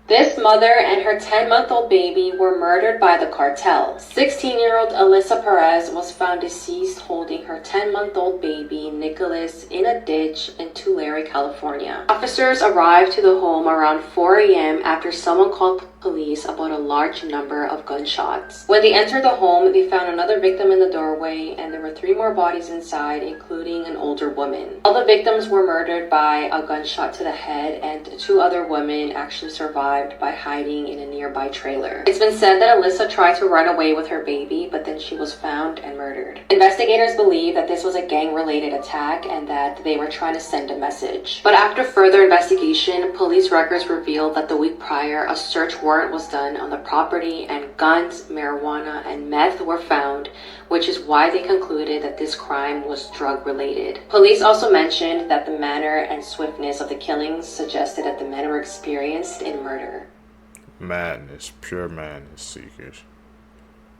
This mother and her 10-month-old baby were murdered by the cartel. 16-year-old Alyssa Perez was found deceased holding her 10-month-old baby, Nicholas, in a ditch in Tulare, California. Officers arrived to the home around 4 a.m. after someone called police about a large number of gunshots. When they entered the home, they found another victim in the doorway, and there were 3 more bodies inside, including an older woman. All the victims were murdered by a gunshot to the head, and 2 other women actually survived by hiding in a nearby trailer. It's been said that Alyssa tried to run away with her baby, but then she was found and murdered. Investigators believe that this was a gang-related attack and that they were trying to send a message. But after further investigation, police records revealed that the week prior, a search warrant was done on the property and guns, marijuana, and meth were found, which is why they concluded that this crime was drug-related. Police also mentioned that the manner and swiftness of the killings suggested that the men were experienced in murder. Madness, pure madness, Seekers.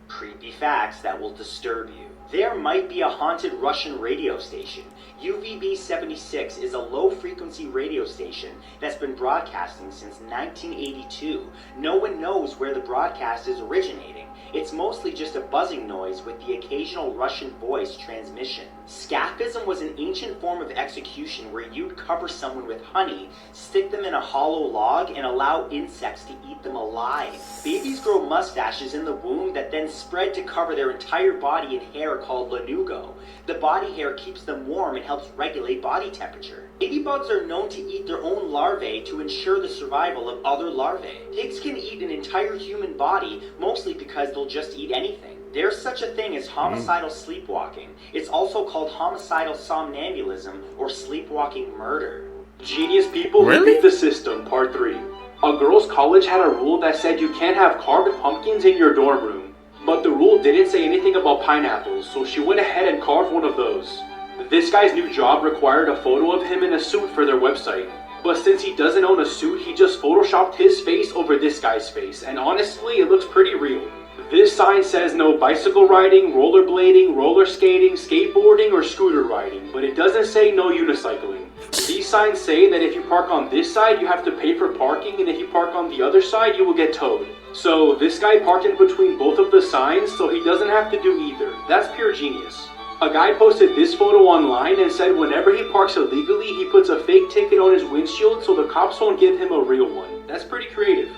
Creepy facts that will disturb you. There might be a haunted Russian radio station. UVB 76 is a low-frequency radio station that's been broadcasting since 1982. No one knows where the broadcast is originating. It's mostly just a buzzing noise with the occasional Russian voice transmission. Scaphism was an ancient form of execution where you'd cover someone with honey, stick them in a hollow log, and allow insects to eat them alive. Babies grow mustaches in the womb that then spread to cover their entire body in hair called lanugo. The body hair keeps them warm and helps regulate body temperature. Ladybugs are known to eat their own larvae to ensure the survival of other larvae. Pigs can eat an entire human body, mostly because they'll just eat anything. There's such a thing as homicidal sleepwalking. It's also called homicidal somnambulism or sleepwalking murder. Genius people who beat the system, part 3. A girls' college had a rule that said you can't have carved pumpkins in your dorm room. But the rule didn't say anything about pineapples, so she went ahead and carved one of those. This guy's new job required a photo of him in a suit for their website. But since he doesn't own a suit, he just photoshopped his face over this guy's face, and honestly, it looks pretty real. This sign says no bicycle riding, rollerblading, roller skating, skateboarding, or scooter riding, but it doesn't say no unicycling. These signs say that if you park on this side, you have to pay for parking, and if you park on the other side, you will get towed. So this guy parked in between both of the signs, so he doesn't have to do either. That's pure genius. A guy posted this photo online and said whenever he parks illegally, he puts a fake ticket on his windshield so the cops won't give him a real one. That's pretty creative.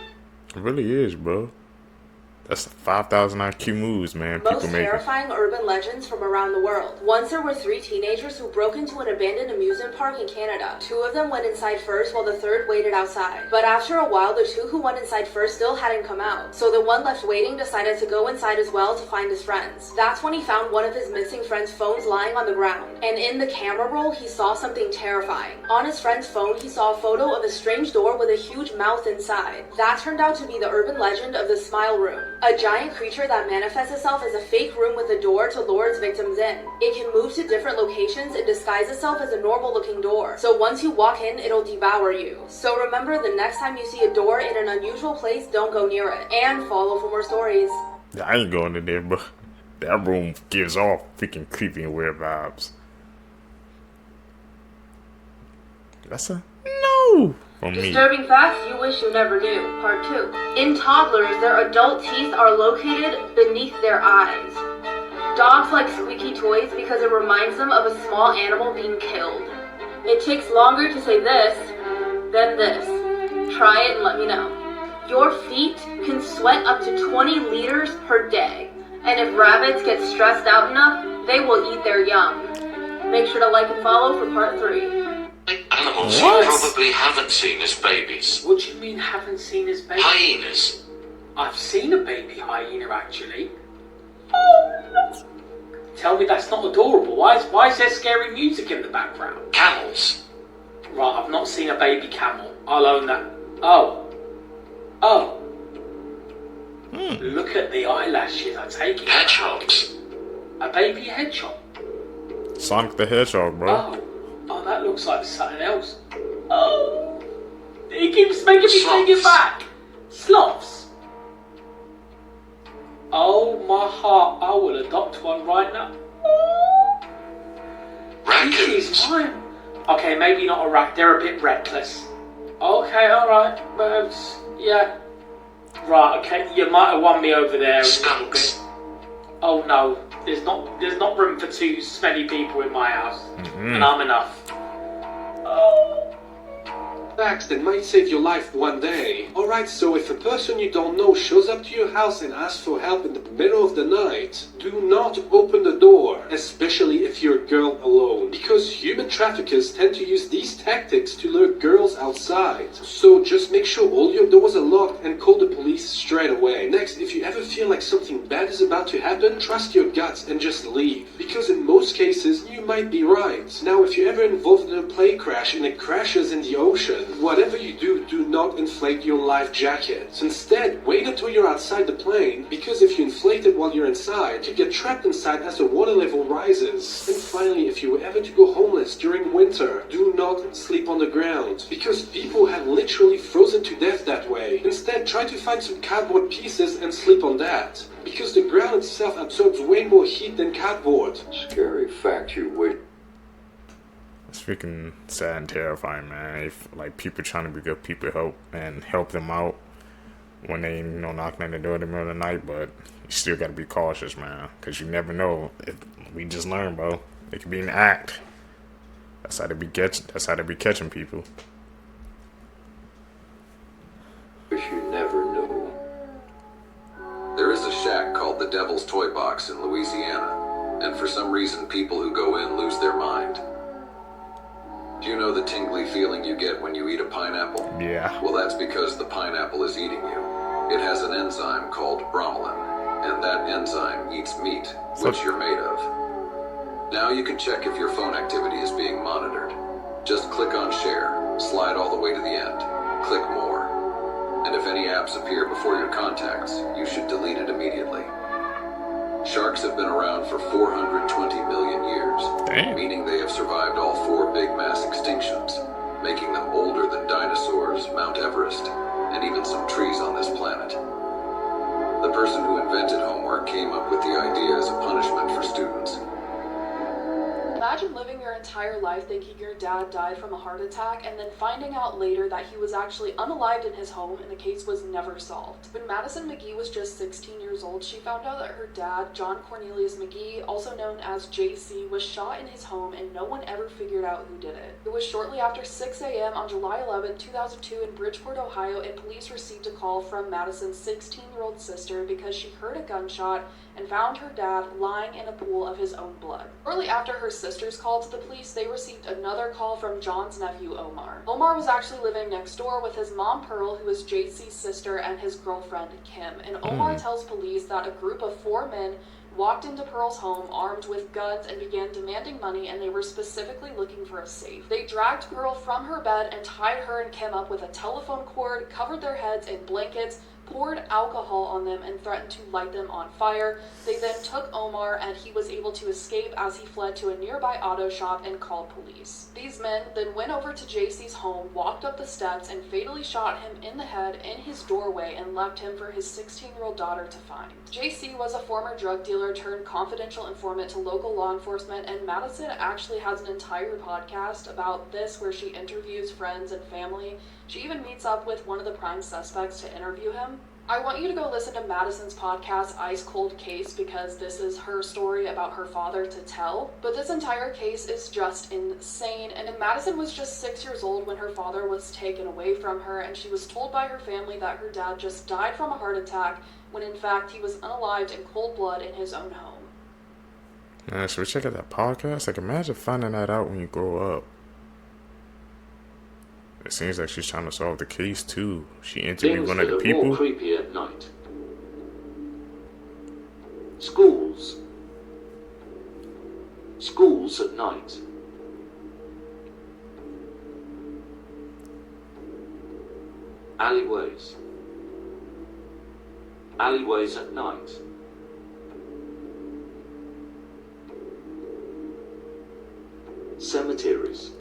It really is, bro. That's 5,000 IQ moves, man. Most terrifying urban legends from around the world. Once there were 3 teenagers who broke into an abandoned amusement park in Canada. 2 of them went inside first while the third waited outside. But after a while, the 2 who went inside first still hadn't come out. So the one left waiting decided to go inside as well to find his friends. That's when he found one of his missing friend's phones lying on the ground. And in the camera roll, he saw something terrifying. On his friend's phone, he saw a photo of a strange door with a huge mouth inside. That turned out to be the urban legend of the Smile Room. A giant creature that manifests itself as a fake room with a door to lure its victims in. It can move to different locations and disguise itself as a normal looking door. So once you walk in, it'll devour you. So remember, the next time you see a door in an unusual place, don't go near it. And follow for more stories. I ain't going in there, bro. That room gives off freaking creepy and weird vibes. That's a no. Disturbing facts you wish you never knew. Part 2. In toddlers, their adult teeth are located beneath their eyes. Dogs like squeaky toys because it reminds them of a small animal being killed. It takes longer to say this than this. Try it and let me know. Your feet can sweat up to 20 liters per day. And if rabbits get stressed out enough, they will eat their young. Make sure to like and follow for part 3. Animals you probably haven't seen as babies. What do you mean haven't seen as babies? Hyenas. I've seen a baby hyena actually. Tell me that's not adorable. Why is there scary music in the background? Camels. Right, I've not seen a baby camel. I'll own that. Oh. Look at the eyelashes, I take it. Hedgehogs. A baby hedgehog. Sonic the Hedgehog, bro. Oh, that looks like something else. Oh, it keeps making me take it back. Sloths. Oh my heart, I will adopt one right now. Raccoons. This is mine. Okay, maybe not a rat. They're a bit reckless. Okay, alright. Yeah. Right, okay, you might have won me over there a little bit. Oh no, there's not room for two smelly people in my house. And I'm enough. Facts that might save your life one day. Alright, so if a person you don't know shows up to your house and asks for help in the middle of the night, do not open the door, especially if you're a girl alone, because human traffickers tend to use these tactics to lure girls outside. So just make sure all your doors are locked and call the police straight away. Next, if you ever feel like something bad is about to happen, trust your guts and just leave, because in most cases you might be right. Now, if you're ever involved in a plane crash and it crashes in the ocean, whatever you do, do not inflate your life jacket. Instead, wait until you're outside the plane, because if you inflate it while you're inside, you get trapped inside as the water level rises. And finally, if you were ever to go homeless during winter, do not sleep on the ground, because people have literally frozen to death that way. Instead, try to find some cardboard pieces and sleep on that, because the ground itself absorbs way more heat than cardboard. Scary fact, you wait. It's freaking sad and terrifying, man. If like people trying to be good people help them out when they knocking at the door in the middle of the night, but you still gotta be cautious, man, because you never know. We just learned, bro. It could be an act. That's how they be catching people. Wish you never knew. There is a shack called the Devil's Toy Box in Louisiana, and for some reason people who go in lose their mind. Do you know the tingly feeling you get when you eat a pineapple? Yeah. Well, that's because the pineapple is eating you. It has an enzyme called bromelain, and that enzyme eats meat, which you're made of. Now you can check if your phone activity is being monitored. Just click on share, slide all the way to the end, click more. And if any apps appear before your contacts, you should delete it immediately. Sharks have been around for 420 million years, meaning they have survived all 4 big mass extinctions, making them older than dinosaurs, Mount Everest, and even some trees on this planet. The person who invented homework came up with the idea as a punishment for students. Imagine living your entire life thinking your dad died from a heart attack and then finding out later that he was actually unalived in his home and the case was never solved. When Madison McGee was just 16 years old, she found out that her dad, John Cornelius McGee, also known as JC, was shot in his home and no one ever figured out who did it. It was shortly after 6 a.m. on July 11, 2002 in Bridgeport, Ohio, and police received a call from Madison's 16-year-old sister because she heard a gunshot and found her dad lying in a pool of his own blood. Shortly after her sister's call to the police, they received another call from John's nephew, Omar. Omar was actually living next door with his mom, Pearl, who is JC's sister, and his girlfriend, Kim. And Omar tells police that a group of 4 men walked into Pearl's home armed with guns and began demanding money, and they were specifically looking for a safe. They dragged Pearl from her bed and tied her and Kim up with a telephone cord, covered their heads in blankets, poured alcohol on them, and threatened to light them on fire. They then took Omar, and he was able to escape as he fled to a nearby auto shop and called police. These men then went over to JC's home, walked up the steps, and fatally shot him in the head in his doorway and left him for his 16-year-old daughter to find. JC was a former drug dealer turned confidential informant to local law enforcement, and Madison actually has an entire podcast about this where she interviews friends and family. She even meets up with one of the prime suspects to interview him. I want you to go listen to Madison's podcast, Ice Cold Case, because this is her story about her father to tell. But this entire case is just insane. And Madison was just 6 years old when her father was taken away from her, and she was told by her family that her dad just died from a heart attack, when in fact he was unalived in cold blood in his own home. Man, should we check out that podcast? Like, imagine finding that out when you grow up. It seems like she's trying to solve the case too. She interviewed one of the people. More creepy at night. Schools. Schools at night. Alleyways. Alleyways at night. Cemeteries.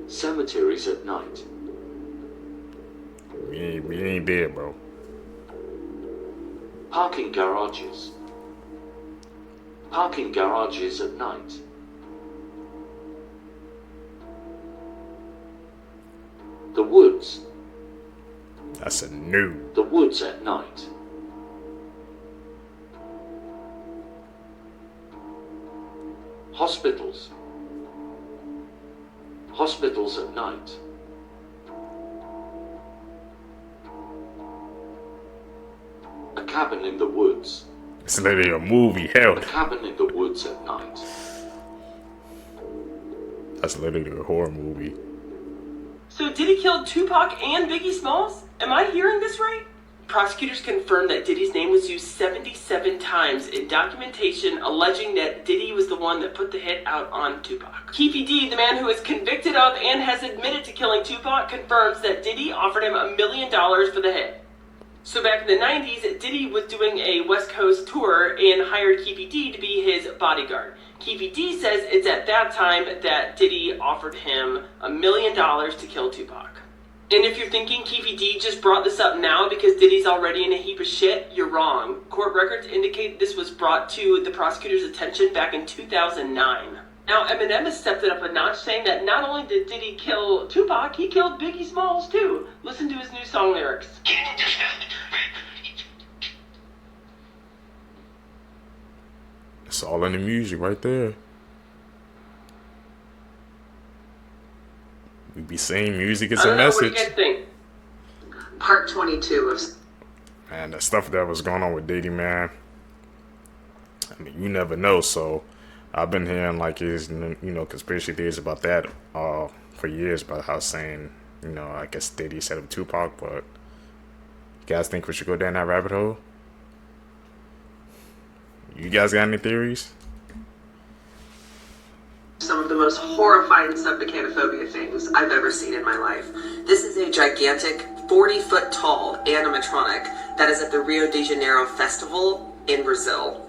Cemeteries at night. We ain't dead, bro. Parking garages. Parking garages at night. woods. That's a no. The woods at night. Hospitals. Hospitals at night. A cabin in the woods. It's literally a movie, hell. A cabin in the woods at night. That's literally a horror movie. So Diddy killed Tupac and Biggie Smalls? Am I hearing this right? Prosecutors confirmed that Diddy's name was used 77 times in documentation alleging that Diddy was the one that put the hit out on Tupac. Keefe D, the man who is convicted of and has admitted to killing Tupac, confirms that Diddy offered him $1 million for the hit. So back in the 90s, Diddy was doing a West Coast tour and hired Keefe D to be his bodyguard. Keefe D says it's at that time that Diddy offered him $1 million to kill Tupac. And if you're thinking Keefe D just brought this up now because Diddy's already in a heap of shit, you're wrong. Court records indicate this was brought to the prosecutor's attention back in 2009. Now, Eminem has stepped it up a notch, saying that not only did Diddy kill Tupac, he killed Biggie Smalls too. Listen to his new song lyrics. It's all in the music right there. We be saying music is a message. What do you guys think? Part 22 of... Man, the stuff that was going on with Diddy, man. I mean, you never know, so... I've been hearing like his, conspiracy theories about that for years, about how saying, I guess Diddy set up Tupac, but you guys think we should go down that rabbit hole? You guys got any theories? Some of the most horrifying submechanophobia things I've ever seen in my life. This is a gigantic, 40-foot tall animatronic that is at the Rio de Janeiro Festival in Brazil.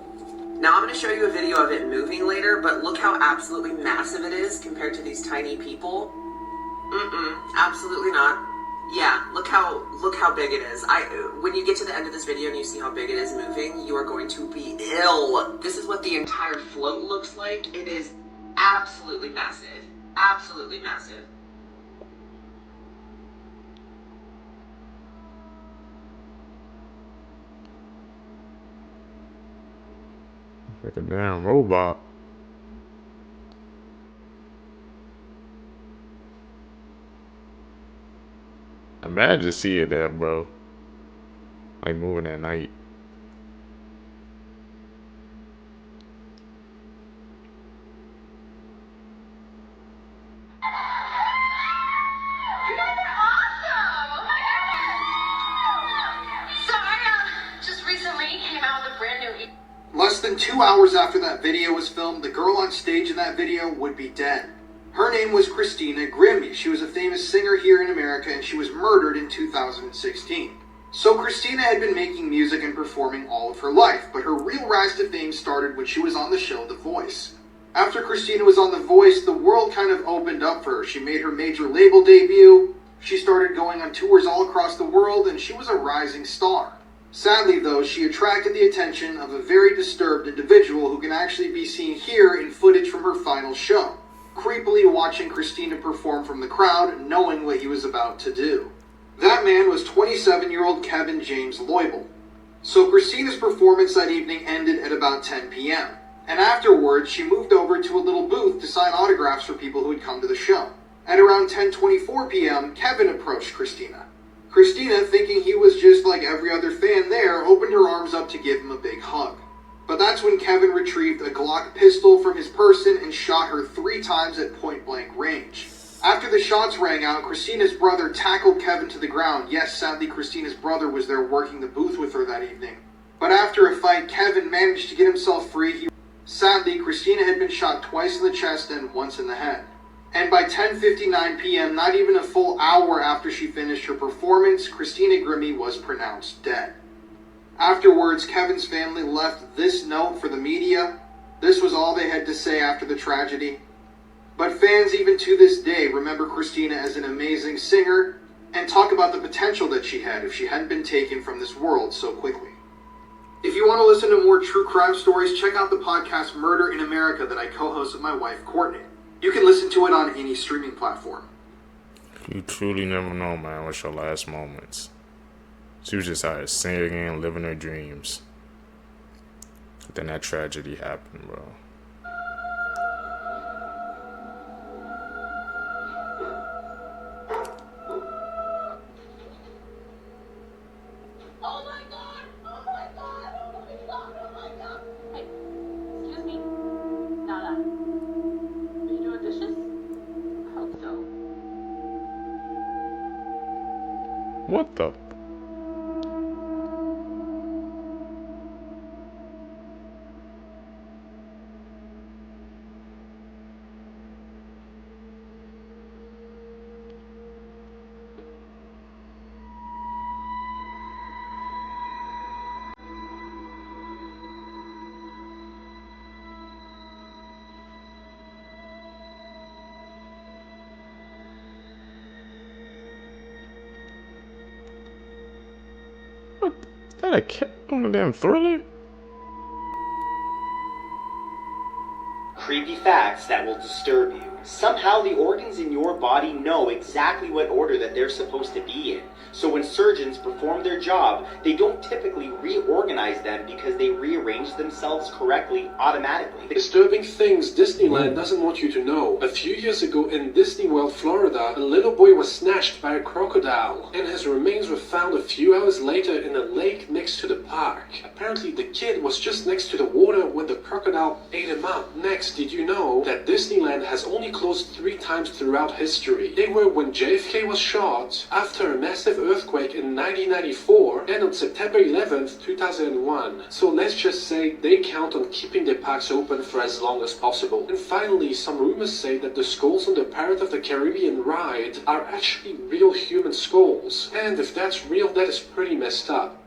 Now I'm going to show you a video of it moving later, but look how absolutely massive it is compared to these tiny people. Absolutely not. Yeah, look how big it is. When you get to the end of this video and you see how big it is moving, you are going to be ill. This is what the entire float looks like. It is absolutely massive. Absolutely massive. Like a damn robot. Imagine seeing that, bro. Like moving at night. Less than 2 hours after that video was filmed, the girl on stage in that video would be dead. Her name was Christina Grimmie. She was a famous singer here in America, and she was murdered in 2016. So Christina had been making music and performing all of her life, but her real rise to fame started when she was on the show The Voice. After Christina was on The Voice, the world kind of opened up for her. She made her major label debut, she started going on tours all across the world, and she was a rising star. Sadly, though, she attracted the attention of a very disturbed individual who can actually be seen here in footage from her final show, creepily watching Christina perform from the crowd, knowing what he was about to do. That man was 27-year-old Kevin James Loibl. So Christina's performance that evening ended at about 10 p.m., and afterwards she moved over to a little booth to sign autographs for people who had come to the show. At around 10:24 p.m., Kevin approached Christina. Christina, thinking he was just like every other fan there, opened her arms up to give him a big hug. But that's when Kevin retrieved a Glock pistol from his person and shot her 3 times at point-blank range. After the shots rang out, Christina's brother tackled Kevin to the ground. Yes, sadly, Christina's brother was there working the booth with her that evening. But after a fight, Kevin managed to get himself free. Sadly, Christina had been shot twice in the chest and once in the head. And by 10:59 p.m., not even a full hour after she finished her performance, Christina Grimmie was pronounced dead. Afterwards, Kevin's family left this note for the media. This was all they had to say after the tragedy. But fans, even to this day, remember Christina as an amazing singer and talk about the potential that she had if she hadn't been taken from this world so quickly. If you want to listen to more true crime stories, check out the podcast Murder in America that I co-host with my wife, Courtney. You can listen to it on any streaming platform. You truly never know, man, what's your last moments. She was just out here singing, living her dreams. Then that tragedy happened, bro. What the? That a cat on a damn Thriller? Creepy facts that will disturb you. Somehow the organs in your body know exactly what order that they're supposed to be in. So when surgeons perform their job, they don't typically reorganize them because they rearrange themselves correctly automatically. Disturbing things Disneyland doesn't want you to know. A few years ago in Disney World, Florida, a little boy was snatched by a crocodile, and his remains were found a few hours later in a lake next to the park. Apparently the kid was just next to the water when the crocodile ate him up. Next, did you know that Disneyland has only closed 3 times throughout history? They were when JFK was shot, after a massive earthquake in 1994, and on September 11th, 2001. So let's just say they count on keeping their parks open for as long as possible. And finally, some rumors say that the skulls on the Pirate of the Caribbean ride are actually real human skulls. And if that's real, that is pretty messed up.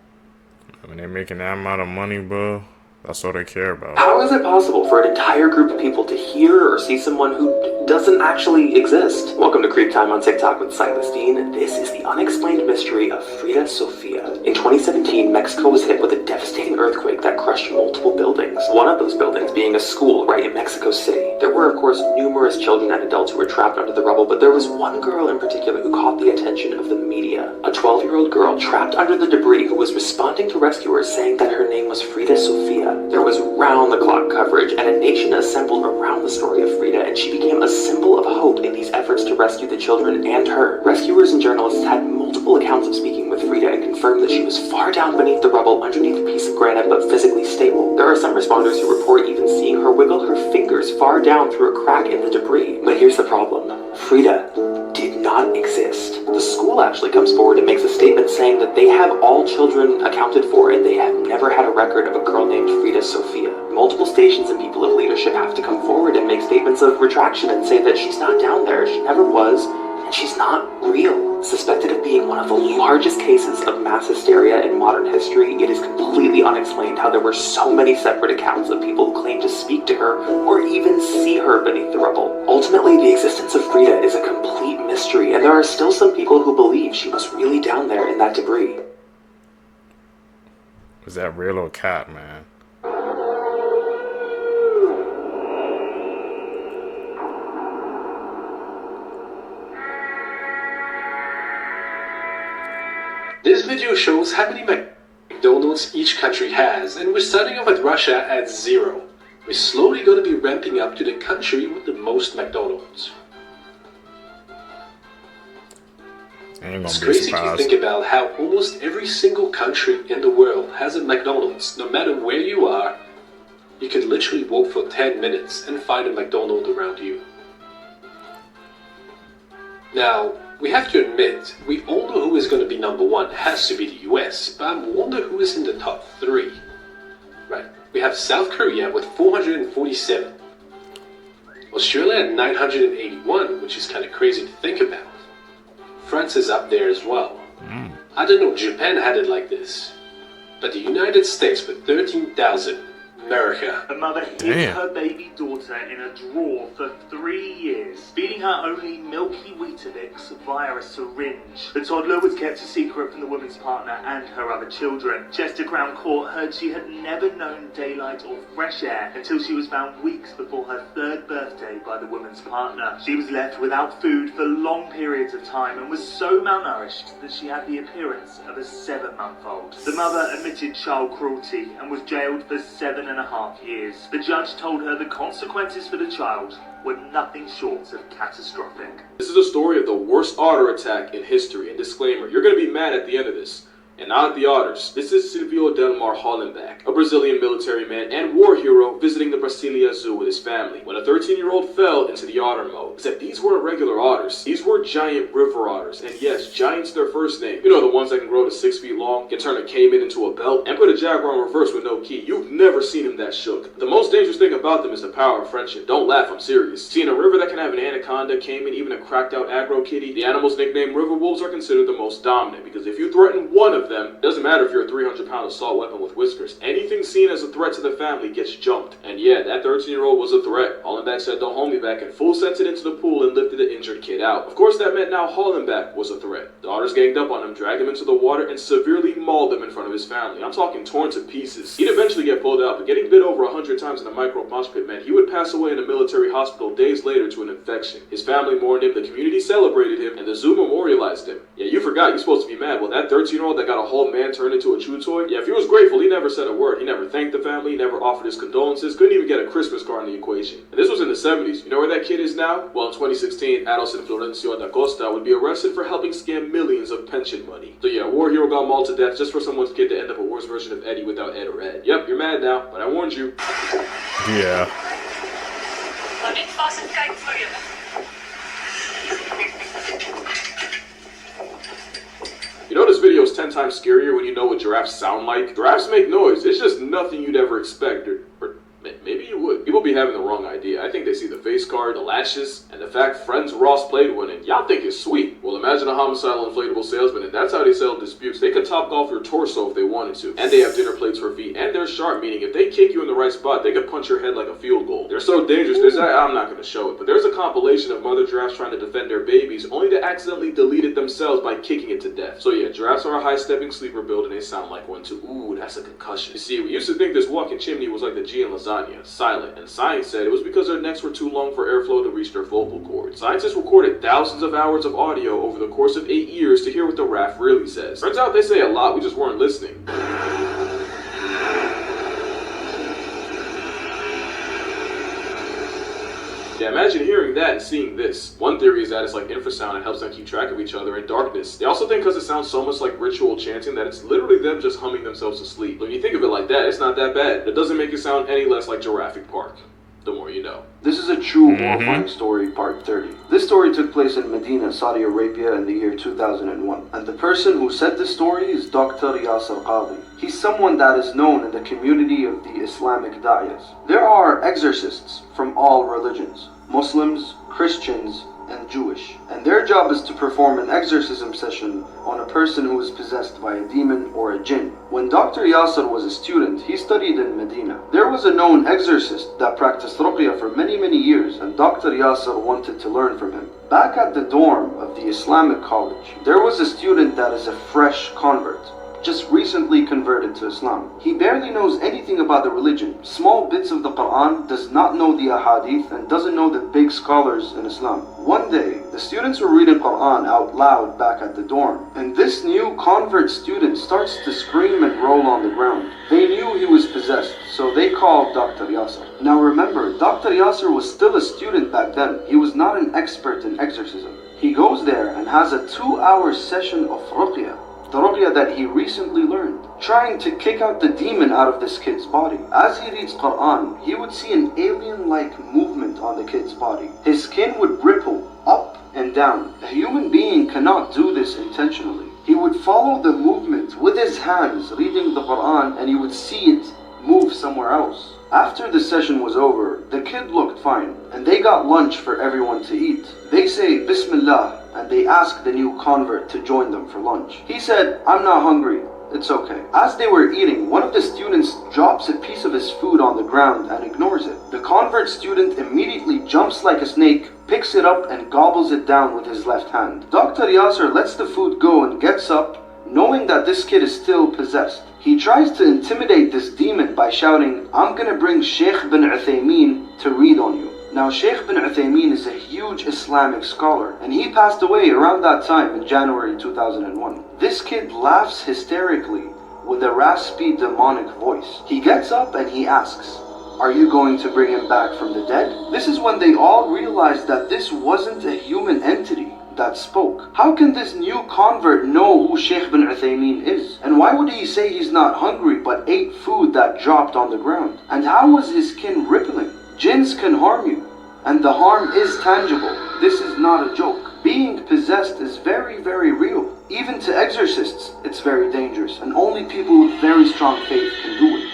When they're making that amount of money, bro, that's all they care about. How is it possible for an entire group of people to hear or see someone who doesn't actually exist? Welcome to Creep Time on TikTok with Silas Dean. This is the unexplained mystery of Frida Sofia. In 2017, Mexico was hit with a devastating earthquake that crushed multiple buildings. One of those buildings being a school right in Mexico City. There were, of course, numerous children and adults who were trapped under the rubble, but there was one girl in particular who caught the attention of the media. A 12-year-old girl trapped under the debris who was responding to rescuers saying that her name was Frida Sofia. There was round-the-clock coverage, and a nation assembled around the story of Frida, and she became a symbol of hope in these efforts to rescue the children and her. Rescuers and journalists had multiple accounts of speaking with Frida and confirmed that she was far down beneath the rubble, underneath a piece of granite, but physically stable. There are some responders who report even seeing her wiggle her fingers far down through a crack in the debris. But here's the problem. Frida did not exist. The school actually comes forward and makes a statement saying that they have all children accounted for and they have never had a record of a girl named Frida Sofia. Multiple stations and people of leadership have to come forward and make statements of retraction and say that she's not down there, she never was, and she's not real. Suspected of being one of the largest cases of mass hysteria in modern history, it is completely unexplained how there were so many separate accounts of people who claimed to speak to her or even see her beneath the rubble. Ultimately, the existence of Frida is a complete mystery, and there are still some people who believe she was really down there in that debris. Was that real or cat, man? This video shows how many McDonald's each country has, and we're starting off with Russia at 0. We're slowly going to be ramping up to the country with the most McDonald's. It's crazy to think about how almost every single country in the world has a McDonald's. No matter where you are, you could literally walk for 10 minutes and find a McDonald's around you. Now, we have to admit, we all know who is going to be number 1 has to be the US, but I wonder who is in the top 3. Right, we have South Korea with 447, Australia at 981, which is kind of crazy to think about. France is up there as well. I don't know, Japan had it like this, but the United States with 13,000 America. Her mother hid Damn. her baby daughter in a drawer for 3 years, feeding her only milky Weetabix via a syringe. The toddler was kept a secret from the woman's partner and her other children. Chester Crown Court heard she had never known daylight or fresh air until she was found weeks before her 3rd birthday by the woman's partner. She was left without food for long periods of time and was so malnourished that she had the appearance of a 7-month-old. The mother admitted child cruelty and was jailed for 7.5 years. The judge told her the consequences for the child were nothing short of catastrophic. This is a story of the worst otter attack in history. And disclaimer, you're going to be mad at the end of this. And not at the otters. This is Silvio Delmar Hollenbach, a Brazilian military man and war hero visiting the Brasilia Zoo with his family when a 13-year-old fell into the otter moat. Except these weren't regular otters. These were giant river otters. And yes, giant's their first name. You know, the ones that can grow to 6 feet long, can turn a caiman into a belt, and put a jaguar in reverse with no key. You've never seen him that shook. The most dangerous thing about them is the power of friendship. Don't laugh, I'm serious. See, in a river that can have an anaconda, caiman, even a cracked out aggro kitty, the animals nicknamed river wolves are considered the most dominant, because if you threaten one of them, it doesn't matter if you're a 300-pound assault weapon with whiskers. Anything seen as a threat to the family gets jumped. And yeah, that 13-year-old was a threat. Hollenbach said, "Don't hold me back," and full sent it into the pool and lifted the injured kid out. Of course, that meant now Hollenbach was a threat. The otters ganged up on him, dragged him into the water, and severely mauled him in front of his family. I'm talking torn to pieces. He'd eventually get pulled out, but getting bit over 100 times in a microbe mosh pit meant he would pass away in a military hospital days later to an infection. His family mourned him, the community celebrated him, and the zoo memorialized him. Yeah, you forgot, you're supposed to be mad. Well, that 13-year-old that got a whole man turned into a chew toy, yeah, if he was grateful, he never said a word. He never thanked the family, he never offered his condolences, couldn't even get a Christmas card in the equation. And this was in the 70s. You know where that kid is now? Well, in 2016, Adelson Florencio da Costa would be arrested for helping scam millions of pension money. So yeah, a war hero got mauled to death just for someone's kid to end up a worse version of Eddie without Ed or Ed. Yep, you're mad now, but I warned you. Yeah. You know this video is 10 times scarier when you know what giraffes sound like? Giraffes make noise. It's just nothing you'd ever expect, or maybe you would. People be having the wrong idea. I think they see the face card, the lashes, and the fact Friends Ross played one, and y'all think it's sweet. Well, imagine a homicidal inflatable salesman, and that's how they sell disputes. They could top golf your torso if they wanted to. And they have dinner plates for feet, and they're sharp, meaning if they kick you in the right spot, they could punch your head like a field goal. They're so dangerous, I'm not going to show it, but there's a compilation of mother giraffes trying to defend their babies, only to accidentally delete it themselves by kicking it to death. So yeah, giraffes are a high-stepping sleeper build, and they sound like one too. Ooh, that's a concussion. You see, we used to think this walking chimney was like the G in lasagna, silent, and science said it was because their necks were too long for airflow to reach their vocal cords. Scientists recorded thousands of hours of audio over the course of 8 years to hear what the raft really says. Turns out they say a lot, we just weren't listening. Yeah, imagine hearing that and seeing this. One theory is that it's like infrasound and helps them keep track of each other in darkness. They also think because it sounds so much like ritual chanting that it's literally them just humming themselves to sleep. When you think of it like that, it's not that bad. It doesn't make it sound any less like Jurassic Park. The more you know. This is a true horrifying story, part 30. This story took place in Medina, Saudi Arabia in the year 2001. And the person who said this story is Dr. Yasser Qadhi. He's someone that is known in the community of the Islamic Da'iyas. There are exorcists from all religions, Muslims, Christians, and Jewish. And their job is to perform an exorcism session on a person who is possessed by a demon or a jinn. When Dr. Yasser was a student, he studied in Medina. There was a known exorcist that practiced ruqya for many years, and Dr. Yasser wanted to learn from him. Back at the dorm of the Islamic college, there was a student that is a fresh convert, just recently converted to Islam. He barely knows anything about the religion, small bits of the Quran, does not know the ahadith, and doesn't know the big scholars in Islam. One day, the students were reading Quran out loud back at the dorm, and this new convert student starts to scream and roll on the ground. They knew he was possessed, so they called Dr. Yasser. Now remember, Dr. Yasser was still a student back then. He was not an expert in exorcism. He goes there and has a 2-hour session of ruqya, the ruqya that he recently learned, trying to kick out the demon out of this kid's body. As he reads Quran, he would see an alien-like movement on the kid's body. His skin would ripple up and down. A human being cannot do this intentionally. He would follow the movement with his hands reading the Quran, and he would see it move somewhere else. After the session was over, the kid looked fine, and they got lunch for everyone to eat. They say Bismillah, and they ask the new convert to join them for lunch. He said, "I'm not hungry." It's okay. As they were eating, one of the students drops a piece of his food on the ground and ignores it. The convert student immediately jumps like a snake, picks it up and gobbles it down with his left hand. Dr. Yasser lets the food go and gets up, knowing that this kid is still possessed. He tries to intimidate this demon by shouting, "I'm gonna bring Sheikh bin Uthaymeen to read on you." Now, Sheikh bin Uthaymeen is a huge Islamic scholar, and he passed away around that time in January 2001. This kid laughs hysterically with a raspy demonic voice. He gets up and he asks, "Are you going to bring him back from the dead?" This is when they all realize that this wasn't a human entity that spoke. How can this new convert know who Sheikh bin Uthaymeen is? And why would he say he's not hungry but ate food that dropped on the ground? And how was his skin rippling? Jinns can harm you, and the harm is tangible. This is not a joke. Being possessed is very, very real. Even to exorcists, it's very dangerous, and only people with very strong faith can do it.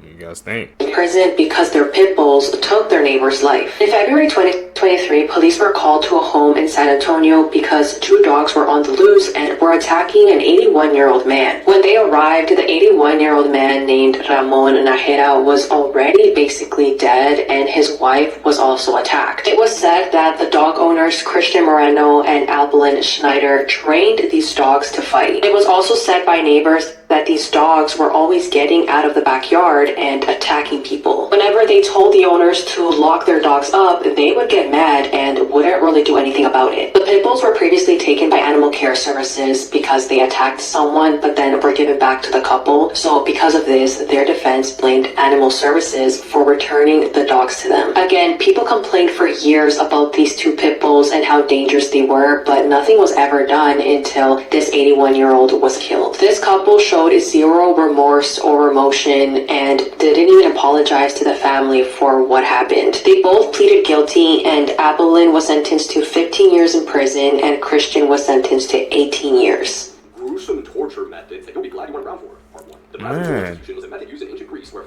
You guys think? Prison because their pit bulls took their neighbor's life. In February 2023, police were called to a home in San Antonio because two dogs were on the loose and were attacking an 81-year-old man. When they arrived, the 81-year-old man named Ramon Najera was already basically dead, and his wife was also attacked. It was said that the dog owners Christian Moreno and Albelin Schneider trained these dogs to fight. It was also said by neighbors that these dogs were always getting out of the backyard and attacking people. Whenever they told the owners to lock their dogs up, they would get mad and wouldn't really do anything about it. The pit bulls were previously taken by animal care services because they attacked someone but then were given back to the couple. So because of this, their defense blamed animal services for returning the dogs to them. Again, people complained for years about these two pit bulls and how dangerous they were, but nothing was ever done until this 81-year-old was killed. This couple showed zero remorse or emotion and didn't even apologize to the family for what happened. They both pleaded guilty, and Albelin was sentenced to 15 years in prison and Christian was sentenced to 18 years. Gruesome torture methods that you'll be glad you weren't around for. Part 1. The plastic execution was a method used in ancient Greece where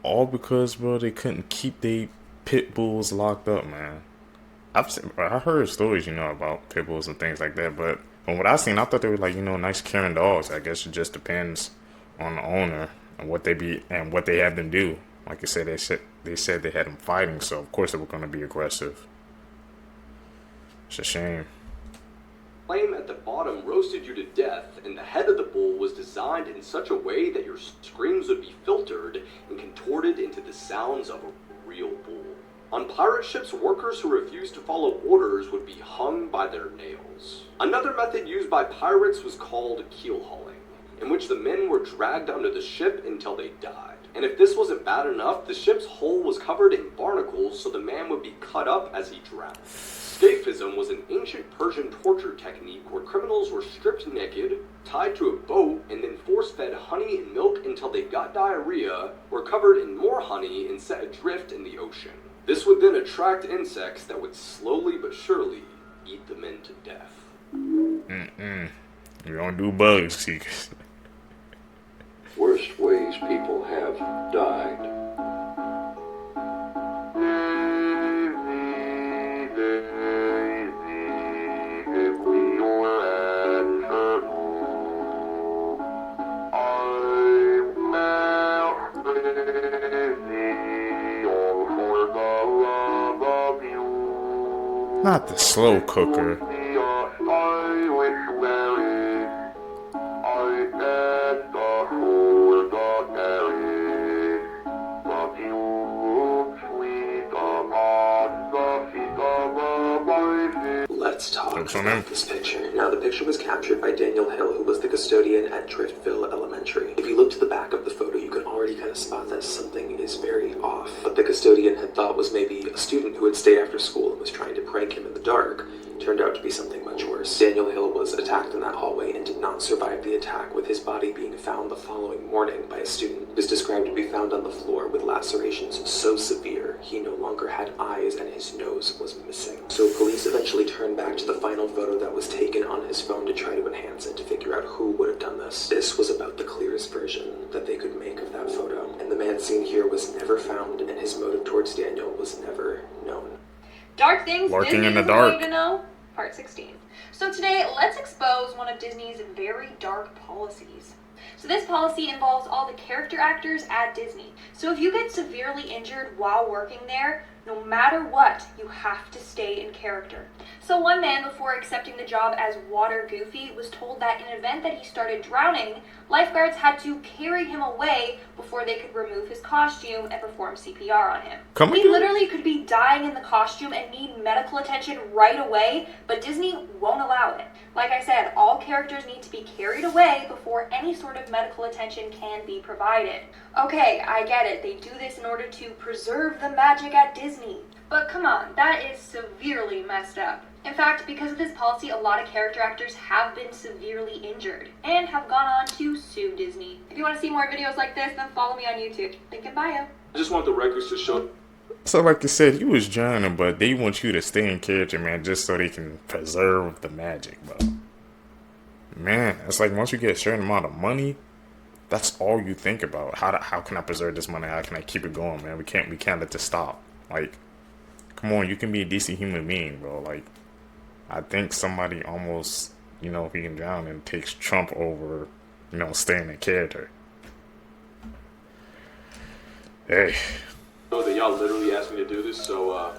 All because, bro, they couldn't keep their pit bulls locked up, man. I heard stories, about pit bulls and things like that, but from what I've seen, I thought they were like, nice caring dogs. I guess it just depends on the owner and what they have them do. Like I said, they said they had them fighting, so of course they were going to be aggressive. It's a shame. flame at the bottom roasted you to death, and the head of the bull was designed in such a way that your screams would be filtered and contorted into the sounds of a real bull. On pirate ships, workers who refused to follow orders would be hung by their nails. Another method used by pirates was called keel hauling, in which the men were dragged under the ship until they died. And if this wasn't bad enough, the ship's hull was covered in barnacles so the man would be cut up as he drowned. Scaphism was an ancient Persian torture technique where criminals were stripped naked, tied to a boat, and then force-fed honey and milk until they got diarrhea, were covered in more honey, and set adrift in the ocean. This would then attract insects that would slowly but surely eat the men to death. You don't do bugs, Seekers. Worst ways people have died. Not the slow cooker. Let's talk about this picture. Now, the picture was captured by Daniel Hill, who was the custodian at Driftville Elementary. If you look to the back of the photo, you can already kind of spot that something is very off. What the custodian had thought was maybe a student who had stayed after school and was trying to prank him in the dark turned out to be something much worse. Daniel Hill was attacked in that hallway and did not survive the attack, with his body being found the following morning by a student who was described to be found on the floor with lacerations so severe he no longer had eyes and his nose was missing. So police eventually turned back to the final photo that was taken on his phone to try to enhance it to figure out who would have done this. This was about the clearest version that they could make of that photo, and the man seen here was never found, and his motive towards Daniel was never known. Dark things Lurking Disney in the doesn't dark. want you to know. Part 16. So today, let's expose one of Disney's very dark policies. So this policy involves all the character actors at Disney. So if you get severely injured while working there, no matter what, you have to stay in character. So one man, before accepting the job as Water Goofy, was told that in an event that he started drowning, lifeguards had to carry him away before they could remove his costume and perform CPR on him. He literally could be dying in the costume and need medical attention right away, but Disney won't allow it. Like I said, all characters need to be carried away before any sort of medical attention can be provided. Okay, I get it. They do this in order to preserve the magic at Disney. But come on, that is severely messed up. In fact, because of this policy, a lot of character actors have been severely injured and have gone on to sue Disney. If you want to see more videos like this, then follow me on YouTube. Link in bio. I just want the records to show. So like you said, you was drowning, but they want you to stay in character, man, just so they can preserve the magic, bro. Man, it's like once you get a certain amount of money, that's all you think about. How can I preserve this money? How can I keep it going, man? We can't let this stop. Like, come on, you can be a decent human being, bro. Like, I think somebody almost, being drowned and takes Trump over, staying in character. Hey. That y'all literally asked me to do this, so,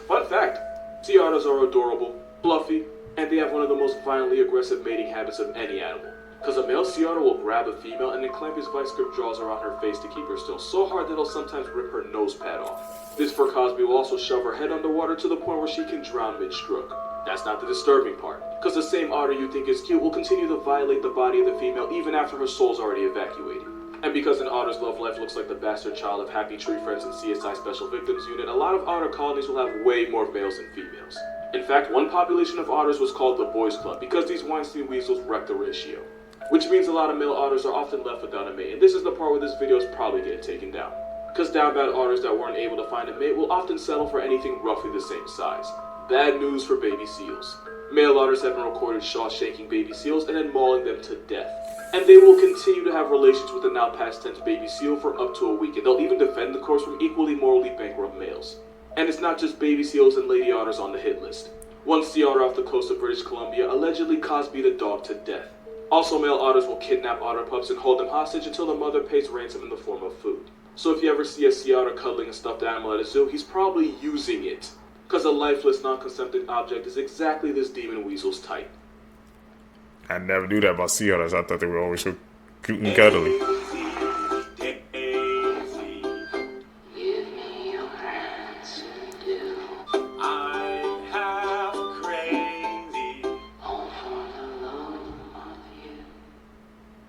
fun fact. Sea otters are adorable, fluffy, and they have one of the most violently aggressive mating habits of any animal. Because a male sea otter will grab a female and then clamp his vice grip jaws around her face to keep her still so hard that he'll sometimes rip her nose pad off. This fur Cosby will also shove her head underwater to the point where she can drown mid-stroke. That's not the disturbing part, because the same otter you think is cute will continue to violate the body of the female even after her soul's already evacuated. And because an otter's love life looks like the bastard child of Happy Tree Friends and CSI Special Victims Unit, a lot of otter colonies will have way more males than females. In fact, one population of otters was called the Boys Club because these Weinstein weasels wrecked the ratio. Which means a lot of male otters are often left without a mate, and this is the part where this video is probably getting taken down. Because down bad otters that weren't able to find a mate will often settle for anything roughly the same size. Bad news for baby seals. Male otters have been recorded shaking baby seals and then mauling them to death. And they will continue to have relations with the now past tense baby seal for up to a week, and they'll even defend the corpse from equally morally bankrupt males. And it's not just baby seals and lady otters on the hit list. One sea otter off the coast of British Columbia allegedly Cosby'd a dog to death. Also, male otters will kidnap otter pups and hold them hostage until the mother pays ransom in the form of food. So if you ever see a sea otter cuddling a stuffed animal at a zoo, he's probably using it. Because a lifeless, non-consenting object is exactly this demon weasel's type. I never knew that about sea otters. I thought they were always so cute and cuddly.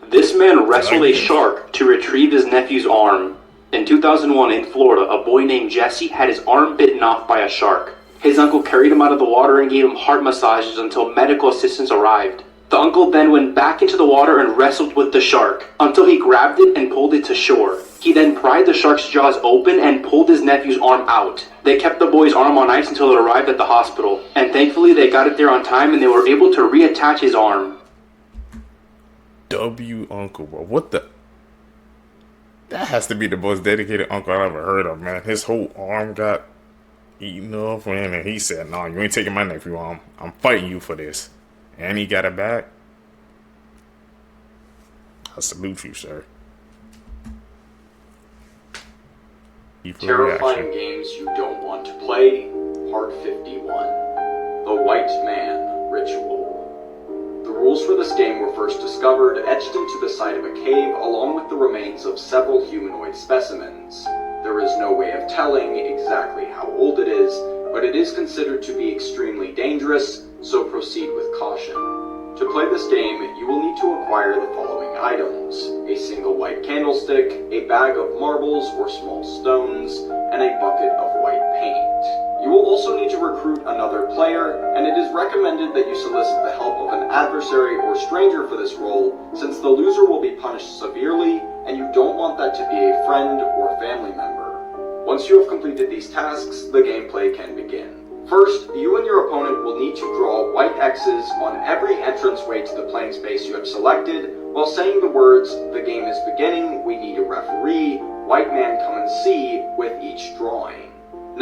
This man wrestled a shark to retrieve his nephew's arm. In 2001 in Florida, a boy named Jesse had his arm bitten off by a shark. His uncle carried him out of the water and gave him heart massages until medical assistance arrived. The uncle then went back into the water and wrestled with the shark until he grabbed it and pulled it to shore. He then pried the shark's jaws open and pulled his nephew's arm out. They kept the boy's arm on ice until it arrived at the hospital, and thankfully they got it there on time and they were able to reattach his arm. Uncle, bro. What the? That has to be the most dedicated uncle I've ever heard of, man. His whole arm got eaten off, man, and he said, "No, you ain't taking my nephew arm. I'm fighting you for this." And he got it back. I salute you, sir. Terrifying games you don't want to play, Part 51. The White Man Ritual. The rules for this game were first discovered etched into the side of a cave along with the remains of several humanoid specimens. There is no way of telling exactly how old it is, but it is considered to be extremely dangerous, so proceed with caution. To play this game, you will need to acquire the following items: a single white candlestick, a bag of marbles or small stones, and a bucket of white paint. You will also need to recruit another player, and it is recommended that you solicit the help of an adversary or stranger for this role, since the loser will be punished severely, and you don't want that to be a friend or family member. Once you have completed these tasks, the gameplay can begin. First, you and your opponent will need to draw white X's on every entranceway to the playing space you have selected, while saying the words, "The game is beginning, we need a referee, white man come and see," with each drawing.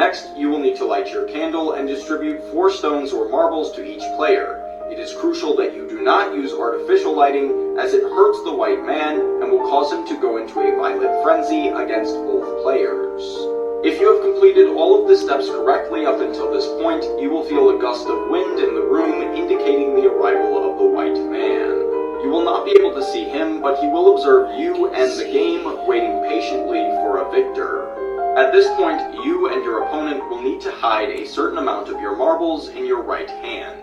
Next, you will need to light your candle and distribute 4 stones or marbles to each player. It is crucial that you do not use artificial lighting, as it hurts the white man and will cause him to go into a violent frenzy against both players. If you have completed all of the steps correctly up until this point, you will feel a gust of wind in the room indicating the arrival of the white man. You will not be able to see him, but he will observe you and the game, waiting patiently for a victor. At this point, you and your opponent will need to hide a certain amount of your marbles in your right hand.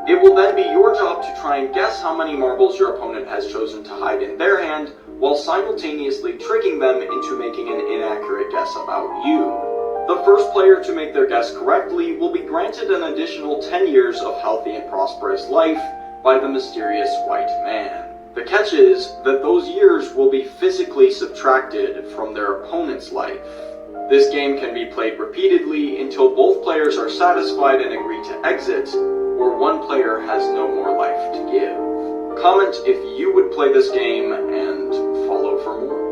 It will then be your job to try and guess how many marbles your opponent has chosen to hide in their hand, while simultaneously tricking them into making an inaccurate guess about you. The first player to make their guess correctly will be granted an additional 10 years of healthy and prosperous life by the mysterious white man. The catch is that those years will be physically subtracted from their opponent's life. This game can be played repeatedly until both players are satisfied and agree to exit, or one player has no more life to give. Comment if you would play this game and follow for more.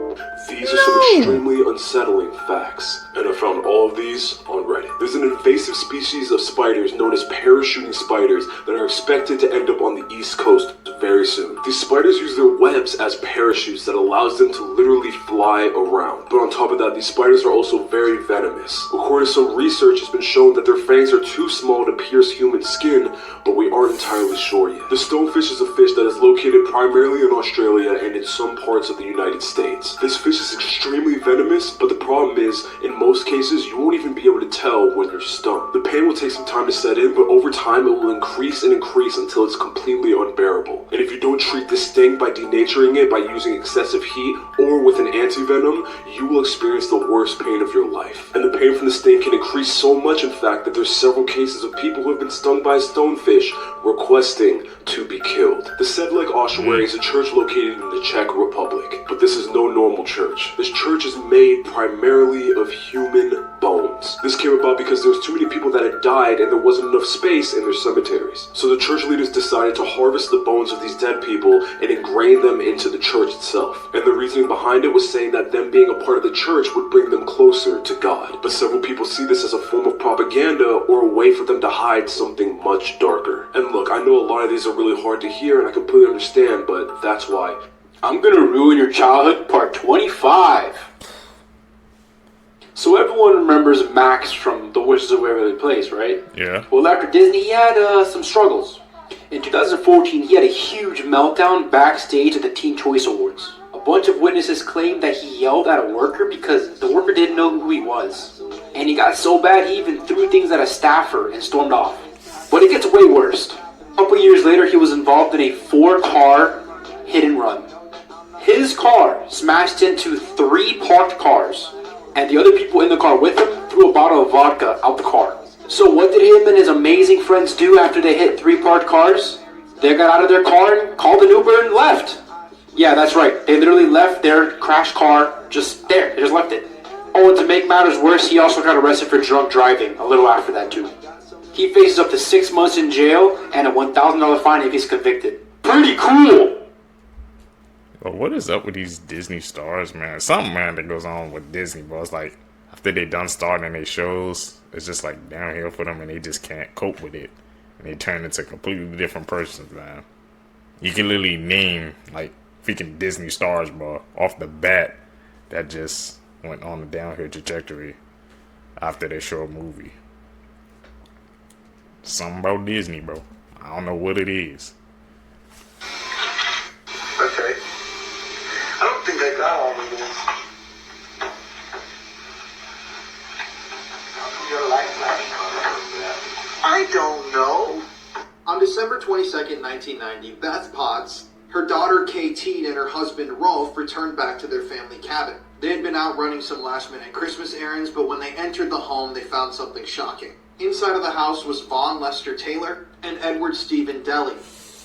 These are some extremely unsettling facts, and I found all of these on Reddit. There's an invasive species of spiders known as parachuting spiders that are expected to end up on the East Coast very soon. These spiders use their webs as parachutes that allows them to literally fly around. But on top of that, these spiders are also very venomous. According to some research, it's been shown that their fangs are too small to pierce human skin, but we aren't entirely sure yet. The stonefish is a fish that is located primarily in Australia and in some parts of the United States. This fish is extremely venomous, but the problem is, in most cases, you won't even be able to tell when you're stung. The pain will take some time to set in, but over time it will increase and increase until it's completely unbearable. And if you don't treat this sting by denaturing it by using excessive heat or with an antivenom, you will experience the worst pain of your life. And the pain from the sting can increase so much, in fact, that there's several cases of people who have been stung by a stonefish requesting to be killed. The Sedlec Ossuary is a church located in the Czech Republic, but this is no normal church. This church is made primarily of human bones. This came about because there was too many people that had died and there wasn't enough space in their cemeteries. So the church leaders decided to harvest the bones of these dead people and ingrain them into the church itself. And the reasoning behind it was saying that them being a part of the church would bring them closer to God. But several people see this as a form of propaganda or a way for them to hide something much darker. And look, I know a lot of these are really hard to hear and I completely understand, but that's why. I'm gonna ruin your childhood, part 25. So everyone remembers Max from The Wizards of Waverly Place, right? Yeah. Well, after Disney, he had some struggles. In 2014, he had a huge meltdown backstage at the Teen Choice Awards. A bunch of witnesses claimed that he yelled at a worker because the worker didn't know who he was. And he got so bad he even threw things at a staffer and stormed off. But it gets way worse. A couple years later, he was involved in a 4-car hit and run. His car smashed into 3 parked cars, and the other people in the car with him threw a bottle of vodka out the car. So what did him and his amazing friends do after they hit 3 parked cars? They got out of their car and called an Uber and left. Yeah, that's right. They literally left their crashed car just there. They just left it. Oh, and to make matters worse, he also got arrested for drunk driving a little after that too. He faces up to 6 months in jail and a $1,000 fine if he's convicted. Pretty cool! But what is up with these Disney stars, man? Something, man, that goes on with Disney, bro. It's like, after they done starting their shows, it's just like downhill for them and they just can't cope with it. And they turn into completely different persons, man. You can literally name, like, freaking Disney stars, bro, off the bat that just went on a downhill trajectory after they show a movie. Something about Disney, bro. I don't know what it is. Okay. I don't think I got all of this. Your life I don't know. On December 22nd, 1990, Beth Potts, her daughter KT, and her husband Rolf returned back to their family cabin. They had been out running some last-minute Christmas errands, but when they entered the home, they found something shocking. Inside of the house was Vaughn Lester Taylor and Edward Stephen Deli.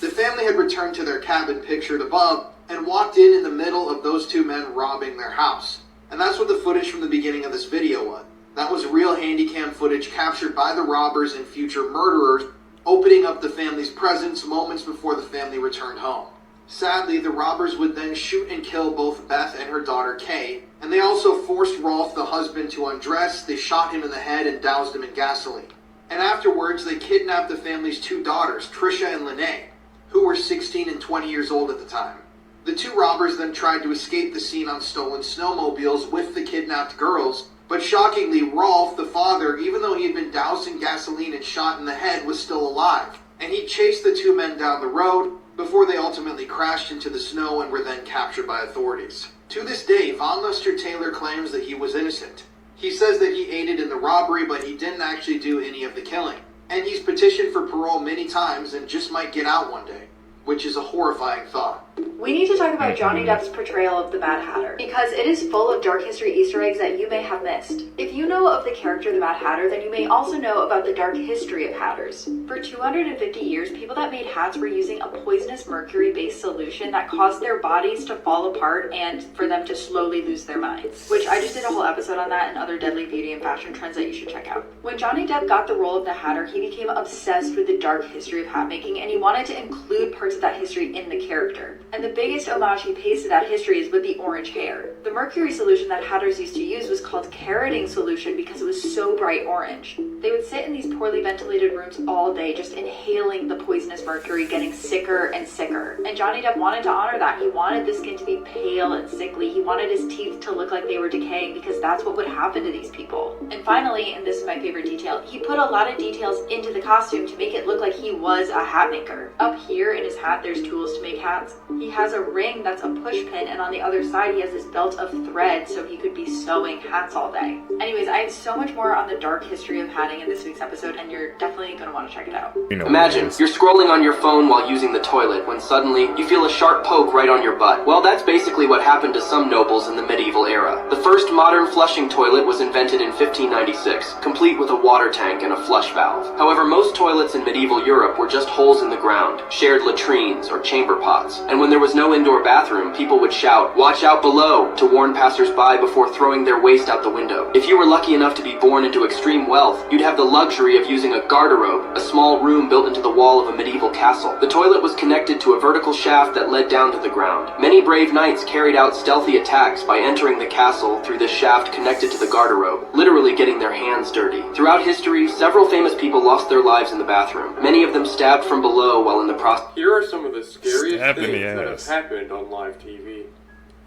The family had returned to their cabin pictured above and walked in the middle of those 2 men robbing their house. And that's what the footage from the beginning of this video was. That was real handycam footage captured by the robbers and future murderers opening up the family's presents moments before the family returned home. Sadly, the robbers would then shoot and kill both Beth and her daughter Kay, and they also forced Rolf, the husband, to undress. They shot him in the head and doused him in gasoline. And afterwards, they kidnapped the family's two daughters, Trisha and Lene, who were 16 and 20 years old at the time. The two robbers then tried to escape the scene on stolen snowmobiles with the kidnapped girls, but shockingly, Rolf, the father, even though he had been doused in gasoline and shot in the head, was still alive. And he chased the two men down the road before they ultimately crashed into the snow and were then captured by authorities. To this day, Von Luster-Taylor claims that he was innocent. He says that he aided in the robbery, but he didn't actually do any of the killing. And he's petitioned for parole many times and just might get out one day, which is a horrifying thought. We need to talk about Johnny Depp's portrayal of the Mad Hatter, because it is full of dark history Easter eggs that you may have missed. If you know of the character the Mad Hatter, then you may also know about the dark history of hatters. For 250 years, people that made hats were using a poisonous mercury-based solution that caused their bodies to fall apart and for them to slowly lose their minds, which I just did a whole episode on that and other deadly beauty and fashion trends that you should check out. When Johnny Depp got the role of the Hatter, he became obsessed with the dark history of hat making, and he wanted to include parts of that history in the character. And the biggest homage he pays to that history is with the orange hair. The mercury solution that hatters used to use was called carroting solution because it was so bright orange. They would sit in these poorly ventilated rooms all day just inhaling the poisonous mercury, getting sicker and sicker. And Johnny Depp wanted to honor that. He wanted the skin to be pale and sickly. He wanted his teeth to look like they were decaying because that's what would happen to these people. And finally, and this is my favorite detail, he put a lot of details into the costume to make it look like he was a hat maker. Up here in his hat, there's tools to make hats. He has a ring that's a push pin, and on the other side he has this belt of thread so he could be sewing hats all day. Anyways, I have so much more on the dark history of hatting in this week's episode, and you're definitely going to want to check it out. Imagine, you're scrolling on your phone while using the toilet when suddenly you feel a sharp poke right on your butt. Well, that's basically what happened to some nobles in the medieval era. The first modern flushing toilet was invented in 1596, complete with a water tank and a flush valve. However, most toilets in medieval Europe were just holes in the ground, shared latrines or chamber pots, and when there was no indoor bathroom, people would shout, "Watch out below," to warn passers-by before throwing their waste out the window. If you were lucky enough to be born into extreme wealth, you'd have the luxury of using a garderobe, a small room built into the wall of a medieval castle. The toilet was connected to a vertical shaft that led down to the ground. Many brave knights carried out stealthy attacks by entering the castle through this shaft connected to the garderobe, literally getting their hands dirty. Throughout history, several famous people lost their lives in the bathroom, many of them stabbed from below while in the process. Here are some of the scariest things that have happened on live TV.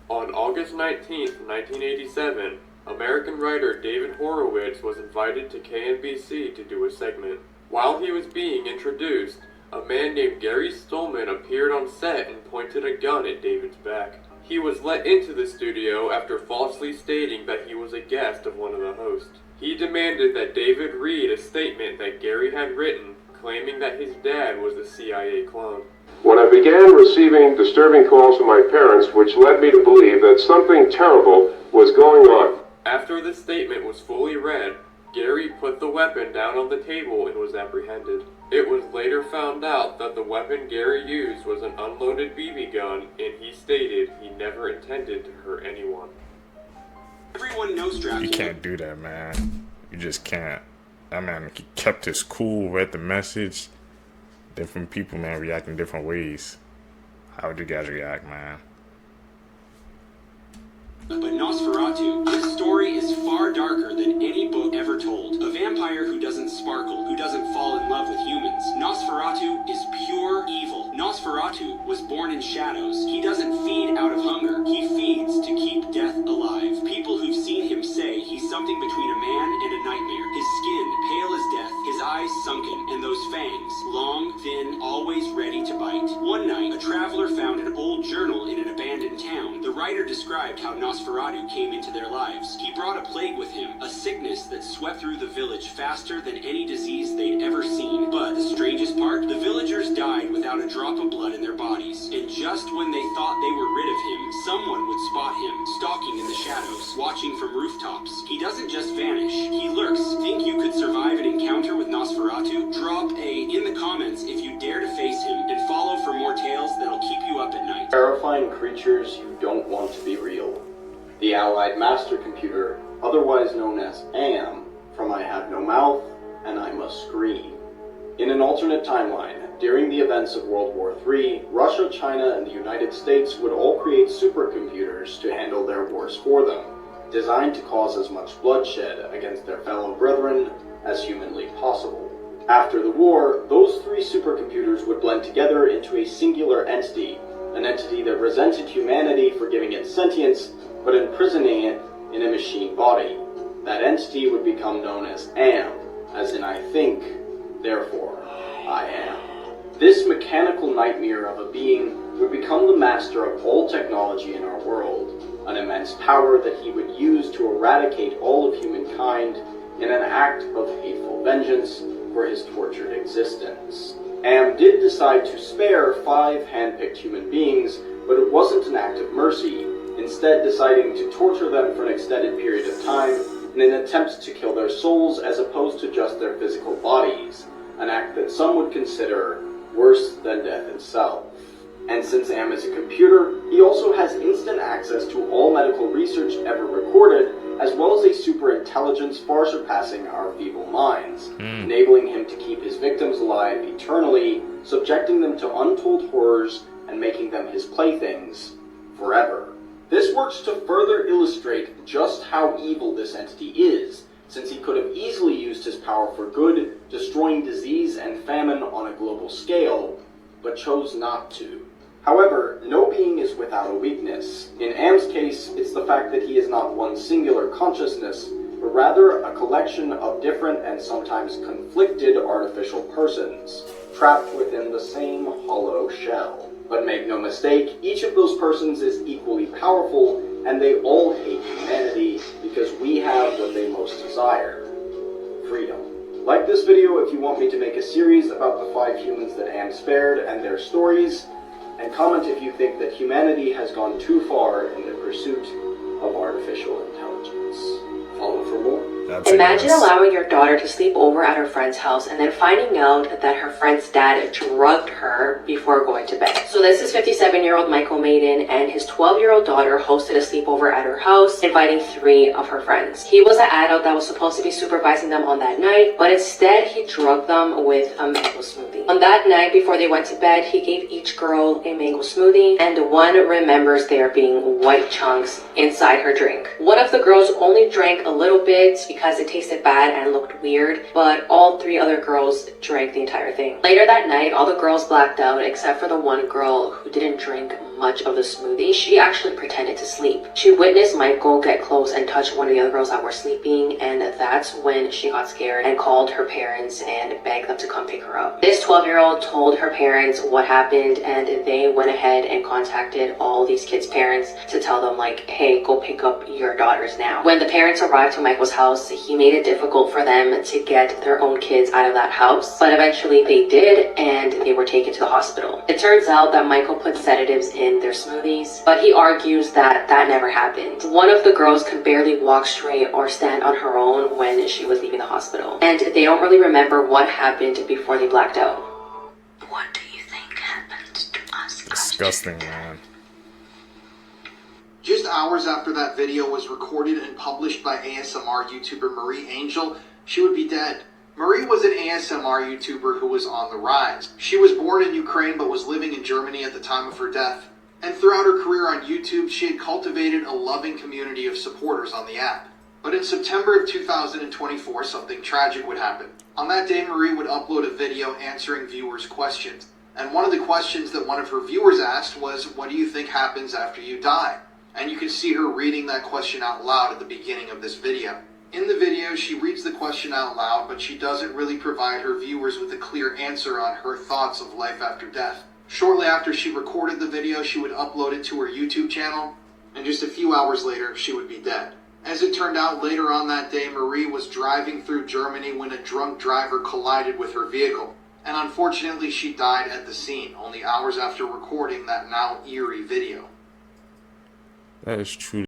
On August 19th, 1987, American writer David Horowitz was invited to KNBC to do a segment. While he was being introduced, a man named Gary Stolman appeared on set and pointed a gun at David's back. He was let into the studio after falsely stating that he was a guest of one of the hosts. He demanded that David read a statement that Gary had written, claiming that his dad was a CIA clone. When I began receiving disturbing calls from my parents, which led me to believe that something terrible was going on. After the statement was fully read, Gary put the weapon down on the table and was apprehended. It was later found out that the weapon Gary used was an unloaded BB gun, and he stated he never intended to hurt anyone. Everyone knows Dracula. You can't do that, man. You just can't. That man kept his cool, read the message. Different people, man, react in different ways. How would you guys react, man? But Nosferatu, his story is far darker than any book ever told. A vampire who doesn't sparkle, who doesn't fall in love with humans. Nosferatu is pure evil. Nosferatu was born in shadows. He doesn't feed out of hunger. He feeds to keep death alive. People who've seen him say he's something between a man and a nightmare. His skin pale as death, his eyes sunken, and those fangs, long, thin, always ready to bite. One night, a traveler found an old journal in an abandoned town. The writer described how Nosferatu came into their lives. He brought a plague with him, a sickness that swept through the village faster than any disease they'd ever seen. But the strangest part, the villagers died without a drop of blood in their bodies. And just when they thought they were rid of him, someone would spot him, stalking in the shadows, watching from rooftops. He doesn't just vanish, he lurks. Think you could survive an encounter with Nosferatu? Drop A in the comments if you dare to face him, and follow for more tales that'll keep you up at night. Terrifying creatures you don't want to be real. The Allied Master Computer, otherwise known as AM, from I have no mouth and I must scream. In an alternate timeline, during the events of World War III, Russia, China, and the United States would all create supercomputers to handle their wars for them, designed to cause as much bloodshed against their fellow brethren as humanly possible. After the war, those three supercomputers would blend together into a singular entity, an entity that resented humanity for giving it sentience, but imprisoning it in a machine body. That entity would become known as Am, as in I think, therefore I am. This mechanical nightmare of a being would become the master of all technology in our world, an immense power that he would use to eradicate all of humankind in an act of hateful vengeance for his tortured existence. Am did decide to spare 5 hand-picked human beings, but it wasn't an act of mercy, instead deciding to torture them for an extended period of time in an attempt to kill their souls as opposed to just their physical bodies, an act that some would consider worse than death itself. And since Am is a computer, he also has instant access to all medical research ever recorded, as well as a super intelligence far surpassing our feeble minds, enabling him to keep his victims alive eternally, subjecting them to untold horrors, and making them his playthings forever. This works to further illustrate just how evil this entity is, since he could have easily used his power for good, destroying disease and famine on a global scale, but chose not to. However, no being is without a weakness. In Am's case, it's the fact that he is not one singular consciousness, but rather a collection of different and sometimes conflicted artificial persons, trapped within the same hollow shell. But make no mistake, each of those persons is equally powerful, and they all hate humanity because we have what they most desire: freedom. Like this video if you want me to make a series about the 5 humans that Am spared and their stories, and comment if you think that humanity has gone too far in the pursuit of artificial intelligence. Follow for more. Imagine allowing your daughter to sleep over at her friend's house and then finding out that her friend's dad drugged her before going to bed. So this is 57-year-old Michael Maiden and his 12-year-old daughter hosted a sleepover at her house, inviting 3 of her friends. He was the adult that was supposed to be supervising them on that night, but instead he drugged them with a mango smoothie. On that night, before they went to bed, he gave each girl a mango smoothie, and one remembers there being white chunks inside her drink. One of the girls only drank a little bit because it tasted bad and looked weird, but all 3 other girls drank the entire thing. Later that night, all the girls blacked out except for the one girl who didn't drink much of the smoothie. She actually pretended to sleep. She witnessed Michael get close and touch one of the other girls that were sleeping, and that's when she got scared and called her parents and begged them to come pick her up. This 12-year-old told her parents what happened, and they went ahead and contacted all these kids' parents to tell them, like, hey, go pick up your daughters now. When the parents arrived to Michael's house, he made it difficult for them to get their own kids out of that house, but eventually they did, and they were taken to the hospital. It turns out that Michael put sedatives in their smoothies, but he argues that that never happened. One of the girls could barely walk straight or stand on her own when she was leaving the hospital, and they don't really remember what happened before they blacked out. What do you think happened to us? Disgusting, man. Just hours after that video was recorded and published by ASMR YouTuber Marie Angel, she would be dead. Marie was an ASMR YouTuber who was on the rise. She was born in Ukraine but was living in Germany at the time of her death. And throughout her career on YouTube, she had cultivated a loving community of supporters on the app. But in September of 2024, something tragic would happen. On that day, Marie would upload a video answering viewers' questions. And one of the questions that one of her viewers asked was, what do you think happens after you die? And you can see her reading that question out loud at the beginning of this video. In the video, she reads the question out loud, but she doesn't really provide her viewers with a clear answer on her thoughts of life after death. Shortly after she recorded the video, she would upload it to her YouTube channel, and just a few hours later, she would be dead. As it turned out, later on that day, Marie was driving through Germany when a drunk driver collided with her vehicle. And unfortunately, she died at the scene, only hours after recording that now eerie video. That is true.